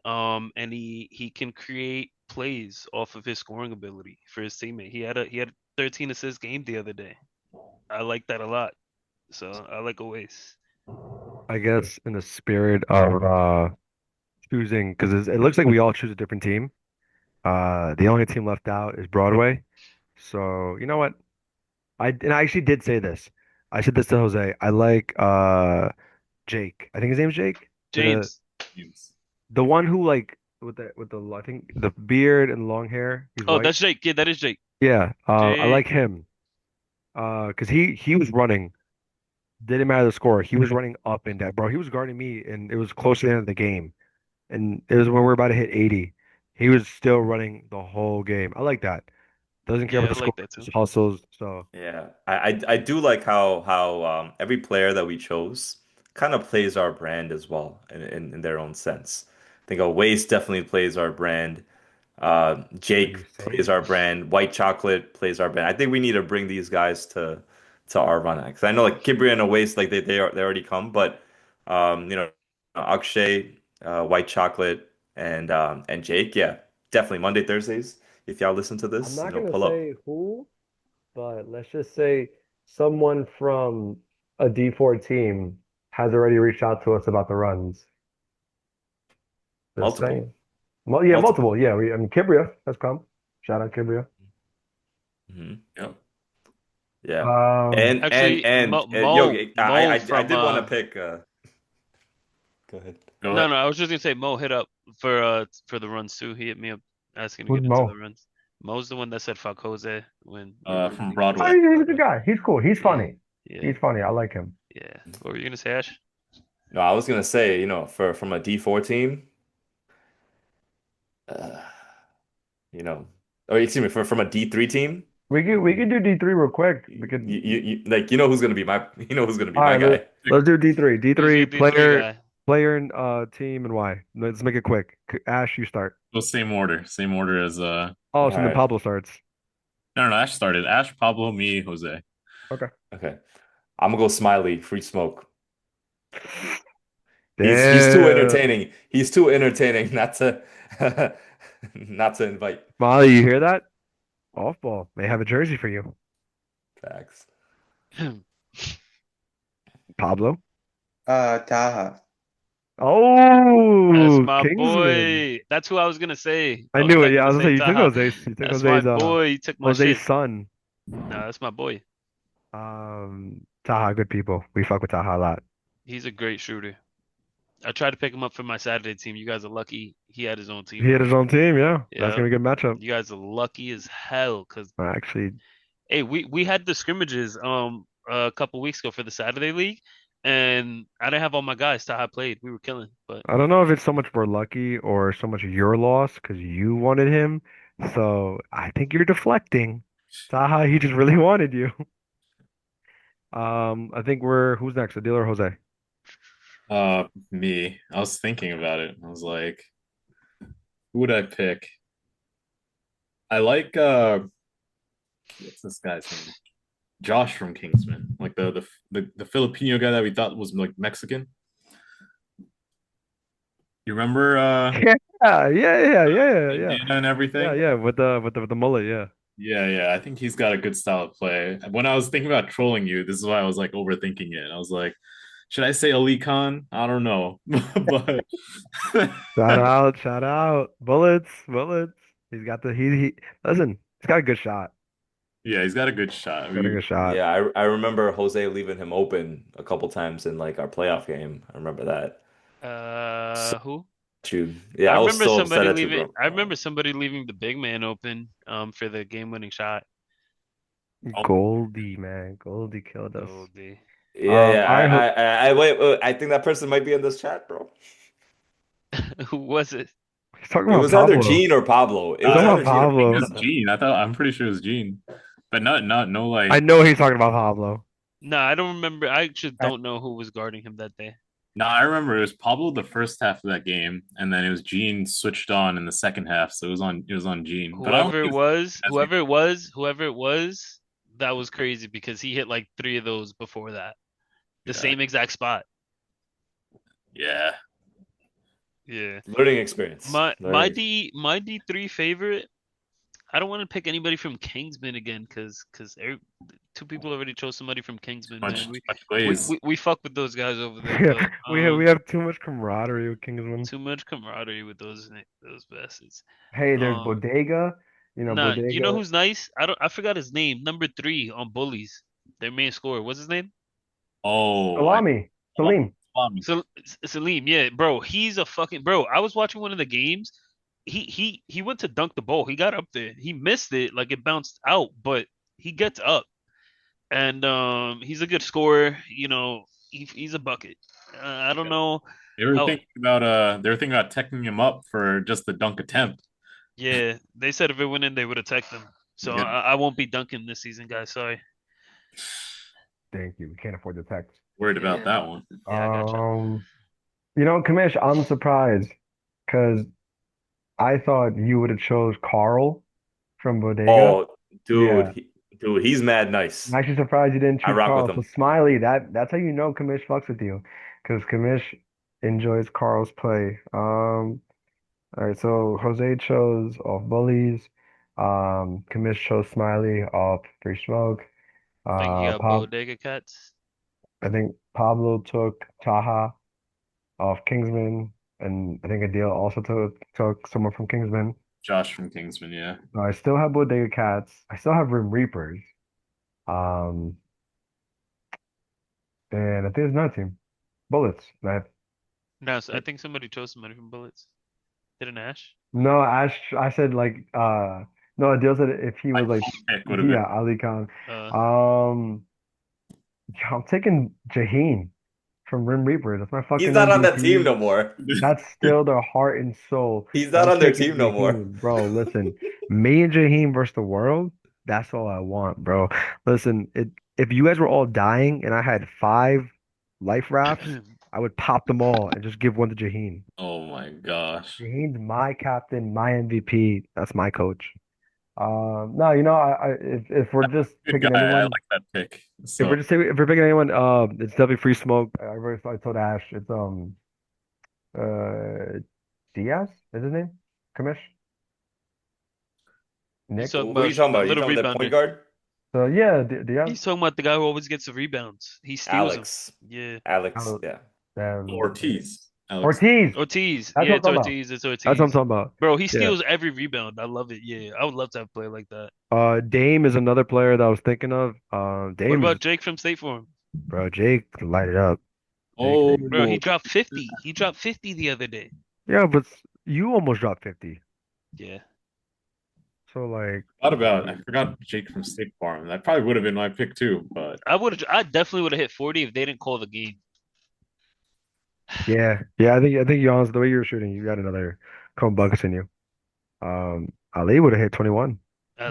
And he can create plays off of his scoring ability for his teammate. He had 13 assist game the other day. I like that a lot. So I like a waste. I guess in the spirit of choosing, because it looks like we all choose a different team. The only team left out is Broadway. So you know what? I actually did say this. I said this to Jose. I like Jake. I think his name's Jake. The James. the one who like with the I think the beard and long hair. He's Oh, white. that's Jake. Yeah, that is Jake. Yeah. I Jake. like him. Because he was running. Didn't matter the score. He was running up and down, bro. He was guarding me, and it was close to the end of the game. And it was when we were about to hit 80. He was still running the whole game. I like that. Doesn't care Yeah, about I the score, like that too. just hustles. So Yeah, I do like how every player that we chose kind of plays our brand as well in their own sense. I think Waste definitely plays our brand. what are you Jake plays saying? our brand. White Chocolate plays our brand. I think we need to bring these guys to our run because I know like Kibri and Waste like they already come, but you know Akshay, White Chocolate, and Jake, yeah, definitely Monday Thursdays. If y'all listen to I'm this, not gonna pull up. say who, but let's just say someone from a D4 team has already reached out to us about the runs. Just Multiple. saying. Well, yeah, Multiple. multiple. Yeah, I mean, Kibria has come. Shout out Kibria. Mhm. Yep. Yeah. Um, And Actually, and yo, Mo I from did want to pick go ahead. Go no, ahead. no, I was just gonna say Mo hit up for the runs too. He hit me up asking to who's get into Mo? the runs. Mo's the one that said fuck Jose when we were From leaving. Oh, Broadway. he's a good guy. He's cool. He's Yeah, funny. yeah, He's funny. I like him. yeah. What were you gonna say, Ash? No, I was gonna say, from a D4 team, uh, or excuse me, from a D3 team, We could do D3 real quick. We could. who's gonna be who's gonna be All my right, guy. let's do D3. Who's D3 your D3 player, guy? player and team and why. Let's make it quick. Ash, you start. So same order as Oh, All so then right. Pablo starts. no, Ash started. Ash, Pablo, me, Jose. Okay. Okay. I'm gonna go Smiley, free smoke. He's too Damn. entertaining. He's too entertaining not to not to invite. Molly, you hear that? Off ball. May have a jersey for you. Facts. Pablo. Taha. That's Oh, my Kingsman. boy. That's who I was gonna say. I I was knew it. not Yeah, I gonna was gonna say say you took Taha. Jose's. You took That's my Jose's boy. You took my Jose's shit. son. No, that's my boy. Taha, good people. We fuck with Taha a lot. He's a great shooter. I tried to pick him up for my Saturday team. You guys are lucky he had his own team He had his already. own team, yeah. That's Yeah, gonna be a good matchup. you guys are lucky as hell. Cause Actually, hey, we had the scrimmages a couple weeks ago for the Saturday league, and I didn't have all my guys. Taha played. We were killing, but I don't know if it's so much we're lucky or so much your loss because you wanted him. So I think you're deflecting. Taha, he just really wanted you. I think who's next? Adil or Jose? Me. I was thinking about it. I was like, who would I pick? I like what's this guy's name? Josh from Kingsman, like the Filipino guy that we thought was like Mexican. You remember Yeah. bandana and everything? Yeah, with the mullet, yeah. Yeah. I think he's got a good style of play. When I was thinking about trolling you, this is why I was like overthinking it. I was like, should I say Ali Khan? I don't know, but Shout out. Bullets. He's got he listen, he's got a good shot. yeah, he's got a good shot. Got a good shot. Yeah, I remember Jose leaving him open a couple times in like our playoff game. I remember that. So who? you. Yeah, I was so upset at you, bro. I remember somebody leaving the big man open for the game-winning shot. Goldie, man. Goldie killed us. Goldie. Yeah, I hope wait, I think that person might be in this chat, bro. Who was it? he's talking It about was either Pablo. Gene or Pablo. It He's was talking either about Gene or Pablo. It's Gene. I'm pretty sure it was Gene, but not no like. I know he's talking about Pablo. No, I don't remember. I actually don't know who was guarding him that day. No, I remember it was Pablo the first half of that game, and then it was Gene switched on in the second half, so it was on Gene. But I don't Whoever it think was, that's whoever it was, that was crazy because he hit like 3 of those before that. The Yeah. same exact spot. yeah. Yeah. learning experience. My Learning D3 favorite. I don't want to pick anybody from Kingsman again because two people already chose somebody from Kingsman, Much man. glaze. We fuck with those guys over there, Yeah, but we have too much camaraderie with Kingsman. too much camaraderie with those bastards. Hey, there's Bodega. You know, Nah, you know Bodega. who's nice? I forgot his name. Number 3 on Bullies. Their main scorer. What's his name? Oh, Salami. Salim. Salami. So Salim, yeah, bro. He's a fucking bro. I was watching one of the games. He went to dunk the ball. He got up there. He missed it, like it bounced out, but he gets up. And he's a good scorer. You know, he's a bucket. I don't know They were how. thinking about teching him up for just the dunk attempt. Yeah, they said if it went in, they would attack them. So Yeah. I won't be dunking this season, guys. Sorry. Thank you. We can't afford the text. Worried about Yeah. that one. Yeah, I gotcha. Kamish, I'm surprised because I thought you would have chose Carl from Bodega. Oh, dude, Yeah. he's mad nice. I'm actually surprised you didn't I choose rock Carl. with So him. Smiley, that's how you know Kamish fucks with you, because Kamish enjoys Carl's play. All right, so Jose chose off Bullies. Kamish chose Smiley off Free Smoke. I think you got Bodega Cats. I think Pablo took Taha off Kingsman, and I think Adil also took someone from Kingsman. Josh from Kingsman, yeah. I still have Bodega Cats. I still have Rim Reapers. Um, and I think it's another team. Bullets. No, so I think somebody chose somebody from Bullets. Did an Ash? No, I said like No, Adil said if he My was like, home pick would have yeah, been. Ali Khan. Uh, Um, I'm taking Jaheim from Rim Reaper. That's my He's fucking not on that team MVP. no more. That's still their heart and soul. He's And not I'm on their taking team no more. Jaheim, bro. Listen, me and Jaheim versus the world. That's all I want, bro. Listen, if you guys were all dying and I had 5 life rafts, I would pop them all and just give one to Jaheim. Oh my gosh. Jaheim's my captain, my MVP. That's my coach. No, if we're just Good guy. picking I anyone, like that pick. if we're So just if we're picking anyone, it's definitely Free Smoke. I told Ash, it's uh Diaz is his name, Kamish, he's Nick. talking Who are you about talking the about? You little talking about that point rebounder. guard? So yeah, Diaz. He's talking about the guy who always gets the rebounds. He steals them. Alex. Yeah. Alex, Al- yeah. Ortiz, Alex. Ortiz. Ortiz. That's Yeah, what I'm it's talking about. Ortiz. It's That's what I'm Ortiz. talking about. Bro, he Yeah. steals every rebound. I love it. Yeah, I would love to have a player like that. Dame is another player that I was thinking of. What Dame's about Jake from State Farm? bro. Jake light it up. Oh, Bro, he dropped 50. He dropped 50 the other day. Yeah, but you almost dropped 50. Yeah. So like, I forgot Jake from State Farm. That probably would have been my pick too, but I definitely would have hit 40 if they didn't call the game. yeah. I think Giannis, the way you were shooting, you got another couple buckets in you. Ali would have hit 21.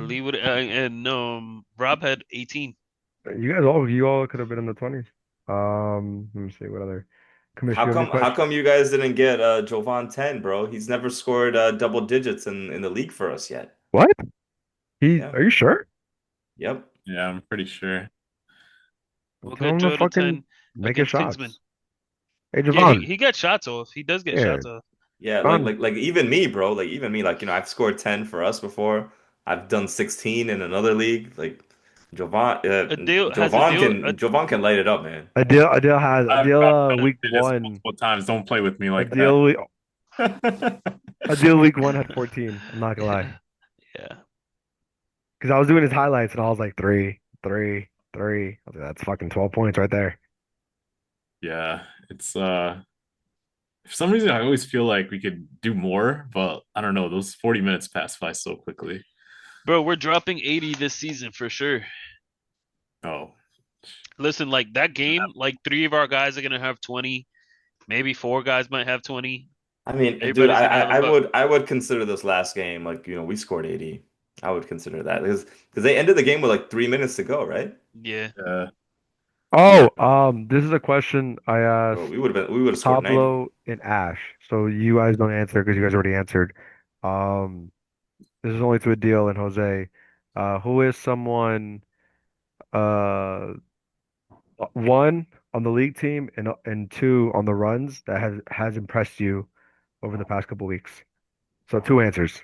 Lee would and Rob had 18. You all could have been in the 20s. Let me see what other commission. How You have any come how questions? come you guys didn't get Jovan 10, bro? He's never scored double digits in the league for us yet. What? Yeah. Are you sure? Yep. yeah, I'm pretty sure. Well, We'll tell get him to Jordan fucking 10 make his against Kingsman. shots. Hey, Yeah, he, Javon. he got shots off. He does get Yeah, shots off. Yeah, Javon. like even me, bro. Like even me, like I've scored 10 for us before. I've done 16 in another league. Like Adil has Jovan Adil. can Jovan can light it up, man. I've Adil done week it this one. multiple times. Don't play with me like that. Adil Adil week one had 14. I'm not gonna lie. Yeah. Because I was doing his highlights and I was like 3, 3, 3. I was like, that's fucking 12 points right there. Yeah, it's for some reason I always feel like we could do more, but I don't know, those 40 minutes pass by so quickly. Bro, we're dropping 80 this season for sure. Oh, Listen, like that game, like 3 of our guys are gonna have 20. Maybe 4 guys might have 20. I mean, dude, Everybody's gonna have about I would consider this last game like, we scored 80. I would consider that because they ended the game with like 3 minutes to go, right? yeah. yeah. Oh, this is a question I Bro, asked we would have scored 90. Pablo and Ash. So you guys don't answer because you guys already answered. Um, this is only to Adil and Jose. Who is someone uh one on the league team and two on the runs that has impressed you over the past couple weeks? So 2 answers.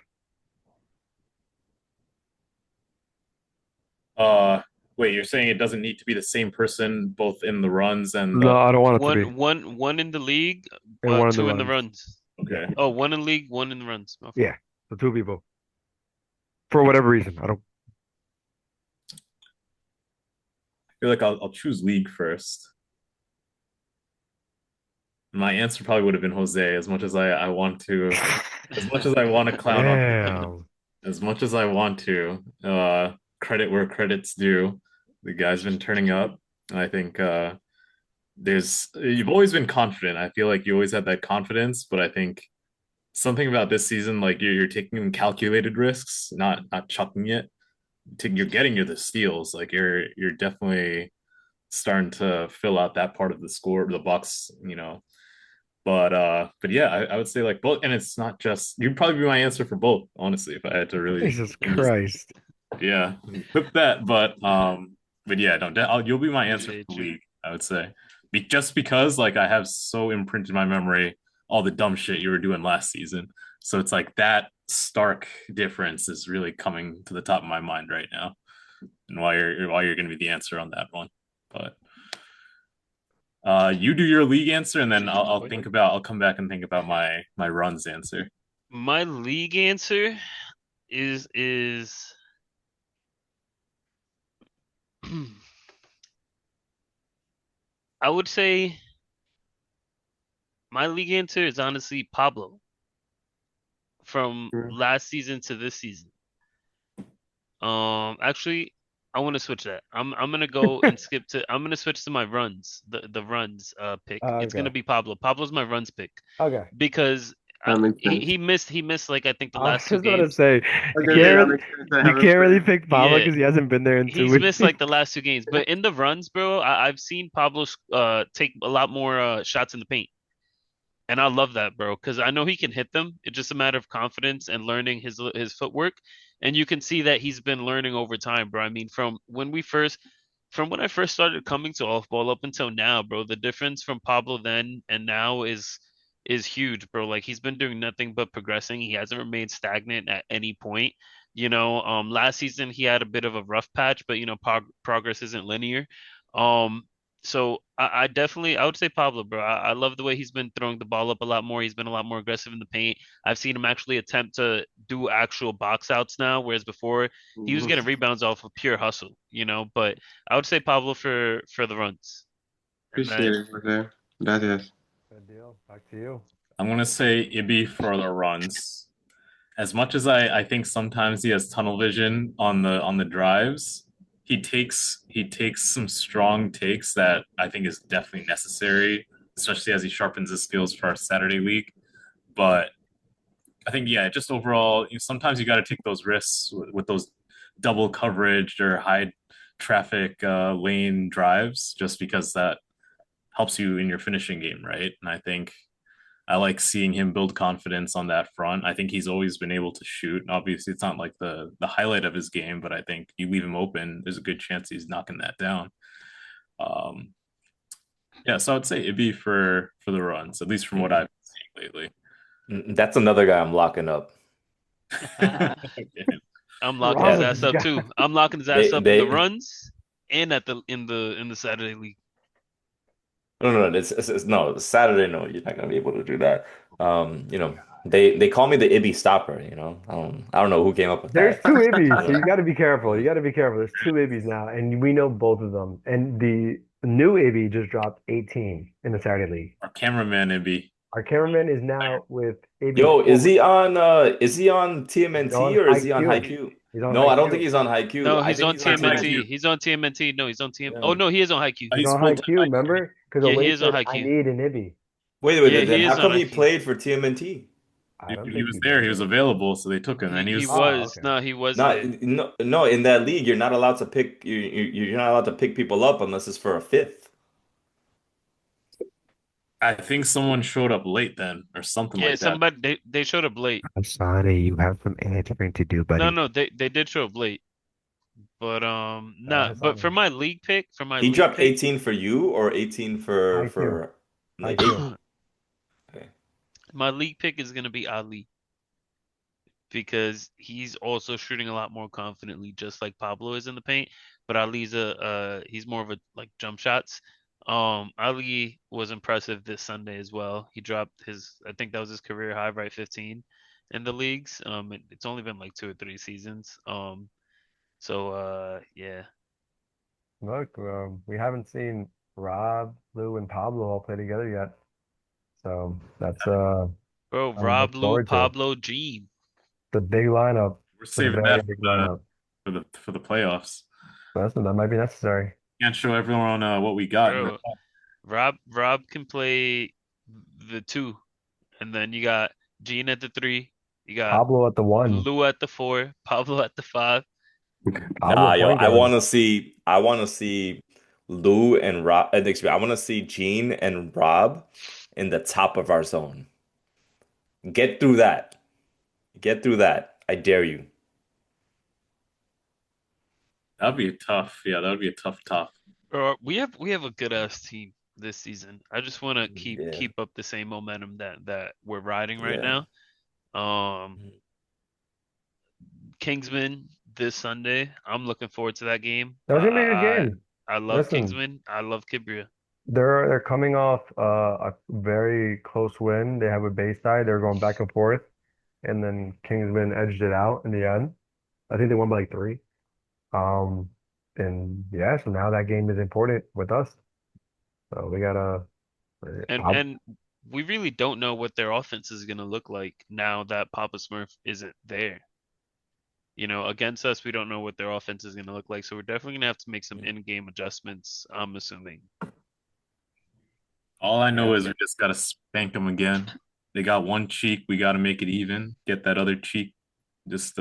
Uh, Wait, you're saying it doesn't need to be the same person both in the runs and No, I don't want it to be. One in the league, And one on the 2 in the runs. runs. Yeah. okay. Oh, 1 in league, 1 in the runs. My fault. Yeah. So 2 people. For whatever reason. I don't I feel like I'll choose league first. My answer probably would have been Jose, as much as I want to, as much as I want to clown on him, Damn. as much as I want to, credit where credit's due. The guy's been turning up. I think you've always been confident. I feel like you always had that confidence, but I think something about this season, like you're taking calculated risks, not chucking it. You're getting you the steals. Like you're definitely starting to fill out that part of the score, the box, but yeah, I would say like both, and it's not just you'd probably be my answer for both, honestly, if I had to really Jesus in this, Christ. yeah, clip that. But yeah, don't you'll be my answer Appreciate for the you. league, I would say, just because like I have so imprinted in my memory all the dumb shit you were doing last season, so it's like that stark difference is really coming to the top of my mind right now, and why you're going to be the answer on that one, but. You do your league answer, and then I'll come back and think about my runs answer. My league answer is I would say my league answer is honestly Pablo from Mm. last season to this season. Actually, I want to switch that. I'm gonna go and skip to. I'm gonna switch to my runs. The runs pick. It's gonna Okay. be Pablo. Pablo's my runs pick Okay. because That makes he sense. he missed he missed like I think the I was last two just about to games. say I was you gonna say can't Yeah, that really makes sense. I you haven't can't really played. pick Pablo yeah. because he hasn't been there in two He's missed weeks. like the last two games, but in the runs, bro, I've seen Pablo take a lot more shots in the paint. And I love that, bro, because I know he can hit them. It's just a matter of confidence and learning his footwork. And you can see that he's been learning over time, bro. I mean, from when I first started coming to off ball up until now, bro, the difference from Pablo then and now is huge, bro. Like he's been doing nothing but progressing. He hasn't remained stagnant at any point. Last season he had a bit of a rough patch, but progress isn't linear. Um, so I definitely I would say Pablo, bro. I love the way he's been throwing the ball up a lot more. He's been a lot more aggressive in the paint. I've seen him actually attempt to do actual box outs now, whereas before he was getting rebounds off of pure hustle. But I would say Pablo for the runs. And Appreciate then it, Jose. Gracias. Good deal. Back to you. I'm gonna say Ibby for the runs. As much as I think sometimes he has tunnel vision on the drives, he takes some strong takes that I think is definitely necessary, especially as he sharpens his skills for our Saturday league. But I think yeah, just overall, sometimes you got to take those risks with those double coverage or high traffic lane drives, just because that helps you in your finishing game, right? And I think I like seeing him build confidence on that front. I think he's always been able to shoot. Obviously, it's not like the highlight of his game, but I think you leave him open, there's a good chance he's knocking that down. Um, yeah, so I'd say it'd be for the runs, at least from what I've seen lately. That's another guy I'm locking up. Okay. I'm locking Wrong his Yeah, with ass this up guy. too. I'm locking his ass they up in the they runs and at the in the Saturday league. no, no Saturday. No, you're not gonna be able to do that. They call me the Ibby stopper. I don't know who came up with There's that. two Ibbies, so you Uh, got to be careful. You got to be careful. There's two Ibbies now, and we know both of them. And the new Ibby just dropped 18 in the Saturday League. Our cameraman would be Our cameraman is now with Ibby Yo, is 4. he on He's TMNT on or is he on HiQ. HiQ? He's on No, I don't think HiQ. he's on HiQ. No, I he's think on he's on on TMNT. IQ. TMNT. He's on TMNT. No, he's on TM. Oh Yeah. no, he is on HiQ. He's He's on full time HiQ, IQ. remember? Because Yeah, he Olay is on said, I HiQ. need an Ibby. Wait, Yeah, then he how is on come he IQ. played for TMNT? I don't He think was he there. did. He was available, so they took him, He and he he was Oh, was okay. no, he wasn't Not, there. no, no, in that league, you're not allowed to pick you're not allowed to pick people up unless it's for a fifth. I think someone showed up late then, or something Yeah, like that. somebody they showed up late. I'm sorry, you have some answering to do, No, buddy. no, they did show up late. But not That's but on for him. my He league dropped pick, 18 for you or 18 for IQ. for like IQ. eight. Okay. my league pick is gonna be Ali because he's also shooting a lot more confidently, just like Pablo is in the paint. But Ali's he's more of a like jump shots. Ali was impressive this Sunday as well. He dropped I think that was his career high, right, 15 in the leagues. It's only been like 2 or 3 seasons. So yeah. Look, we haven't seen Rob, Lou, and Pablo all play together yet. So that's Bro, something to look Rob, Lou, forward to. Pablo, Gene. The big lineup. We're The saving very that big lineup. for the playoffs. That might be necessary. Can't show everyone what we got in the Bro, Rob can play the two, and then you got Gene at the three, you got Pablo at the 1. Lou at the four, Pablo at the five. Pablo Nah, yo, point I guard. want to see I want to see Lou and Rob. I want to see Gene and Rob in the top of our zone. Get through that. Get through that. I dare you. That'd be tough. Yeah, that would be a tough. We have a good ass team this season. I just want to keep Yeah. keep up the same momentum that we're riding right Yeah. now. Um, Kingsman this Sunday. I'm looking forward to that game. That's gonna be a good game. I love Listen, Kingsman. I love Kibria. they're coming off a very close win. They have a Bayside. They're going back and forth, and then Kingsman edged it out in the end. I think they won by like 3. Um, and yeah, so now that game is important with us. So we gotta. And we really don't know what their offense is gonna look like now that Papa Smurf isn't there. against us, we don't know what their offense is gonna look like. So we're definitely gonna have to make some in-game adjustments, I'm assuming. All I know Yeah. is we just gotta spank them again. They got one cheek, we gotta make it even. Get that other cheek. Just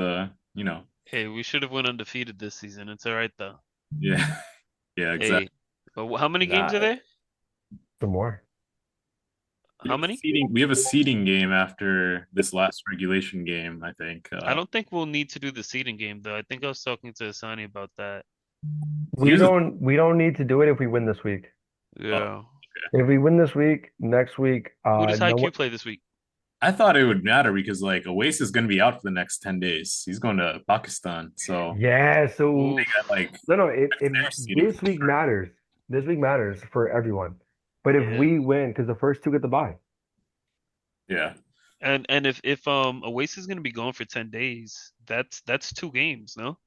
Hey, we should have went undefeated this season. It's all right though. yeah, yeah, exactly. Hey, but how many games are Nah, there? Some more. How many? We have a seeding game after this last regulation game, I think. I don't think we'll need to do the seeding game though. I think I was talking to Asani about that. Here's a We don't need to do it if we win this week. oh, Yeah. If we win this week, next week, Who does no one. HiQ play this week? I thought it would matter because like Oasis is gonna be out for the next 10 days. He's going to Pakistan. So Yeah, so Oof. like no, their seeding. this week matters. This week matters for everyone. But if Yeah. we win, because the first two get the bye. Yeah. And if Oasis is gonna be gone for 10 days, that's 2 games, no?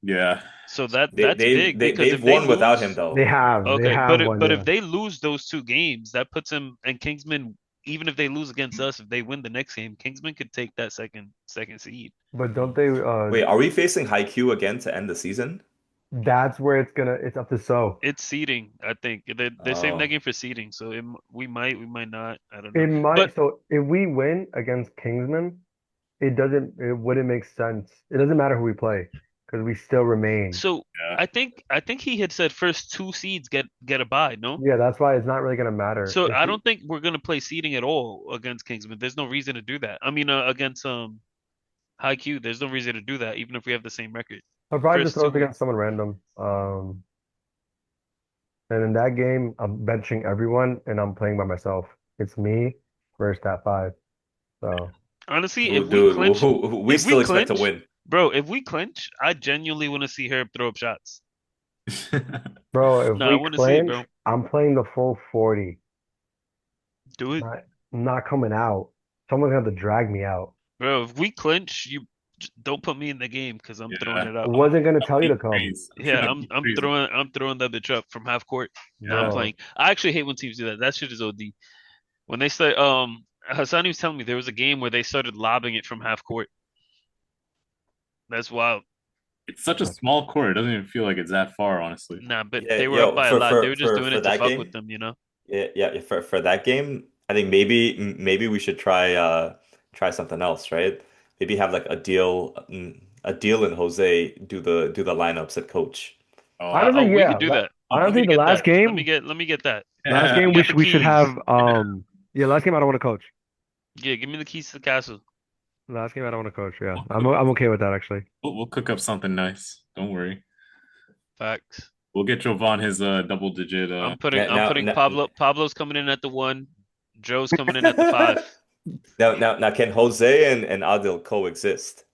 Yeah. So they that's big because they've if they won without him lose, though. They okay, have one, but yeah. if they lose those 2 games, that puts him and Kingsman, even if they lose against us, if they win the next game, Kingsman could take that second seed. But don't they? Wait, are we facing Haikyuu again to end the season? That's where it's up to So. It's seeding, I think. They're saving that Oh, game for seeding, so we might not. I don't know. It might. But So if we win against Kingsman, it wouldn't make sense. It doesn't matter who we play because we still remain. so Yeah. I think he had said first 2 seeds get a bye, no? Yeah, that's why it's not really gonna matter. So If I we, don't think we're gonna play seeding at all against Kingsman. There's no reason to do that. I mean, against High Q, there's no reason to do that, even if we have the same record. I'll probably just First throw it two, against someone random. And in that game, I'm benching everyone and I'm playing by myself. It's me versus that five. So honestly, dude, we if we still expect to clinch, win. bro, if we clinch, I genuinely want to see Herb throw up shots. bro, if No, I we want to see it, clinch, bro. I'm playing the full 40. Do it, Not I'm not coming out. Someone's gonna have to drag me out. bro. If we clinch, you don't put me in the game because I'm throwing Yeah. it I up. wasn't gonna tell you to come. Yeah, I'm throwing that bitch up from half court. No, I'm Yeah. playing. I actually hate when teams do that. That shit is OD. When they start, Hassani was telling me there was a game where they started lobbing it from half court. That's wild. It's such a small court. It doesn't even feel like it's that far, honestly. Nah, but Yeah, they were up yo, by a lot. They were just doing for it to that fuck with game, them. yeah, for that game, I think maybe we should try something else, right? Maybe have like a deal and Jose do the lineups at coach. Oh, Honestly, We yeah. could do that. Let Honestly, me the get last that. game, Let me get that. last game Let me get the we should keys. have yeah, last game I don't want to coach. Yeah, give me the keys to the castle. Last game I don't want to coach, yeah. I'm okay with that actually. we'll cook up something nice. Don't worry. Facts. We'll get Jovan his double digit I'm Now, putting now, Pablo's coming in at the 1. Joe's coming in at the 5. now, can Jose and Adil coexist?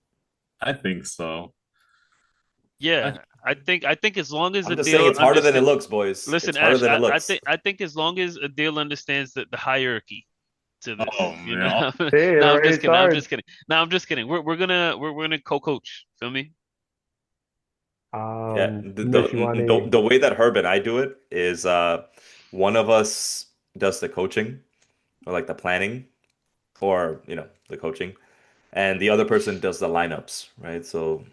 I think so. Yeah, I think as long as I'm just saying Adil it's harder than it understands. looks, boys. Listen, It's harder Ash, than it I looks. think I think as long as Adil understands the hierarchy to this, Oh man. Hey, it No, I'm already just kidding. I'm started. just kidding. No, I'm just kidding. We're gonna co-coach. Feel me? Yeah, Nishiwani. the way that Herb and I do it is one of us does the coaching or like the planning or the coaching and the other person does the lineups, right? So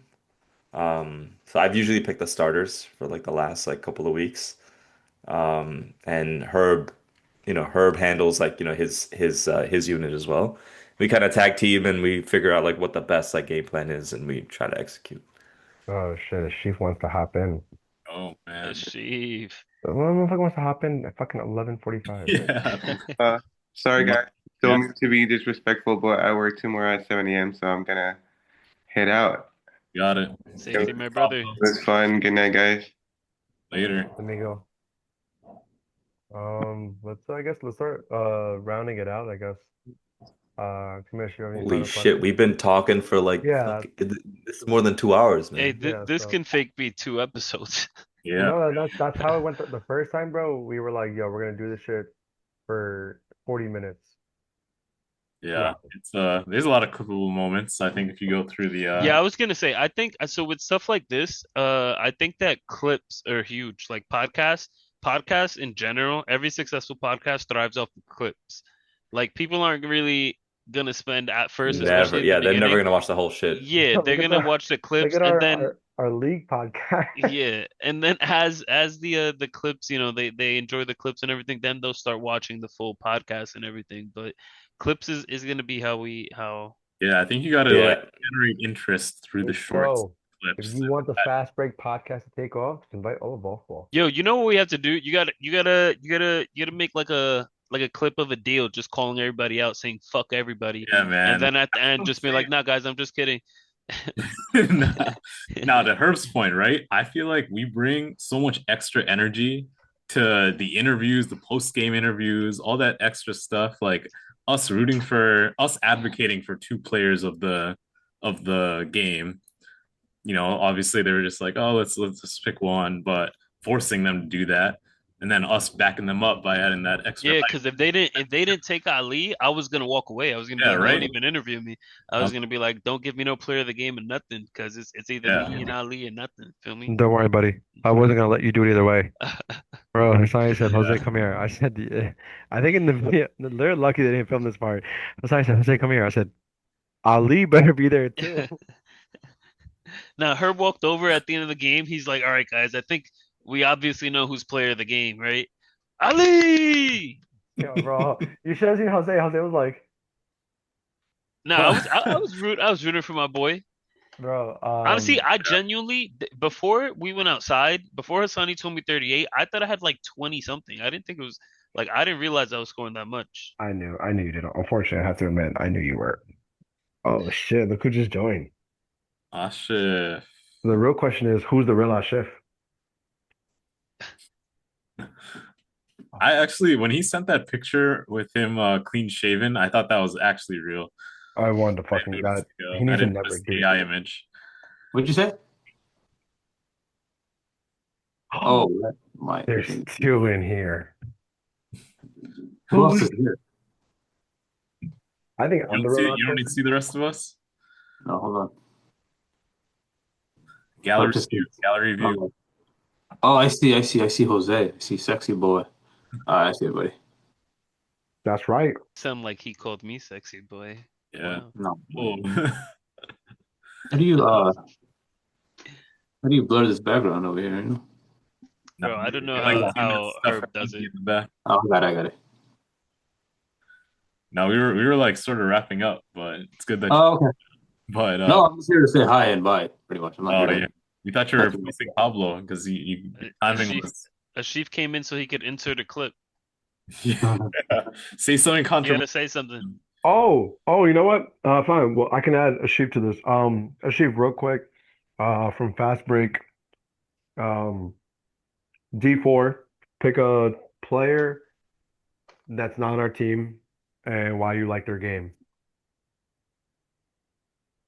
I've usually picked the starters for like the last like couple of weeks. And Herb handles like his unit as well. We kind of tag team and we figure out like what the best like game plan is and we try to execute. Oh shit, Sheaf wants to hop in. Oh man. Chief. What motherfucker wants to hop in at fucking 11:45? Yeah. Sorry guys, Yeah. don't mean to be disrespectful, but I work tomorrow at 7 a.m., so I'm gonna head out. Got it. Safety, my brother. It was fun. Good night, guys. Later. Let me go. Let's start rounding it out, I guess. Commissioner, any Holy final shit, questions? we've been talking for like Yeah, this is more than 2 hours, Hey, man. yeah, this so can fake be 2 episodes. Yeah. that's how it went the first time, bro. We were like, yo, we're gonna do this shit for 40 minutes. Yeah. It's there's a lot of cool moments. I think if you go through the Yeah, I was gonna say, I think so with stuff like this, I think that clips are huge. Like podcasts in general, every successful podcast thrives off of clips. Like people aren't really gonna spend at first, Never. especially in the Yeah, they're never beginning. gonna watch the whole shit. Yeah, Look they're at gonna the watch the look clips, at and then our league podcast. yeah, and then as the clips, they enjoy the clips and everything, then they'll start watching the full podcast and everything. But clips is gonna be how Yeah, I think you got to like Yeah. generate interest through the Hey, shorts so if clips. you want the Fast Break podcast to take off, just invite all of Ball. Yo, you know what we have to do? You gotta make like a clip of a deal, just calling everybody out, saying fuck everybody, Yeah, and man. then at the That's end, what just I'm be like, nah, guys, I'm just kidding. Now, to Herb's point, right? I feel like we bring so much extra energy to the interviews, the post-game interviews, all that extra stuff. Like us advocating for two players of the game. Obviously they were just like, oh, let's just pick one, but forcing them to do that, and then us backing them up by adding that extra Yeah, hype. because if they didn't take Ali, I was gonna walk away. I was gonna be Yeah, like, right. don't even interview me. I was gonna be like, don't give me no player of the game and nothing, because it's either Yeah. me and Ali and nothing. Feel me? Don't worry, buddy. I wasn't gonna let you do it either way, bro. Hasani said, "Jose, come here." I said, I think in the video, they're lucky they didn't film this part. Hasani said, "Jose, come here." I said, Ali better be there too. Now Herb walked over at the end of the game. He's like, all right, guys, I think we obviously know who's player of the game, right? Ali. Yeah, bro. You should have seen Jose. Jose was like, No, I was rooting for my boy. bro. Honestly, I genuinely before we went outside, before Hassani told me 38, I thought I had like 20 something. I didn't think it was like I didn't realize I was scoring that much. I knew you did. Unfortunately, I have to admit, I knew you were. Oh shit! Look who just joined. Ashif. The real question is, who's the real Ashif? I actually, when he sent that picture with him clean shaven, I thought that was actually real. I wanted to fucking I God. didn't He needs to notice never the do. AI image. What'd you say? Oh, my. There's two in here. Who else is here? I think I'm the real You don't need Ashif. to see the rest of us. No, hold on. Gallery just- view. Gallery view. Oh, I see Jose. I see sexy boy. I see it, buddy. That's right. Sound like he called me sexy boy. Yeah. Wow. No. Oh. How do you blur this background over here? Bro, I don't know Like, how stuff Herb does it. in the back. Oh, I got it. No, we were like sort of wrapping up, but it's good that. Oh, okay. But No, I'm just here to say hi and bye, pretty much. I'm not oh here yeah, to... we thought you were replacing Pablo because you timing Ashif, was. Ashif came in so he could insert a clip. Yeah. Say something You controversial. gotta say something. Oh, you know what? Fine. Well, I can add a sheep to this. A sheep real quick. From Fast Break. D4. Pick a player that's not on our team and why you like their game.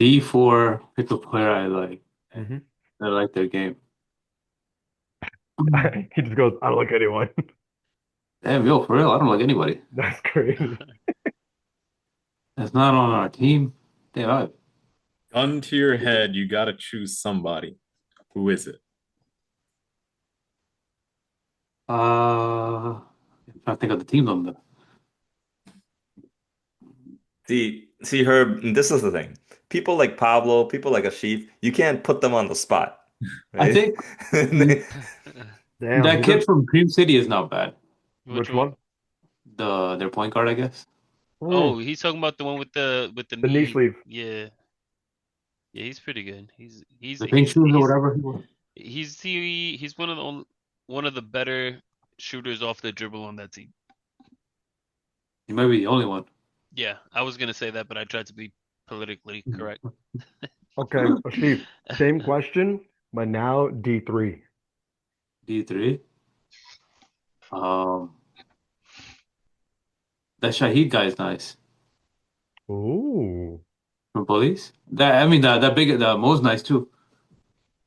D4, pick a player I like. Mhm. I like their game. He just goes, I don't like anyone. Damn, yo, for real, I don't like anybody. That's crazy. That's not on our team. Damn, Gun to your head, you gotta choose somebody. Who is it? I'm trying to think of the team number. See, Herb, this is the thing. People like Pablo, people like Ashif, you can't put them on the spot. I Right? think Damn. that he kid does- from Dream City is not bad. Which one? Their point guard, I guess. Oh, he's talking about the one with the The knee sleeve. Yeah. Yeah, he's pretty good. He's The pink shoes or whatever. he's one of the better shooters off the dribble on that team. He might be the only one. Yeah, I was gonna say that, but I tried to be politically correct. Okay, Ashif, same question, but now D3. D3. That Shahid guy is nice. Ooh. From Police. That Mo's nice too.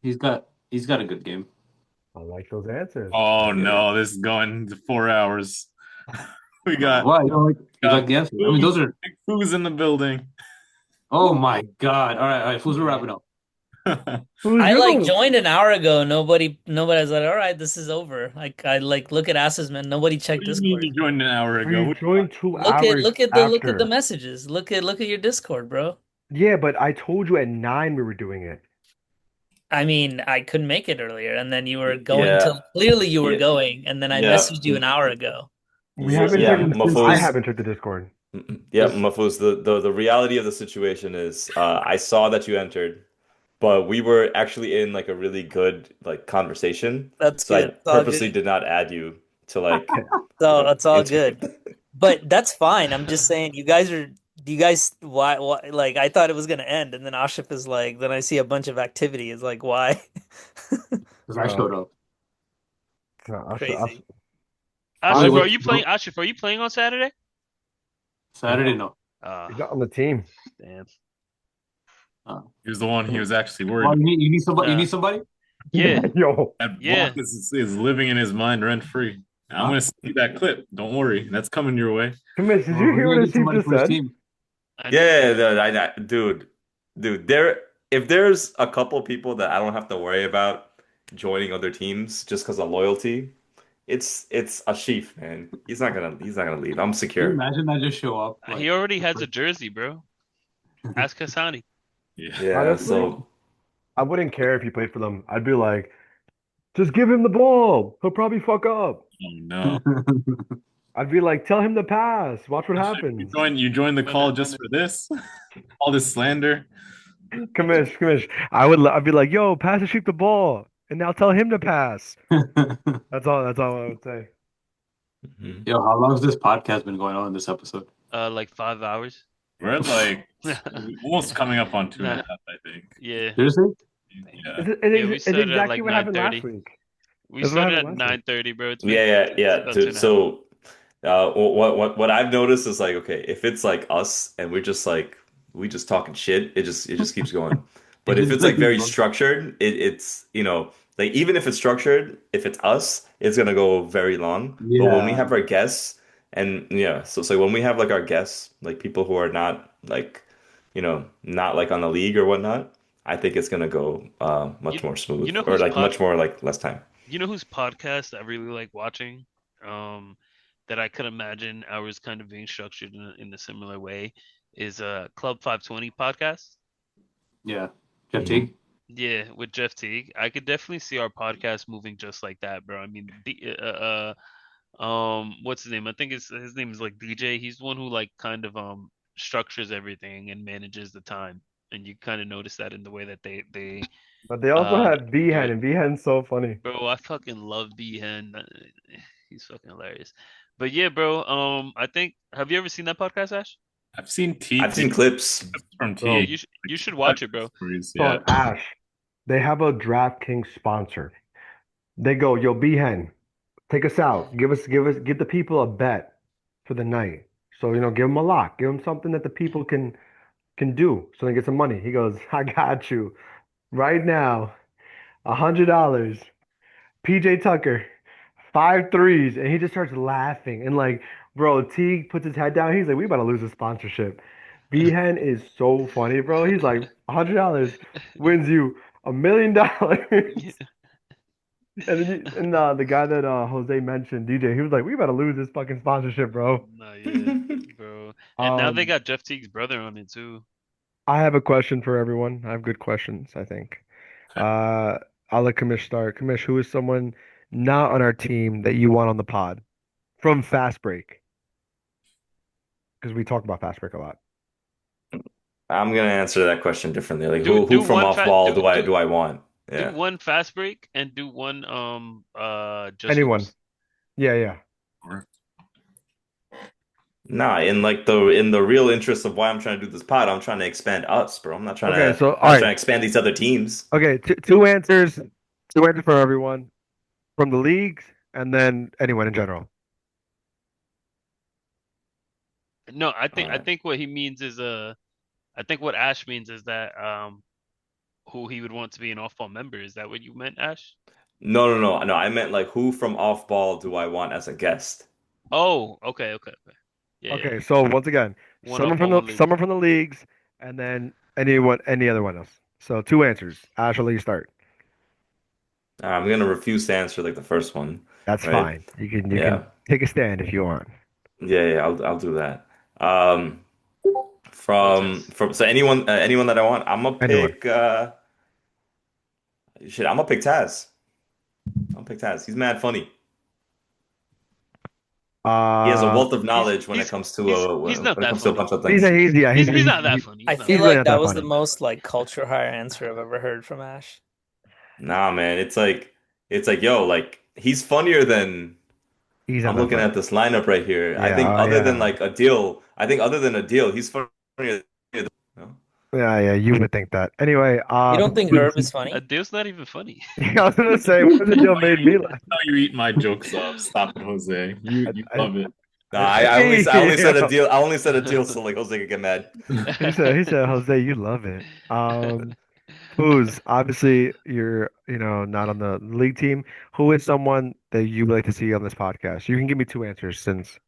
He's got a good game. I like those answers. Oh no, this is going to 4 hours. We got Why? You like the answer? I mean, those are. Big Foo's in the building. Oh my God! All right, fools, we're wrapping up. Who's I like you? joined an hour ago. Nobody was like, all right, this is over. Like I like look at Asses, man. Nobody What checked do you mean Discord. you joined an hour ago? We What joined two Look at hours look at the after. messages. Look at your Discord, bro. Yeah, but I told you at 9 we were doing it. I mean, I couldn't make it earlier, and then you were going Yeah, to clearly you were yeah, going, and then I yeah, messaged you an hour ago. We yeah, haven't yeah. checked the I Mufuz. haven't checked the Discord. Yeah, This- Mufuz. The reality of the situation is, I saw that you entered, but we were actually in like a really good like conversation, That's so I good. It's all purposely good. did not add you to like So it's all answer. good. But that's fine. I'm just saying, you guys, why, like, I thought it was gonna end, and then Ashif is like, then I see a bunch of activity. It's like, why? Because I showed No, up. no, Crazy. Wait, Ashif, what? Ashif, are you playing on Saturday? Saturday? No. he's not on the team. Damn. He was the one he was actually Oh, worried. you need somebody. You Nah. need somebody. Yeah, Yo, That yeah. block is living in his mind rent free. I'm gonna see that clip. Don't worry, that's coming your way. Commish, did Oh, you we hear gotta what get Asif somebody just for his said? team. I know. Dude, if there's a couple people that I don't have to worry about joining other teams just because of loyalty, it's Ashif, man. He's not gonna leave. I'm Can you secure. imagine I just show up He like already has a jersey, bro. Ask Hassani. Yeah. Yeah, Honestly, so I wouldn't care if he played for them. I'd be like, just give him the ball. He'll probably fuck up. Oh no. I'd be like, tell him to pass. Watch what You happens. joined the call just for this? All this slander? Commish. I'd be like, yo, pass the sheep the ball. And now tell him to pass. That's all I would say. mhm. Yo, how long has this podcast been going on? This episode? Like 5 hours. We're at like almost coming up on two and a Nah. half, I think. Yeah. Seriously? Yeah. Yeah, we It's started at exactly like what happened 9:30. last week. We That's what started at happened last week. 9:30, bro. It's been Yeah, about dude. 2.5. So, what I've noticed is like, okay, if it's like us and we're just like we just talking shit, it just keeps going. But if It's it's like like very structured, it's like even if it's structured, if it's us, it's gonna go very long. But when we yeah. have our guests, and yeah, so when we have like our guests, like people who are not like not like on the league or whatnot, I think it's gonna go You much more you smooth know or whose like much more like less time. whose podcast I really like watching? Um, that I could imagine ours kind of being structured in a similar way is Club 520 podcast. Yeah. Jeff Mhm. Teague. Yeah, with Jeff Teague. I could definitely see our podcast moving just like that, bro. I mean, what's his name? I think his name is like DJ. He's the one who like kind of structures everything and manages the time. And you kind of notice that in the way that they But they also had do Behan, it. and Behan's so funny. Bro, I fucking love B-Hen. He's fucking hilarious. But yeah, bro, I think have you ever seen that podcast, Ash? I've seen I've seen clips. from Yeah, Bro, you should watch it, bro. stories. so Yeah. on Ash, they have a DraftKings sponsor. They go, yo, Behan, take us out. Give the people a bet for the night. So, give them a lock. Give them something that the people can do so they get some money. He goes, I got you. Right now, $100. PJ Tucker, 5 threes, and he just starts laughing. And like, bro, Teague puts his head down. He's like, we about to lose a sponsorship. Behan is so funny, bro. He's like, $100 wins you $1 million. And then the guy that Jose mentioned, DJ, he was like, we about to lose this fucking sponsorship, bro. No, yeah, bro. And now they Um, got Jeff Teague's brother on it too. I have a question for everyone. I have good questions, I think. Uh, I'll let Kamish start. Kamish, who is someone not on our team that you want on the pod from Fast Break? Because we talk about Fast Break a lot. I'm gonna answer that question differently. Like Do who from one off fat ball do I do do I want? do Yeah. one fast break and do one just Anyone. hoops. Yeah. Nah, in the real interest of why I'm trying to do this pod, I'm trying to expand us, bro. I'm not trying Okay, to so I'm all not trying to right. expand these other teams. Okay, two answers. Two answers for everyone from the leagues and then anyone in general. No, I All right. think what he means is I think what Ash means is that who he would want to be an off-ball member. Is that what you meant, Ash? No. I meant like who from off ball do I want as a guest? Oh, okay. Yeah. Okay, so once again, One off-ball, one league. someone from the leagues and then any other one else. So two answers. Ash, I'll let you start. I'm gonna refuse to answer like the first one, That's right? fine. You can Yeah, take a stand if you want. yeah. I'll do that. Um, Protest. from so anyone that I want, I'm gonna Anyone. pick shit. I'm gonna pick Taz. I'm gonna pick Taz. He's mad funny. He has a Uh, wealth of He's knowledge when it he's comes to he's not when it that comes to a funny. bunch of he's things. yeah, He's not that funny. I He's not feel that really like not funny. that that was the funny. most like culture hire answer I've ever heard from Ash. Nah, man, it's like yo, like he's funnier than He's not I'm that looking funny. at this lineup right here. I Yeah, think oh other than yeah. like a deal, he's funnier than you know? Yeah, yeah, you would think that. Anyway, You don't think Herb is A funny? deal's not even funny. I was gonna say, what was the deal made me laugh? How you eat my jokes up. Stop it, Jose. I, You I, love it. Nah, hey, I only said a yo. deal. I only said a deal so like Jose could get mad. He said, Jose, you love it. Who's obviously you're not on the league team. Who is someone that you would like to see on this podcast? You can give me two answers since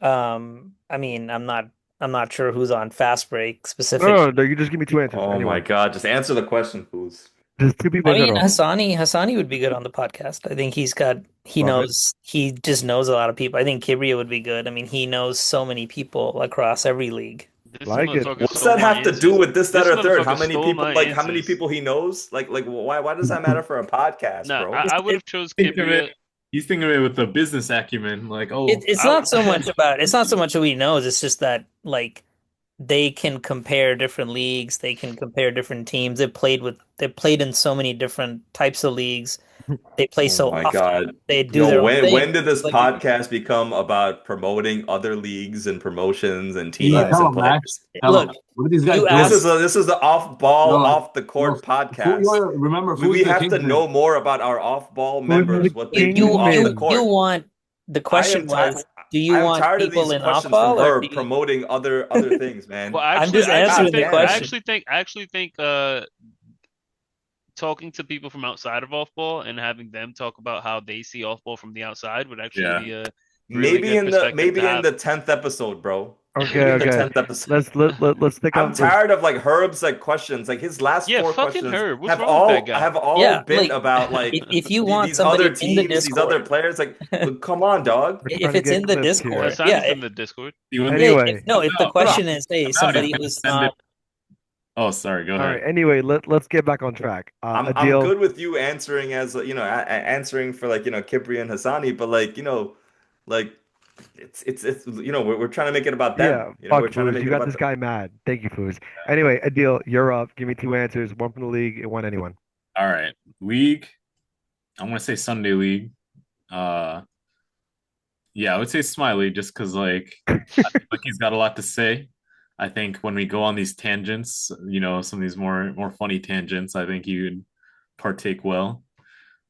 I mean, I'm not sure who's on fast break no, specific. no, no, you just give me two answers. Oh my Anyone. God, just answer the question, fools. Just two people I in mean, general. Hassani would be good on the podcast. I think Perfect. he just knows a lot of people. I think Kibria would be good. I mean, he knows so many people across every league. This Like it. motherfucker What's stole that my have to do answers. with this, that, This or third? How motherfucker many stole people my like how many answers. people he knows? Like why does that matter for a podcast, Nah, bro? I would have chose Think of it. Kibria. He's thinking of it with the business acumen. Like, It, oh, it's I, not so much about it's not so much who he knows. It's just that like they can compare different leagues. They can compare different teams. They played in so many different types of leagues. They play Oh so my often. God. They do Yo, their own thing. when did this Like podcast become about promoting other leagues and promotions and Yeah, teams tell and him, Max. players? Tell look, him. What are these guys you doing? asked This is the off ball, Yo, off the yo, court podcast. remember, We who's the have to Kingsman? know more about our off ball Who's the members, what they you do you off the you Kingsman? you court. want the I question am tired. was, do you I am want tired of people these in off questions from ball or do Herb you promoting other things, well, man. I'm actually, just answering God the damn. question. I actually think, talking to people from outside of off ball and having them talk about how they see off ball from the outside would actually yeah. be a really good perspective to Maybe in have. the 10th episode, bro. Okay, Maybe in the okay. 10th episode. Let's stick I'm on let's tired of like Herb's like questions. Like his last Yeah, four fucking questions Herb. What's wrong with that guy? have all Yeah, been like about like if you want these other somebody in the teams, these other Discord, players. Like, come on, dog. we're trying if to it's get in the clips here. Discord, yeah, Hassani's in the Discord. You wouldn't yeah, Anyway, if the no, hold on. question is, hey, About it. somebody You who's send it. not, Oh, sorry. Go all right. ahead. Anyway, let's get back on track. I'm Adil, good with you answering as answering for like Kibri and Hassani, but like like it's we're trying to make it about them. yeah, We're fuck trying to Foos. make You it got about this them. guy mad. Thank you, Foos. Anyway, Adil, you're up. Give me two answers. One from the league and one anyone. All right. League. I'm gonna say Sunday League. Uh, yeah, I would say Smiley just because I feel like he's got a lot to say. I think when we go on these tangents, some of these more funny tangents, I think he would partake well.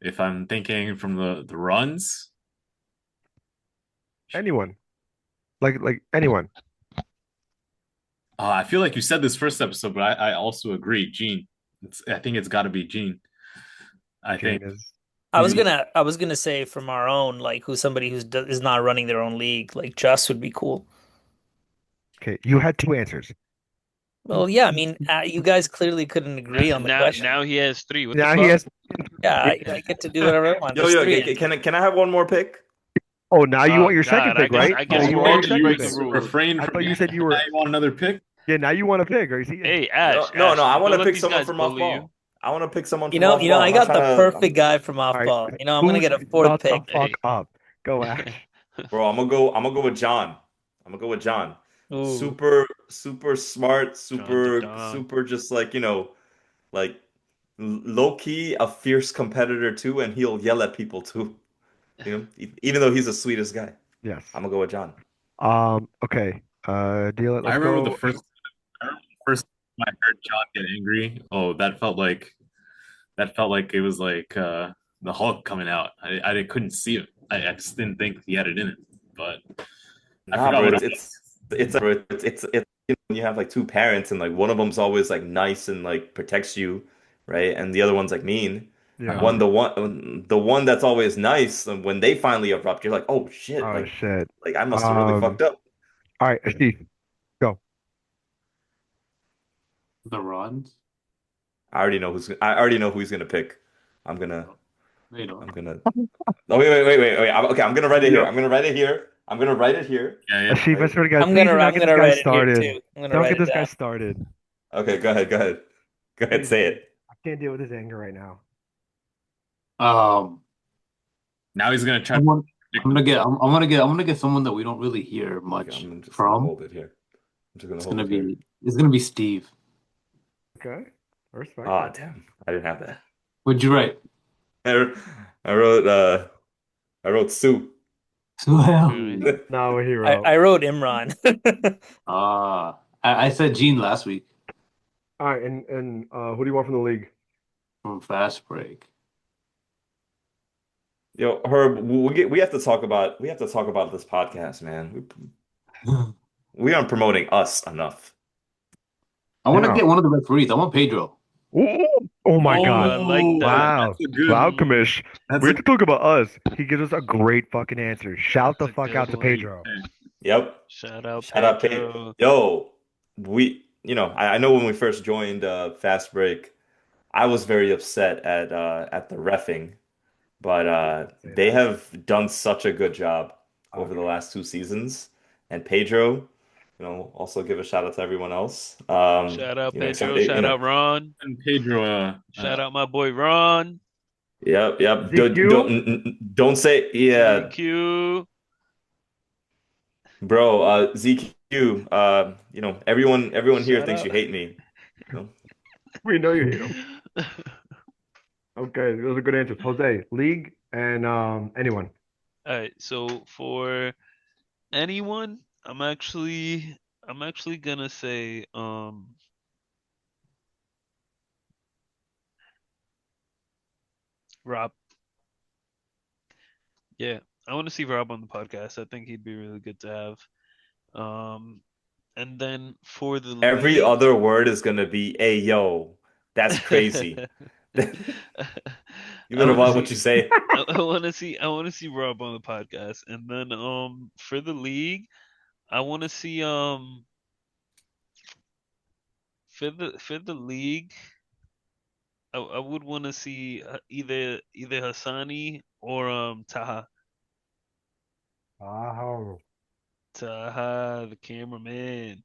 If I'm thinking from the runs, Anyone. Like anyone. I feel like you said this first episode, but I also agree. Gene, I think it's got to be Gene. I think Jane is I was he's- gonna say from our own, like who's somebody is not running their own league, like Just would be cool. okay. You had two answers. Well, yeah, I mean, you guys clearly couldn't agree on the question. Now he has three. What Now the he fuck? has. Yeah, I get to do whatever I want. Yo, There's yo, three. can I have one more pick? Oh, now you Oh, want your second God, pick, right? I guess Oh, you we're want all your just second breaking pick. the rules. refrain I from. thought you said you Now were. you want another pick? Yeah, now you want to pick, or is he? Hey, Ash. No, Ash, I want don't to let pick these someone guys from off bully you. ball. I want to pick someone You from know, off ball. I I'm got not the trying perfect guy from All off right. ball. I'm gonna get a fourth Shut the pick. fuck Hey. up. Go, Ash. bro. I'm gonna go with John. I'm gonna go with John. Ooh. Super smart, John the Don. super just like like low key a fierce competitor too, and he'll yell at people too. Even though he's the sweetest guy. Yes. I'm gonna go with John. Okay. Deal it. I Let's remember go. the first time I heard John get angry. Oh, that felt like it was like the Hulk coming out. I couldn't see it. I just didn't think he had it in it. But I Nah, forgot bro, what it was. it's when you have like two parents and like one of them's always like nice and like protects you, right? And the other one's like mean. Yeah. The one that's always nice, and when they finally erupt, you're like, oh shit, Oh like shit. I must have really fucked up. All right, Steve, go. The Rons. I already know who he's gonna pick. I'm gonna They don't. I'm gonna. Oh wait. Okay, I'm gonna write it here. Yep. I'm gonna write it here. I'm gonna write it here. Yeah, Asif, I Right? swear to God, I'm please gonna do not I'm get this gonna guy write it here started. too. I'm gonna Don't write get it this guy down. started. Okay, go ahead. Go ahead, Please say don't. it. I can't deal with his anger right now. now he's gonna try I'm to gonna, pick I'm gonna get someone that we don't really hear Okay, much I'm just gonna from. hold it here. I'm just gonna hold it here. It's gonna be Steve. Okay, I respect Ah, it. damn. I didn't have that. What'd you write? I, I wrote I wrote Sue. Well, Really? Now a hero. I wrote Imran. I said Gene last week All right, and who do you want from the league? from Fast Break. Yo, Herb, we have to talk about this podcast, man. We aren't promoting us enough. I want to Yeah. get one of the referees. I want Pedro. Ooh, oh my Oh, God. I like that. Wow. That's a good. Wow, Mm, Kamish. That's We a have to talk about us. He gives us a great fucking answer. Shout the That's a fuck good out to one. Pedro. Yep. Shout out Shout out Pay. Pedro. Yo, I know when we first joined Fast Break, I was very upset at the reffing, but Say they that. have done such a good job over the Okay. last 2 seasons. And Pedro, also give a shout out to everyone else. Shout out Except Pedro. Shout out Ron. and Pedro. Shout out my boy Ron. Yep. ZQ? Don't say yeah, ZQ. bro. ZQ. Everyone here Shout thinks out. you hate me. You know? We know you hate him. Okay, those are good answers. Jose, league and anyone. All right, so for anyone, I'm actually gonna say Rob. Yeah, I want to see Rob on the podcast. I think he'd be really good to have. And then for the Every league, other word is gonna be, "Hey, yo." That's crazy. You I better want to watch what you see say. I want to see Rob on the podcast. And then for the league, I want to see for the league, I would want to see either Hassani or Taha. Wow. Taha, the cameraman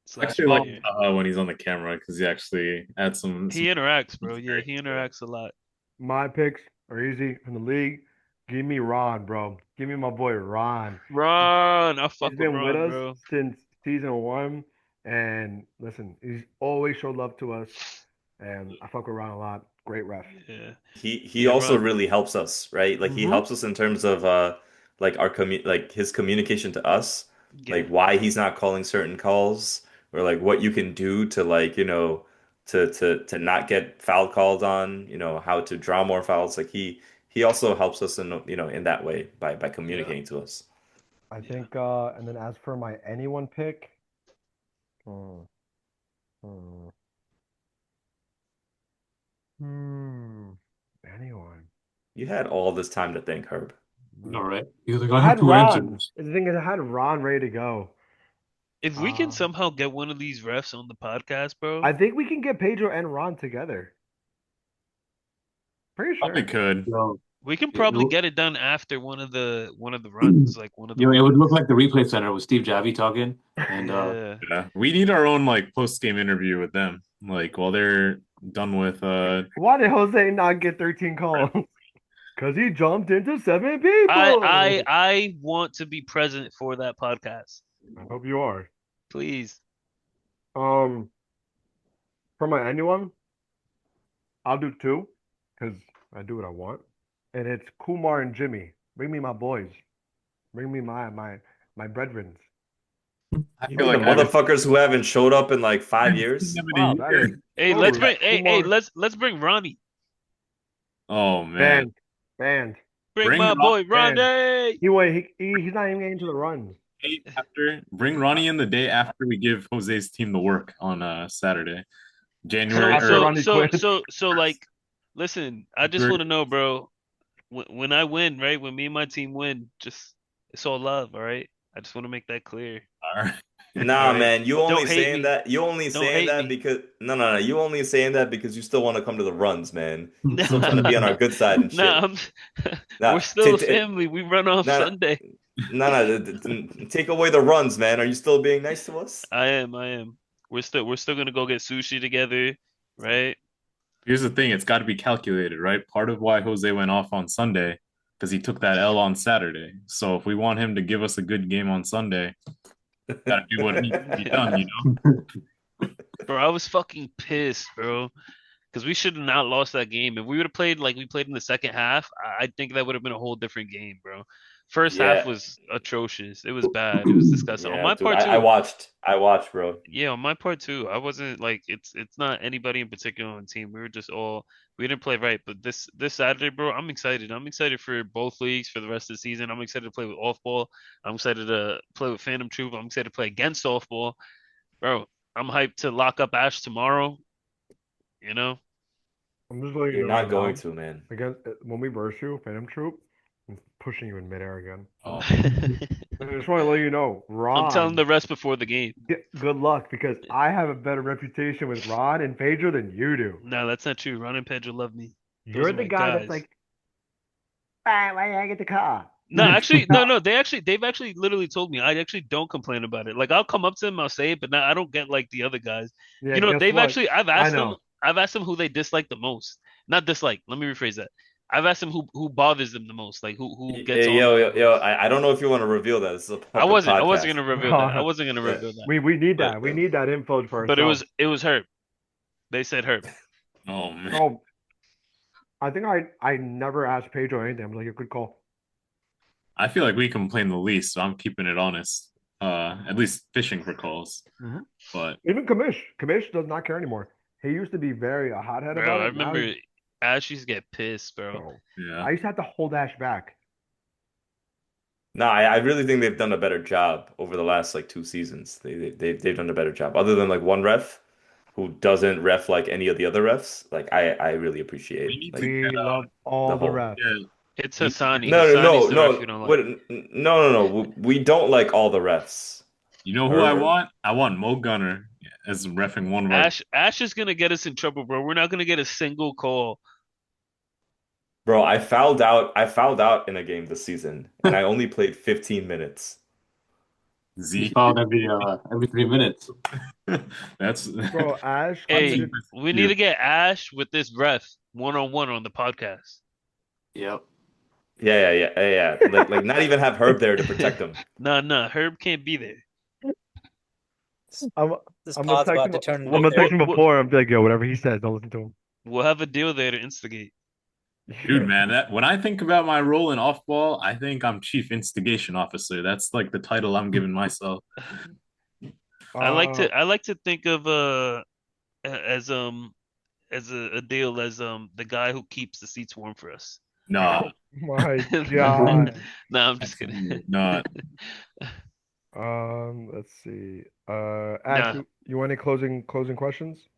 I slash actually like player. when he's on the camera because he actually adds some. He interacts, bro. Yeah, great he stuff. interacts a lot. My picks are easy from the league. Give me Ron, bro. Give me my boy Ron. Ron, I fuck He's with been with Ron, us bro. since season one, and listen, he's always showed love to us, and I fuck with Ron a lot. Great ref. Yeah, He yeah, also Ron. really helps us, right? Like he Mm-hmm. helps us in terms of like his communication to us, Yeah, like why he's not calling certain calls, or like what you can do to like, to not get foul called on, how to draw more fouls. Like he also helps us in that way by yeah, communicating to us. I yeah. think, and then as for my anyone pick, hmm, hmm, anyone. You had all this time to think, Herb. All right. He was like, I I have had two Ron. answers. The thing is, I had Ron ready to go. If we can Um, somehow get one of these refs on the podcast, bro, I think we can get Pedro and Ron together. Pretty Probably sure. could. So we can it, probably w- get it done after one of the runs, like one of the it would look wins. like the replay center with Steve Javi talking, and Yeah. Yeah, we need our own like post game interview with them. Like while they're done with Why did Jose not get 13 calls? Because he jumped into 7 people. I want to be present for that podcast. I hope you are. Please. For my anyone, I'll do two because I do what I want, and it's Kumar and Jimmy. Bring me my boys. Bring me my brethren. I You feel mean like the I haven't motherfuckers who haven't showed up in like 5 seen years? them in Wow, a that year. is Hey, so let's rude. bring let's bring Ronnie. Oh man. Banned. Bring Bring my boy Banned. Ronnie. He's not even getting to the runs. Bring Ronnie in the day after we give Jose's team the work on Saturday. January After So or Ronnie so quits. so so like listen, I just February. want to know, bro, when I win, right? When me and my team win, just it's all love, all right? I just want to make that clear. All right. Nah, All right. man, you only Don't hate saying me. that. You only Don't saying hate that me. because no. You only saying that because you still want to come to the runs, man. You still trying to be on our Yeah. good side and Nah, shit. I'm we're Nah, still a family. We run off nah, Sunday. take away the runs, man. Are you still being nice to us? I am, I am. We're still gonna go get sushi together, right? Here's the thing, it's got to be calculated, right? Part of why Jose went off on Sunday, because he took that L on Saturday. So if we want him to give us a good game on Sunday, gotta do what needs to be done, you know? Bro, I was fucking pissed, bro. Because we should have not lost that game. If we would have played like we played in the second half, I think that would have been a whole different game, bro. First half Yeah, was atrocious. It was bad. It was disgusting. On yeah, my dude. part I too. watched. I watched, bro. Yeah, on my part too. I wasn't like it's not anybody in particular on the team. We were just all we didn't play right. But this Saturday, bro, I'm excited. I'm excited for both leagues for the rest of the season. I'm excited to play with off ball. I'm excited to play with Phantom Troop. I'm excited to play against off ball. Bro, I'm hyped to lock up Ash tomorrow, you know? I'm just letting you You're know right not going now. to, man. Again, when we verse you, Phantom Troop, I'm pushing you in midair again. Oh, I just want to let you know, I'm telling Ron, the rest before the game. good luck because I have a better reputation with Ron and Pedro than you do. No, that's not true. Ron and Pedro love me. Those You're are the my guy that's guys. like, ah, why did I get the car? No, actually, no. They've actually literally told me. I actually don't complain about it. Like I'll come up to them, I'll say it, but I don't get like the other guys. Yeah, You know, guess they've what? actually. I know. I've asked them who they dislike the most. Not dislike. Let me rephrase that. I've asked them who bothers them the most. Like who gets Hey, on yo, them yo, the yo. most. I don't know if you want to reveal that. This is a I public wasn't. I podcast. wasn't gonna reveal that. I wasn't gonna Yeah, reveal that. we need but that. We need that info for But ourselves. it was Herb. They said Herb. oh man. Oh, I think I never asked Pedro anything. I was like, a good call. I feel like we complain the least, so I'm keeping it honest. At least fishing for calls. Mhm. But Even Kamish does not care anymore. He used to be very a hothead Bro, about I it. Now remember Ash used to get pissed, bro. oh, yeah. I used to have to hold Ash back. no, I really think they've done a better job over the last like 2 seasons. They've done a better job. Other than like one ref who doesn't ref like any of the other refs. Like I really We appreciate need to like We get love the all the whole. refs. yeah, It's we need to get Hassani. No, no, Hassani's no, the ref no. you don't like. What? No, no, no. We don't like all the refs. you know who I Herbert. want? I want Mo Gunner as refing one of our Ash is gonna get us in trouble, bro. We're not gonna get a single call. Bro, I fouled out. I fouled out in a game this season, and I only played 15 minutes. He Z. fouled every 3 minutes. That's Bro, Ash Hey, committed. we need to get Ash with this ref one on the podcast. Yep. Yeah. Like not even have Herb there to protect him. Nah. Herb can't be there. I'm, This I'm gonna pod's text about him. to turn I'm into gonna text him What- before. I'm like, yo, whatever he says, don't listen to him. We'll have a deal there to instigate. dude, man. That when I think about my role in off ball, I think I'm chief instigation officer. That's like the title I'm giving myself. I Uh, like to think of as a deal as the guy who keeps the seats warm for us. No, my God. Nah, I'm just kidding. not. Let's see. Ash, Nah. you want any closing questions?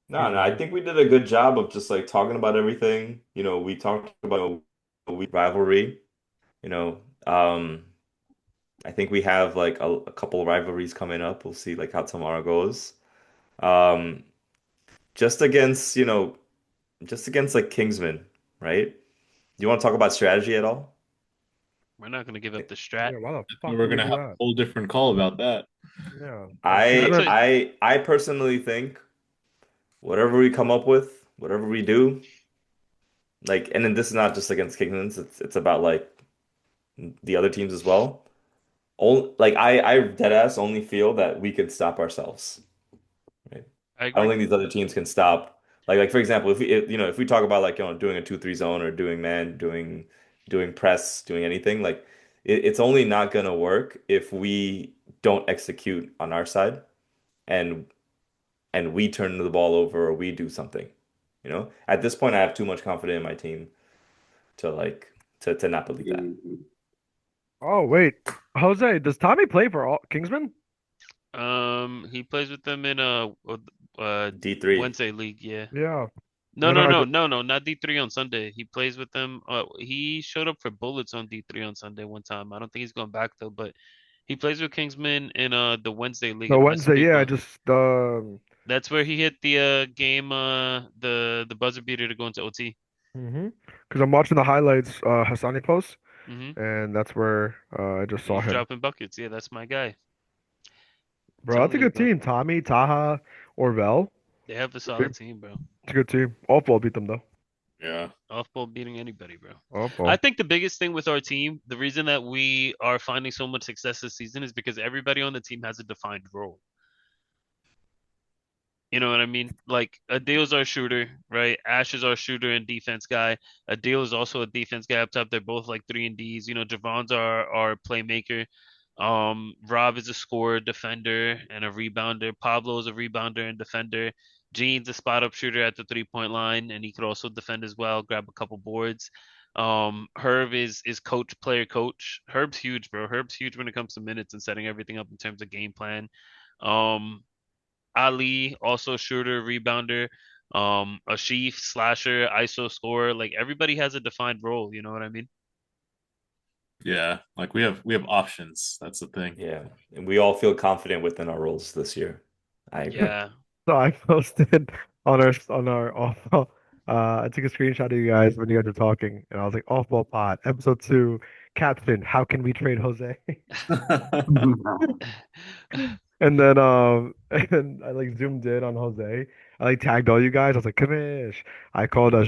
No, I think we did a good job of just like talking about everything. You know, we talked about a week rivalry. You know, I think we have like a couple rivalries coming up. We'll see like how tomorrow goes. Um, just against, just against like Kingsman, right? Do you want to talk about strategy at all? We're not gonna give up the Yeah, strat. why the fuck We're would we gonna do have a that? whole different call about that. Yeah. I That's a- I personally think whatever we come up with, whatever we do, like, and then this is not just against Kingsman, it's about like the other teams as well. Only, like I dead ass only feel that we can stop ourselves. Right? I I don't agree. think these other teams can stop. Like for example, if we talk about like doing a 2-3 zone or doing man, doing press, doing anything, like it's only not gonna work if we don't execute on our side and we turn the ball over or we do something. At this point, I have too much confidence in my team to like to not believe that. Oh wait, Jose, does Tommy play for all Kingsman? He plays with them in D3. Wednesday league. Yeah. Yeah. No, No, no, no, no, no, no, not D3 on Sunday. He plays with them. He showed up for Bullets on D3 on Sunday one time. I don't think he's going back though, but he plays with Kingsman in the Wednesday league no in Wednesday. Yeah, I Massapequa. just That's where he hit the game the buzzer beater to go into OT. because I'm watching the highlights Hassani posts, Hmm. and that's where I just saw He's him. dropping buckets. Yeah, that's my guy. Bro, that's a Telling you, good bro. team. Tommy, Taha, Orvel. They have a solid team, bro. It's a good team. Off ball beat them though. Yeah. Off ball beating anybody, bro. Off I ball. think the biggest thing with our team, the reason that we are finding so much success this season is because everybody on the team has a defined role. You know what I mean? Like Adil's our shooter, right? Ash is our shooter and defense guy. Adil is also a defense guy up top. They're both like 3 and Ds. You know, Javon's our playmaker. Rob is a scorer, defender, and a rebounder. Pablo is a rebounder and defender. Gene's a spot up shooter at the 3 point line, and he could also defend as well, grab a couple boards. Herb is coach, player coach. Herb's huge, bro. Herb's huge when it comes to minutes and setting everything up in terms of game plan. Ali, also shooter, rebounder, a Ashif, slasher, ISO scorer. Like everybody has a defined role, you know what I mean? Yeah. Like we have options. That's the thing. Yeah, and we all feel confident within our roles this year. I agree. Yeah. So I posted on our off ball. I took a screenshot of you guys when you guys were talking, and I was like, "Off ball pod, episode 2, caption: How can we trade Jose?" And then and I like zoomed in on Jose. I like tagged all you guys. I was like, Kamish. I called a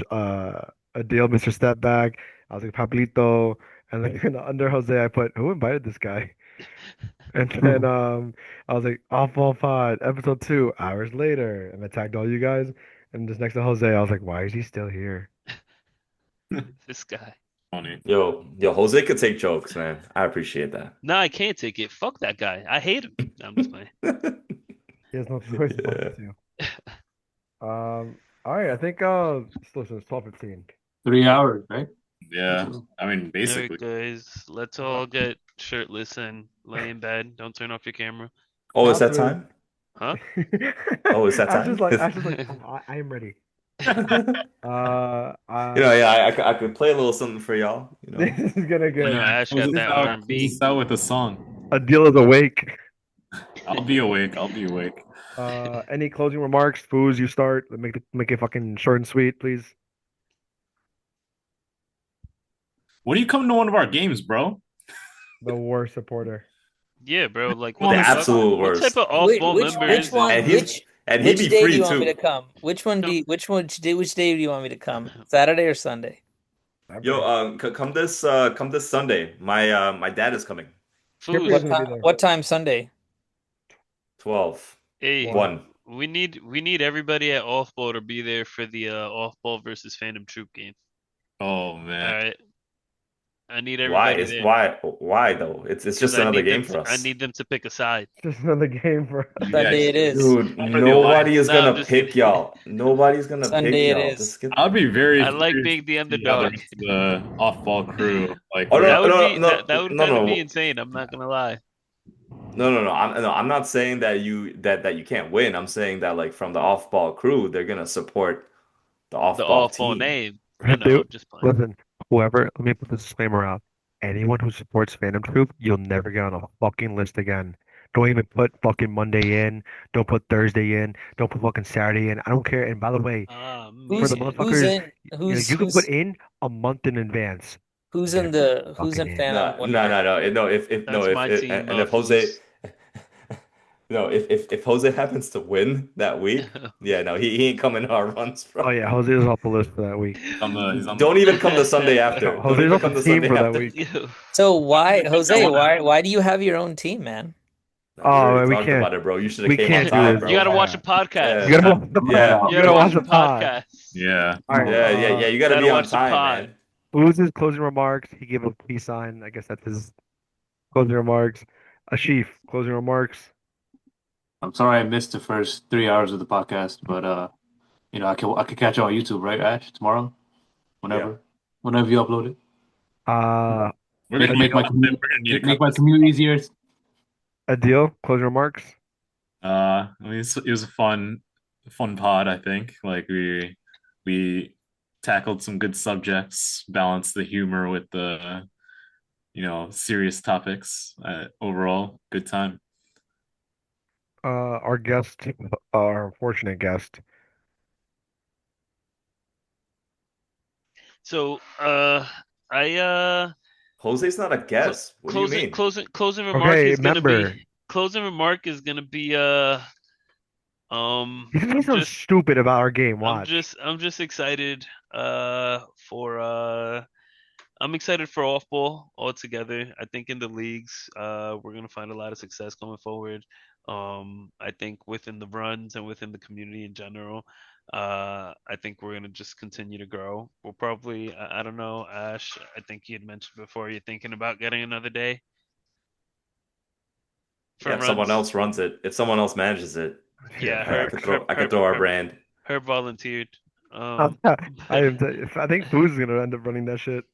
deal, Mr. Stepback. I was like, Pablito. And then under Jose, I put, who invited this guy? And then I was like, Off Ball Pod, episode 2, hours later. And I tagged all you guys. And just next to Jose, I was like, why is he still here? This guy. Funny. Yo, Jose could take jokes, man. I appreciate that. No, I can't take it. Fuck that guy. I hate him. No, I'm just playing. He has no choice but to. All right, I think listen, it's 12:15. 3 hours, right? Yeah. I mean, All right, basically. guys, let's all get shirtless and lay in bed. Don't turn off your camera. Oh, it's that After- time? Huh? Oh, it's that Ash time? is like, I am ready. I could play a little something for y'all. You know, This is gonna You know, get Ash got that R&B. Close us out with a song. a deal is awake. I'll be awake. I'll be awake. Any closing remarks? Foos, you start. Make it fucking short and sweet, please. What do you come to one of our games, bro? The worst supporter. Yeah, bro. Like The what the fuck? absolute What worst. type of off-ball member which is one? And this? he's and he'd Which be day do free you want me to too. come? Which one do No. you, which day do you want me to come? Saturday or Sunday? Yo, come this Sunday. My dad is coming. Skipper's Foos. gonna be there. What time Sunday? 12. Hey, 1. we need everybody at off-ball to be there for the off-ball versus Phantom Troop game. Oh All man. right. I need Why? everybody there. Why though? It's 'Cause just I another need game them for to- I us. need them to pick a side. Just another game for us. Sunday it is. Dude, For the nobody is No, I'm gonna just pick kidding. y'all. Nobody's gonna Sunday pick it y'all. is. Just get I'll be very I like curious being the to see how the underdog. rest of the off-ball crew like. Oh, no, That would no, be no, that would no, kind of no. be insane. I'm not gonna lie. No. I'm not saying that you can't win. I'm saying that like from the off-ball crew, they're gonna support the The off-ball off-ball team. name. I know, Dude, I'm just playing. listen, whoever, let me put this disclaimer out. Anyone who supports Phantom Troop, you'll never get on a fucking list again. Don't even put fucking Monday in. Don't put Thursday in. Don't put fucking Saturday in. I don't care. And by the way, Who's the Man. motherfuckers, who's in you can put in a month in advance. who's in the who's Fucking in in. Phantom? No. If That's my team, and if Jose, Foos. no, if Jose happens to win that week, yeah, no, he ain't coming to our runs, bro. Oh yeah, Jose is off the list for that week. He's on the Don't even come the Sunday after. Don't Jose's even off come the the team Sunday for that after. week. Yo. So why, Jose? Why do you have your own team, man? We already we talked can't. about it, bro. You should We have came on can't do time, this. bro. You gotta Yeah. watch a podcast. You gotta watch the Yeah. pod. You You gotta watch the pod. podcast. Yeah. All right, Yeah. You gotta Gotta be on watch the time, pod. man. Who's his closing remarks? He gave a peace sign. I guess that's his closing remarks. Ashif, closing remarks. I'm sorry I missed the first 3 hours of the podcast, but I can catch it on YouTube, right, Ash? Tomorrow, whenever you upload it. We're gonna Make need my a- commute we're gonna need a make my couple- commute easier. Adil, closing remarks. I mean, it was a fun pod. I think like we We tackled some good subjects, balanced the humor with the, serious topics. Overall, good time. Our guest, our unfortunate guest. So, I Jose's not a cl guest. What do you mean? closing remark Okay, is gonna be member. um You can say I'm something just stupid about our game. I'm Watch. just I'm just excited for I'm excited for off ball altogether. I think in the leagues, we're gonna find a lot of success going forward. I think within the runs and within the community in general, I think we're gonna just continue to grow. We'll probably, I don't know, Ash. I think you had mentioned before you're thinking about getting another day for Yeah, if someone runs. else runs it, if someone else manages it, Yeah, Yeah, I Herb, could facts. throw I could throw our brand. Herb volunteered. I But am. I think Foos is gonna end up running that shit.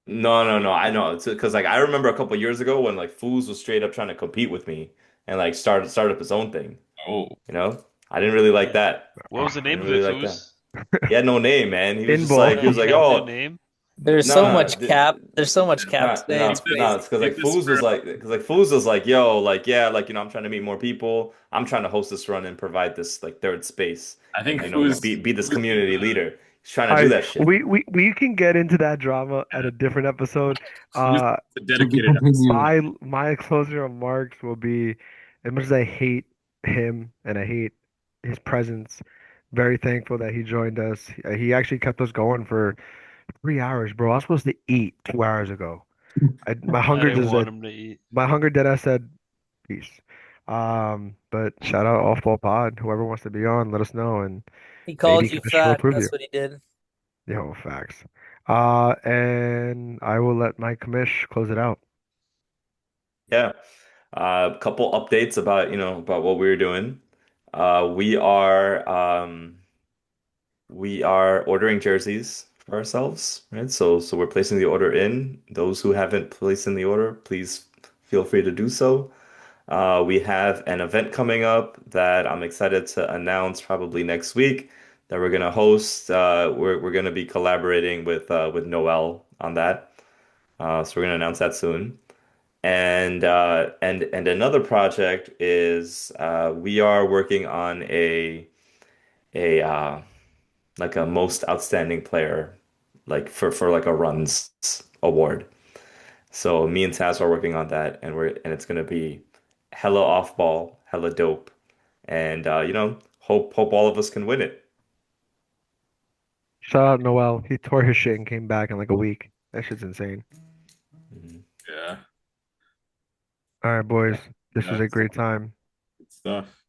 No, no, no. I know. It's because like I remember a couple years ago when like Foos was straight up trying to compete with me and like start up his own thing. Oh, You know? I didn't really like yeah, that. what was the I name didn't of really it, like that. Foos? He had no name, man. He was just Pinball. like Oh, he was he like, had no oh, name. There's no, so no, much cap. There's so much cap no, today. It's no, no. crazy. It's because like save this Foos was for like because like Foos was like, yo, like yeah, like I'm trying to meet more people. I'm trying to host this run and provide this like third space I think and Foos be this Foos is community leader. He's trying to do I that shit. we can get into that drama at a different episode. Foos is Uh, a To be dedicated episode. continued. my closing remarks will be, as much as I hate him and I hate his presence, very thankful that he joined us. He actually kept us going for 3 hours, bro. I was supposed to eat 2 hours ago. My I hunger didn't just want said, him to eat. my hunger dead. I said peace. But shout out Off Ball Pod. Whoever wants to be on, let us know, and He maybe called you Commissioner will fat. approve you. That's what he did. Yo, facts. And I will let my commish close it out. Yeah. A couple updates about, about what we're doing. We are we are ordering jerseys for ourselves, right? So we're placing the order in. Those who haven't placed in the order, please feel free to do so. We have an event coming up that I'm excited to announce probably next week that we're gonna host. We're gonna be collaborating with Noel on that. So we're gonna announce that soon. And another project is we are working on a like a most outstanding player like for like a runs award. So me and Taz are working on that and it's gonna be hella off ball, hella dope. And hope all of us can win it. Shout out Noel. He tore his shit and came back in like a week. That shit's insane. Mhm. Yeah, All right, boys. This was a that's great time. good stuff.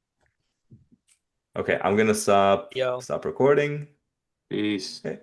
Okay, I'm gonna stop Yo. stop recording. Peace. Okay.